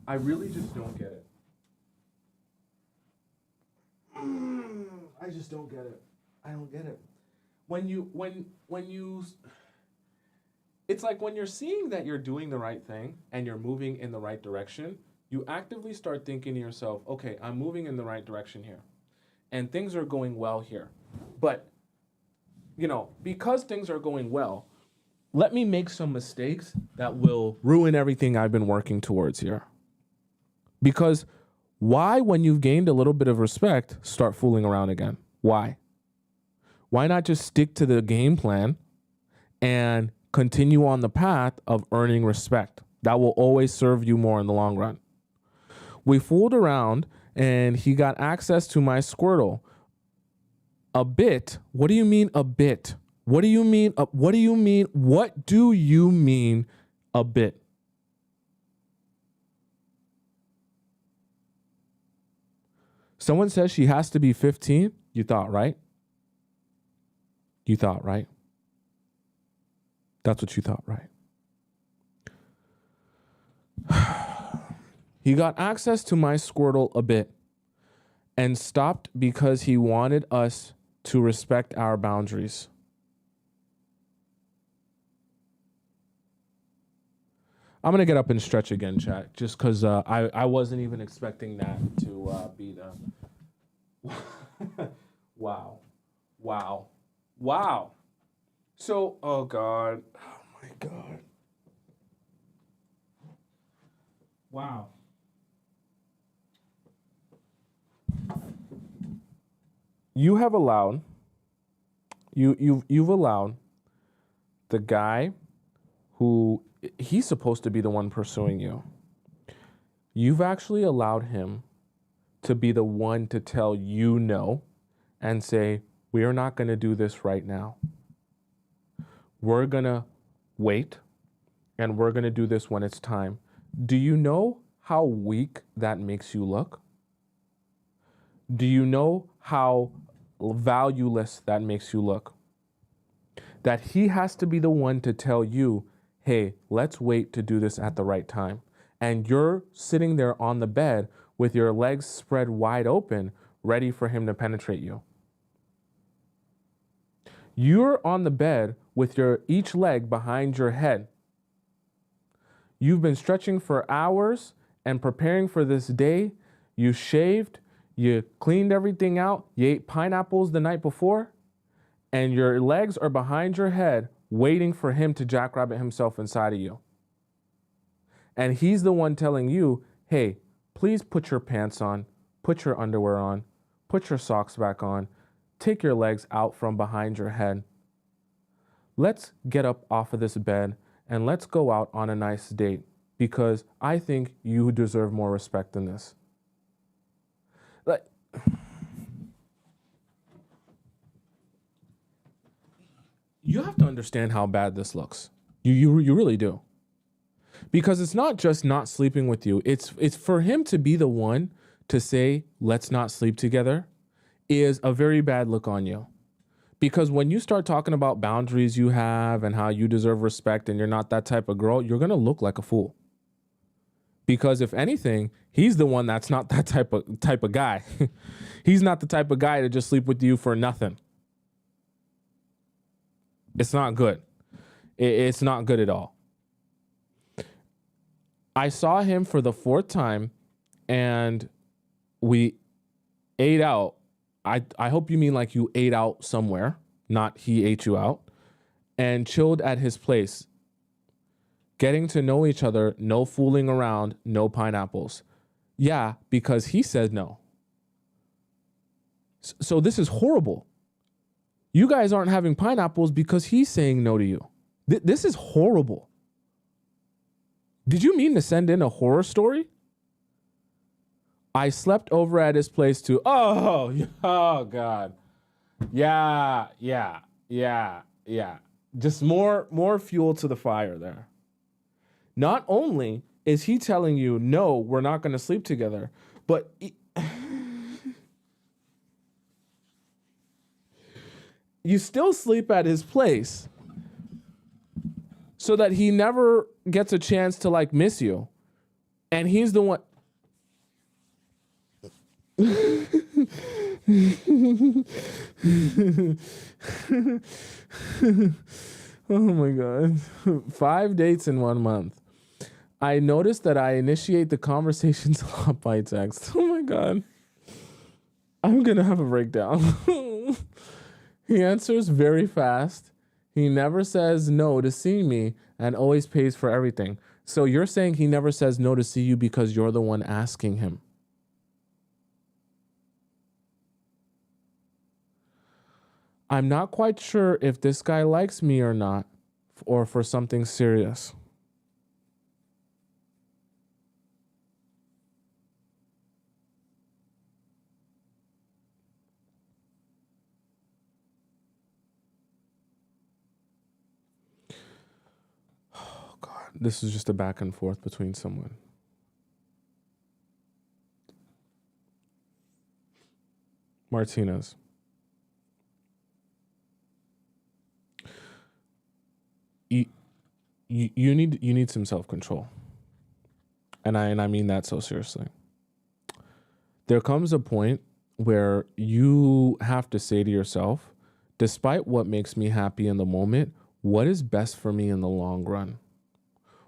I really just don't get it. I just don't get it. I don't get it. When you, it's like when you're seeing that you're doing the right thing and you're moving in the right direction, you actively start thinking to yourself, okay, I'm moving in the right direction here and things are going well here. But, because things are going well, let me make some mistakes that will ruin everything I've been working towards here. Because why, when you've gained a little bit of respect, start fooling around again? Why? Why not just stick to the game plan and continue on the path of earning respect? That will always serve you more in the long run. We fooled around and he got access to my Squirtle. A bit? What do you mean a bit? What do you mean? What do you mean? What do you mean a bit? Someone says she has to be 15. You thought, right? You thought, right? That's what you thought, right? He got access to my Squirtle a bit and stopped because he wanted us to respect our boundaries. I'm going to get up and stretch again, chat, just because I wasn't even expecting that to be the... Wow. Wow. Wow. So, oh, God. Oh, my God. Wow. You have allowed, you've allowed the guy who, he's supposed to be the one pursuing you. You've actually allowed him to be the one to tell you no and say, we are not going to do this right now. We're going to wait and we're going to do this when it's time. Do you know how weak that makes you look? Do you know how valueless that makes you look? That he has to be the one to tell you, hey, let's wait to do this at the right time. And you're sitting there on the bed with your legs spread wide open, ready for him to penetrate you. You're on the bed with each leg behind your head. You've been stretching for hours and preparing for this day. You shaved, you cleaned everything out, you ate pineapples the night before, and your legs are behind your head waiting for him to jackrabbit himself inside of you. And he's the one telling you, hey, please put your pants on, put your underwear on, put your socks back on, take your legs out from behind your head. Let's get up off of this bed and let's go out on a nice date because I think you deserve more respect than this. Like, you have to understand how bad this looks. You really do. Because it's not just not sleeping with you. It's for him to be the one to say, let's not sleep together, is a very bad look on you. Because when you start talking about boundaries you have and how you deserve respect and you're not that type of girl, you're going to look like a fool. Because if anything, he's the one that's not that type of guy. He's not the type of guy to just sleep with you for nothing. It's not good. It's not good at all. I saw him for the 4th time and we ate out. I hope you mean like you ate out somewhere, not he ate you out, and chilled at his place. Getting to know each other, no fooling around, no pineapples. Yeah, because he said no. So this is horrible. You guys aren't having pineapples because he's saying no to you. This is horrible. Did you mean to send in a horror story? I slept over at his place too. Oh God. Yeah. Just more fuel to the fire there. Not only is he telling you, no, we're not going to sleep together, but you still sleep at his place so that he never gets a chance to like miss you. And he's the one. Oh my God. 5 dates in 1 month. I noticed that I initiate the conversations a lot by text. Oh my God. I'm going to have a breakdown. He answers very fast. He never says no to see me and always pays for everything. So you're saying he never says no to see you because you're the one asking him. I'm not quite sure if this guy likes me or not, or for something serious. Oh God, this is just a back and forth between someone. Martinez. You need some self-control. And I mean that so seriously. There comes a point where you have to say to yourself, despite what makes me happy in the moment, what is best for me in the long run?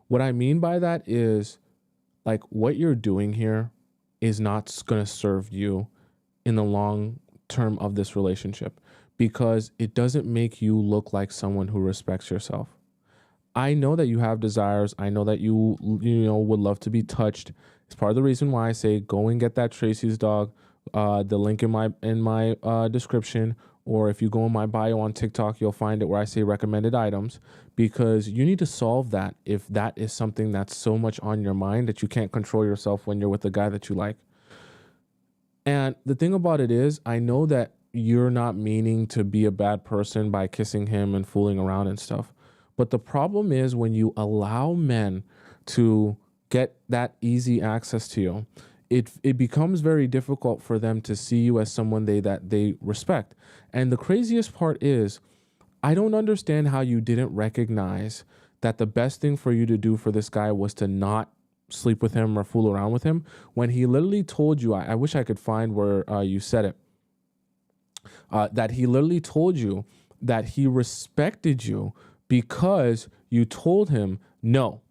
What I mean by that is, like, what you're doing here is not going to serve you in the long term of this relationship, because it doesn't make you look like someone who respects yourself. I know that you have desires. I know that you would love to be touched. It's part of the reason why I say go and get that Tracy's dog. The link in my description, or if you go in my bio on TikTok, you'll find it where I say recommended items, because you need to solve that if that is something that's so much on your mind that you can't control yourself when you're with the guy that you like. And the thing about it is, I know that you're not meaning to be a bad person by kissing him and fooling around and stuff. But the problem is when you allow men to get that easy access to you, it becomes very difficult for them to see you as someone that they respect. And the craziest part is, I don't understand how you didn't recognize that the best thing for you to do for this guy was to not sleep with him or fool around with him, when he literally told you, I wish I could find where you said it, that he literally told you that he respected you because you told him no,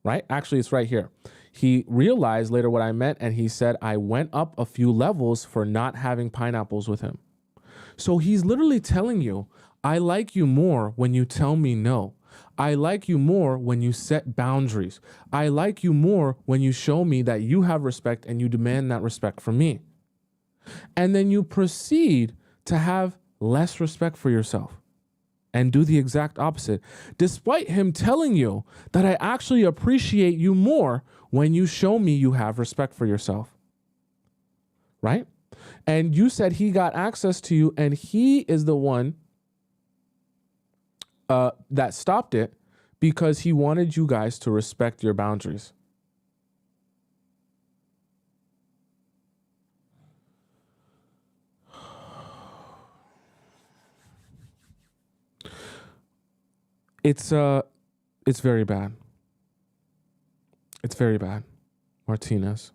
right? Actually, it's right here. He realized later what I meant, and he said, I went up a few levels for not having pineapples with him. So he's literally telling you, I like you more when you tell me no. I like you more when you set boundaries. I like you more when you show me that you have respect and you demand that respect from me. And then you proceed to have less respect for yourself and do the exact opposite, despite him telling you that I actually appreciate you more when you show me you have respect for yourself, right? And you said he got access to you, and he is the one that stopped it because he wanted you guys to respect your boundaries. It's very bad. It's very bad, Martinez.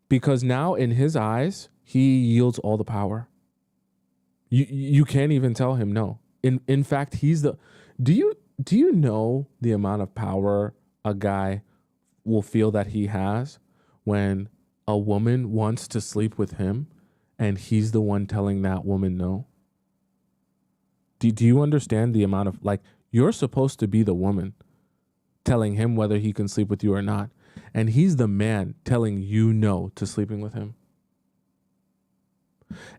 Because now in his eyes, he yields all the power. You can't even tell him no. In fact, he's the do you know the amount of power a guy will feel that he has when a woman wants to sleep with him and he's the one telling that woman no? Do you understand the amount of, like, you're supposed to be the woman telling him whether he can sleep with you or not, and he's the man telling you no to sleeping with him?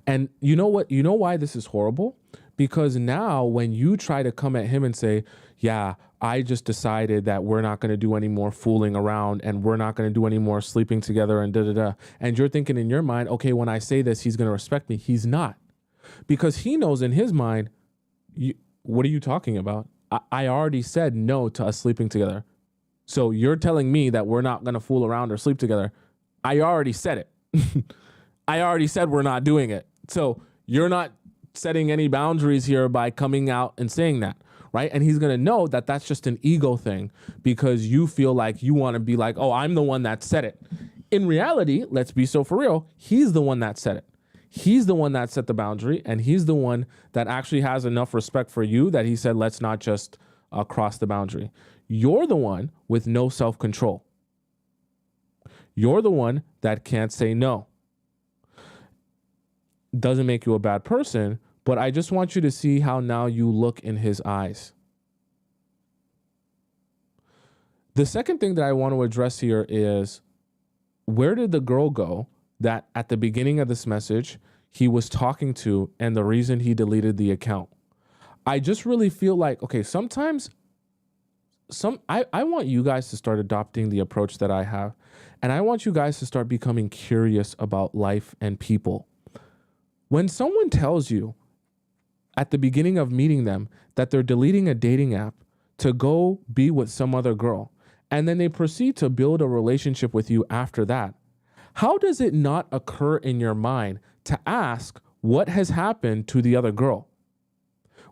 And you know what? You know why this is horrible? Because now when you try to come at him and say, yeah, I just decided that we're not going to do any more fooling around and we're not going to do any more sleeping together and da-da-da. And you're thinking in your mind, okay, when I say this, he's going to respect me. He's not. Because he knows in his mind, what are you talking about? I already said no to us sleeping together. So you're telling me that we're not going to fool around or sleep together. I already said it. I already said we're not doing it. So you're not setting any boundaries here by coming out and saying that, right? And he's going to know that that's just an ego thing because you feel like you want to be like, oh, I'm the one that said it. In reality, let's be so for real, he's the one that said it. He's the one that set the boundary, and he's the one that actually has enough respect for you that he said, let's not just cross the boundary. You're the one with no self-control. You're the one that can't say no. Doesn't make you a bad person, but I just want you to see how now you look in his eyes. The second thing that I want to address here is, where did the girl go that at the beginning of this message he was talking to, and the reason he deleted the account? I just really feel like, okay, sometimes I want you guys to start adopting the approach that I have, and I want you guys to start becoming curious about life and people. When someone tells you at the beginning of meeting them that they're deleting a dating app to go be with some other girl, and then they proceed to build a relationship with you after that, how does it not occur in your mind to ask what has happened to the other girl?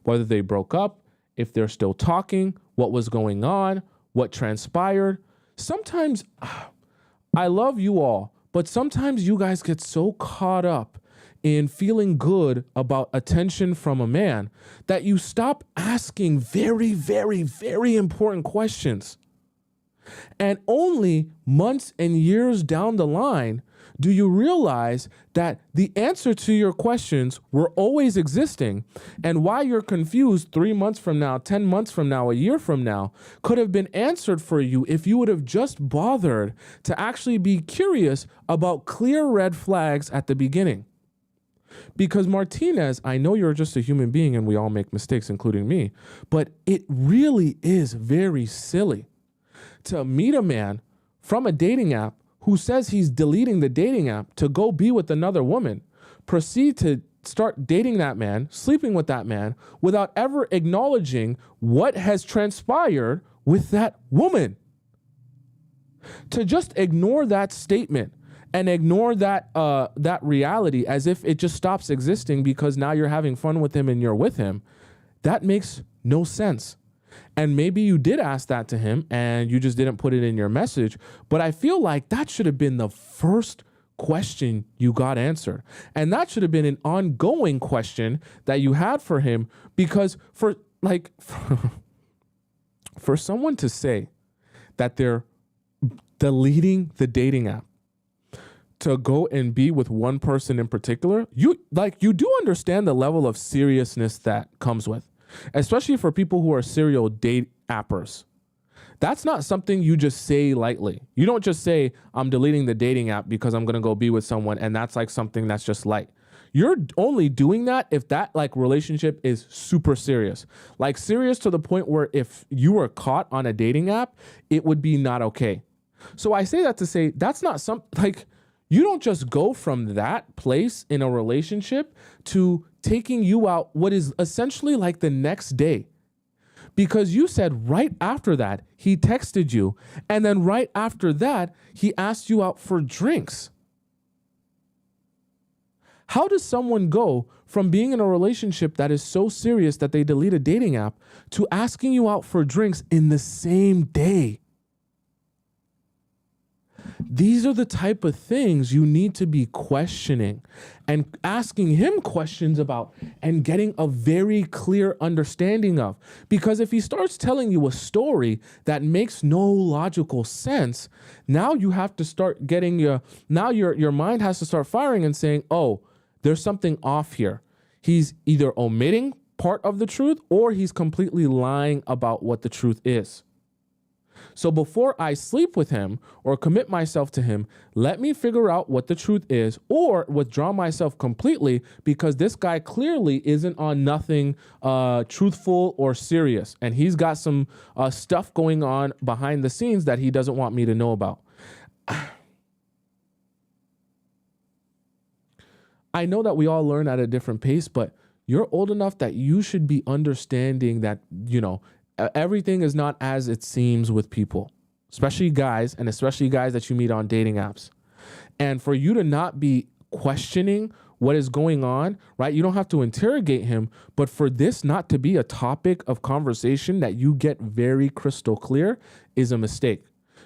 Whether they broke up, if they're still talking, what was going on, what transpired. Sometimes I love you all, But sometimes you guys get so caught up in feeling good about attention from a man that you stop asking very, very, very important questions. And only months and years down the line do you realize that the answer to your questions were always existing, and why you're confused 3 months from now, 10 months from now, a year from now could have been answered for you if you would have just bothered to actually be curious about clear red flags at the beginning. Because Martinez, I know you're just a human being and we all make mistakes, including me, but it really is very silly to meet a man from a dating app who says he's deleting the dating app to go be with another woman, proceed to start dating that man, sleeping with that man, without ever acknowledging what has transpired with that woman. To just ignore that statement and ignore that reality as if it just stops existing because now you're having fun with him and you're with him, that makes no sense. And maybe you did ask that to him and you just didn't put it in your message. But I feel like that should have been the first question you got answered. And that should have been an ongoing question that you had for him, because for someone to say that they're deleting the dating app to go and be with one person in particular, you do understand the level of seriousness that comes with. Especially for people who are serial date appers. That's not something you just say lightly. You don't just say, I'm deleting the dating app because I'm going to go be with someone, and that's like something that's just light. You're only doing that if that relationship is super serious. Like serious to the point where if you were caught on a dating app, it would be not okay. So I say that to say that's not you don't just go from that place in a relationship to taking you out what is essentially like the next day. Because you said right after that, he texted you. And then right after that, he asked you out for drinks. How does someone go from being in a relationship that is so serious that they delete a dating app to asking you out for drinks in the same day? These are the type of things you need to be questioning and asking him questions about and getting a very clear understanding of. Because if he starts telling you a story that makes no logical sense, now you have to start getting your mind has to start firing and saying, oh, there's something off here. He's either omitting part of the truth or he's completely lying about what the truth is. So before I sleep with him or commit myself to him, let me figure out what the truth is or withdraw myself completely, because this guy clearly isn't on nothing truthful or serious. And he's got some stuff going on behind the scenes that he doesn't want me to know about. I know that we all learn at a different pace, but you're old enough that you should be understanding that, everything is not as it seems with people, especially guys, and especially guys that you meet on dating apps. And for you to not be questioning what is going on, right? You don't have to interrogate him, but for this not to be a topic of conversation that you get very crystal clear is a mistake.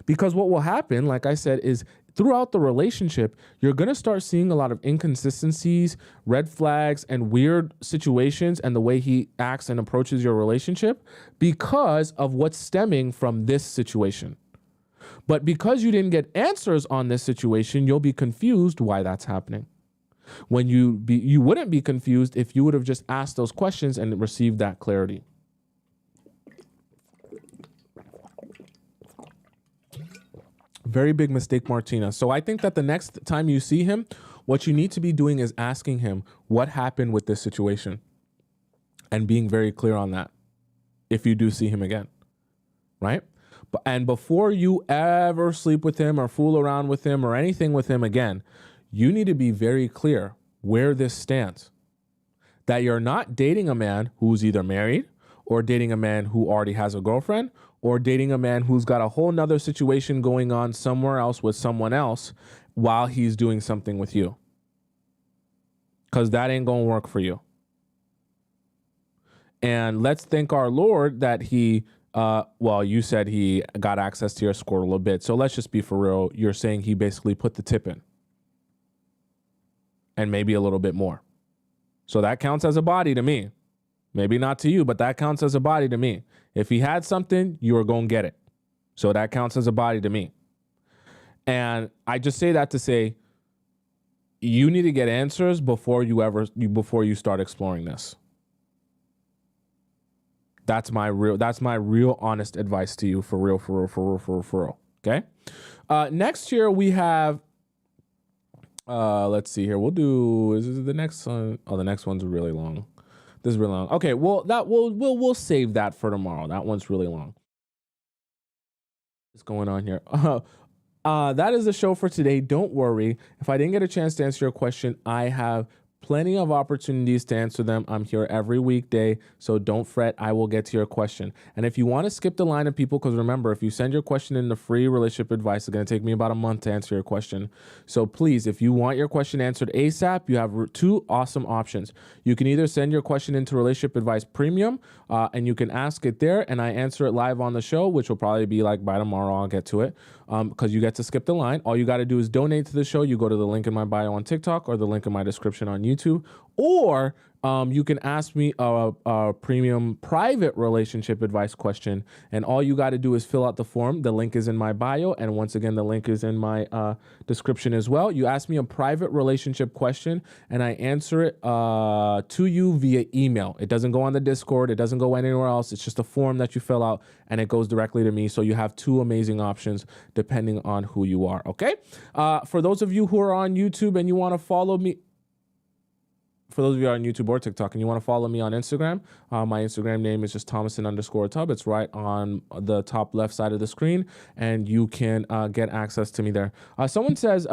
Because what will happen, like I said, is throughout the relationship, you're going to start seeing a lot of inconsistencies, red flags, and weird situations and the way he acts and approaches your relationship because of what's stemming from this situation. But because you didn't get answers on this situation, you'll be confused why that's happening. When you wouldn't be confused if you would have just asked those questions and received that clarity. Very big mistake, Martina. So I think that the next time you see him, what you need to be doing is asking him what happened with this situation and being very clear on that if you do see him again, right? And before you ever sleep with him or fool around with him or anything with him again, you need to be very clear where this stands. That you're not dating a man who's either married or dating a man who already has a girlfriend or dating a man who's got a whole nother situation going on somewhere else with someone else while he's doing something with you. Because that ain't going to work for you. And let's thank our Lord that he, you said he got access to your score a little bit. So let's just be for real. You're saying he basically put the tip in, and maybe a little bit more. So that counts as a body to me. Maybe not to you, but that counts as a body to me. If he had something, you were going to get it. So that counts as a body to me. And I just say that to say, you need to get answers before you start exploring this. That's my real honest advice to you, for real. Okay. Next year we have, let's see here. Is this the next one? Oh, the next one's really long. This is really long. Okay. Well, we'll save that for tomorrow. That one's really long. What's going on here? That is the show for today. Don't worry. If I didn't get a chance to answer your question, I have plenty of opportunities to answer them. I'm here every weekday, so don't fret. I will get to your question. And if you want to skip the line of people, because remember, if you send your question in the free relationship advice, it's going to take me about a month to answer your question. So please, if you want your question answered ASAP, you have two awesome options. You can either send your question into Relationship Advice Premium, and you can ask it there, and I answer it live on the show, which will probably be like by tomorrow. I'll get to it, because you get to skip the line. All you got to do is donate to the show. You go to the link in my bio on TikTok or the link in my description on YouTube, or you can ask me a premium private relationship advice question, and all you got to do is fill out the form. The link is in my bio, and once again, the link is in my description as well. You ask me a private relationship question, and I answer it to you via email. It doesn't go on the Discord. It doesn't go anywhere else. It's just a form that you fill out, and it goes directly to me. So you have two amazing options depending on who you are, okay? For those of you who are on YouTube and you want to follow me, for those of you who are on YouTube or TikTok and you want to follow me on Instagram, my Instagram name is just Tomisin_Atub. It's right on the top left side of the screen, and you can get access to me there. Someone says,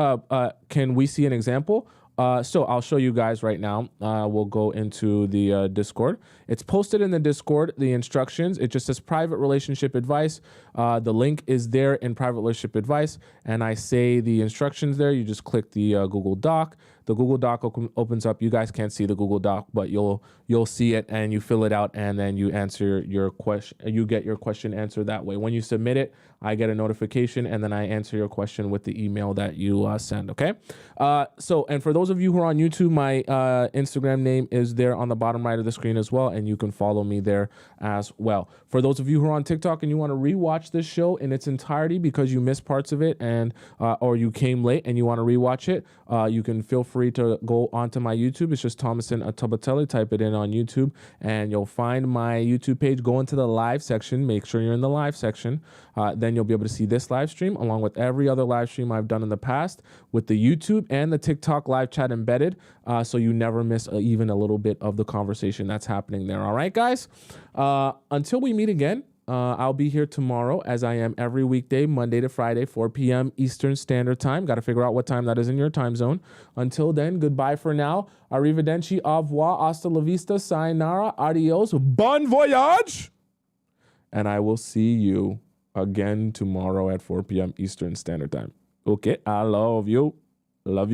can we see an example? So I'll show you guys right now. We'll go into the Discord. It's posted in the Discord, the instructions. It just says private relationship advice. The link is there in private relationship advice, and I say the instructions there. You just click the Google Doc. The Google Doc opens up. You guys can't see the Google Doc, but you'll see it, and you fill it out, and then you answer your question. You get your question answered that way. When you submit it, I get a notification, and then I answer your question with the email that you send. Okay. And for those of you who are on YouTube, my Instagram name is there on the bottom right of the screen as well, and you can follow me there as well. For those of you who are on TikTok and you want to rewatch this show in its entirety because you missed parts of it, and or you came late and you want to rewatch it, you can feel free to go onto my YouTube. It's just Tomisin Atobatele. Type it in on YouTube, and you'll find my YouTube page. Go into the live section. Make sure you're in the live section. Then you'll be able to see this live stream along with every other live stream I've done in the past with the YouTube and the TikTok live chat embedded, so you never miss even a little bit of the conversation that's happening there. All right, guys? Until we meet again, I'll be here tomorrow, as I am every weekday, Monday to Friday, 4 p.m. Eastern Standard Time. Got to figure out what time that is in your time zone. Until then, goodbye for now. Arrivederci, au revoir, hasta la vista, sayonara, adios, bon voyage. And I will see you again tomorrow at 4 p.m. Eastern Standard Time. Okay, I love you. Love you.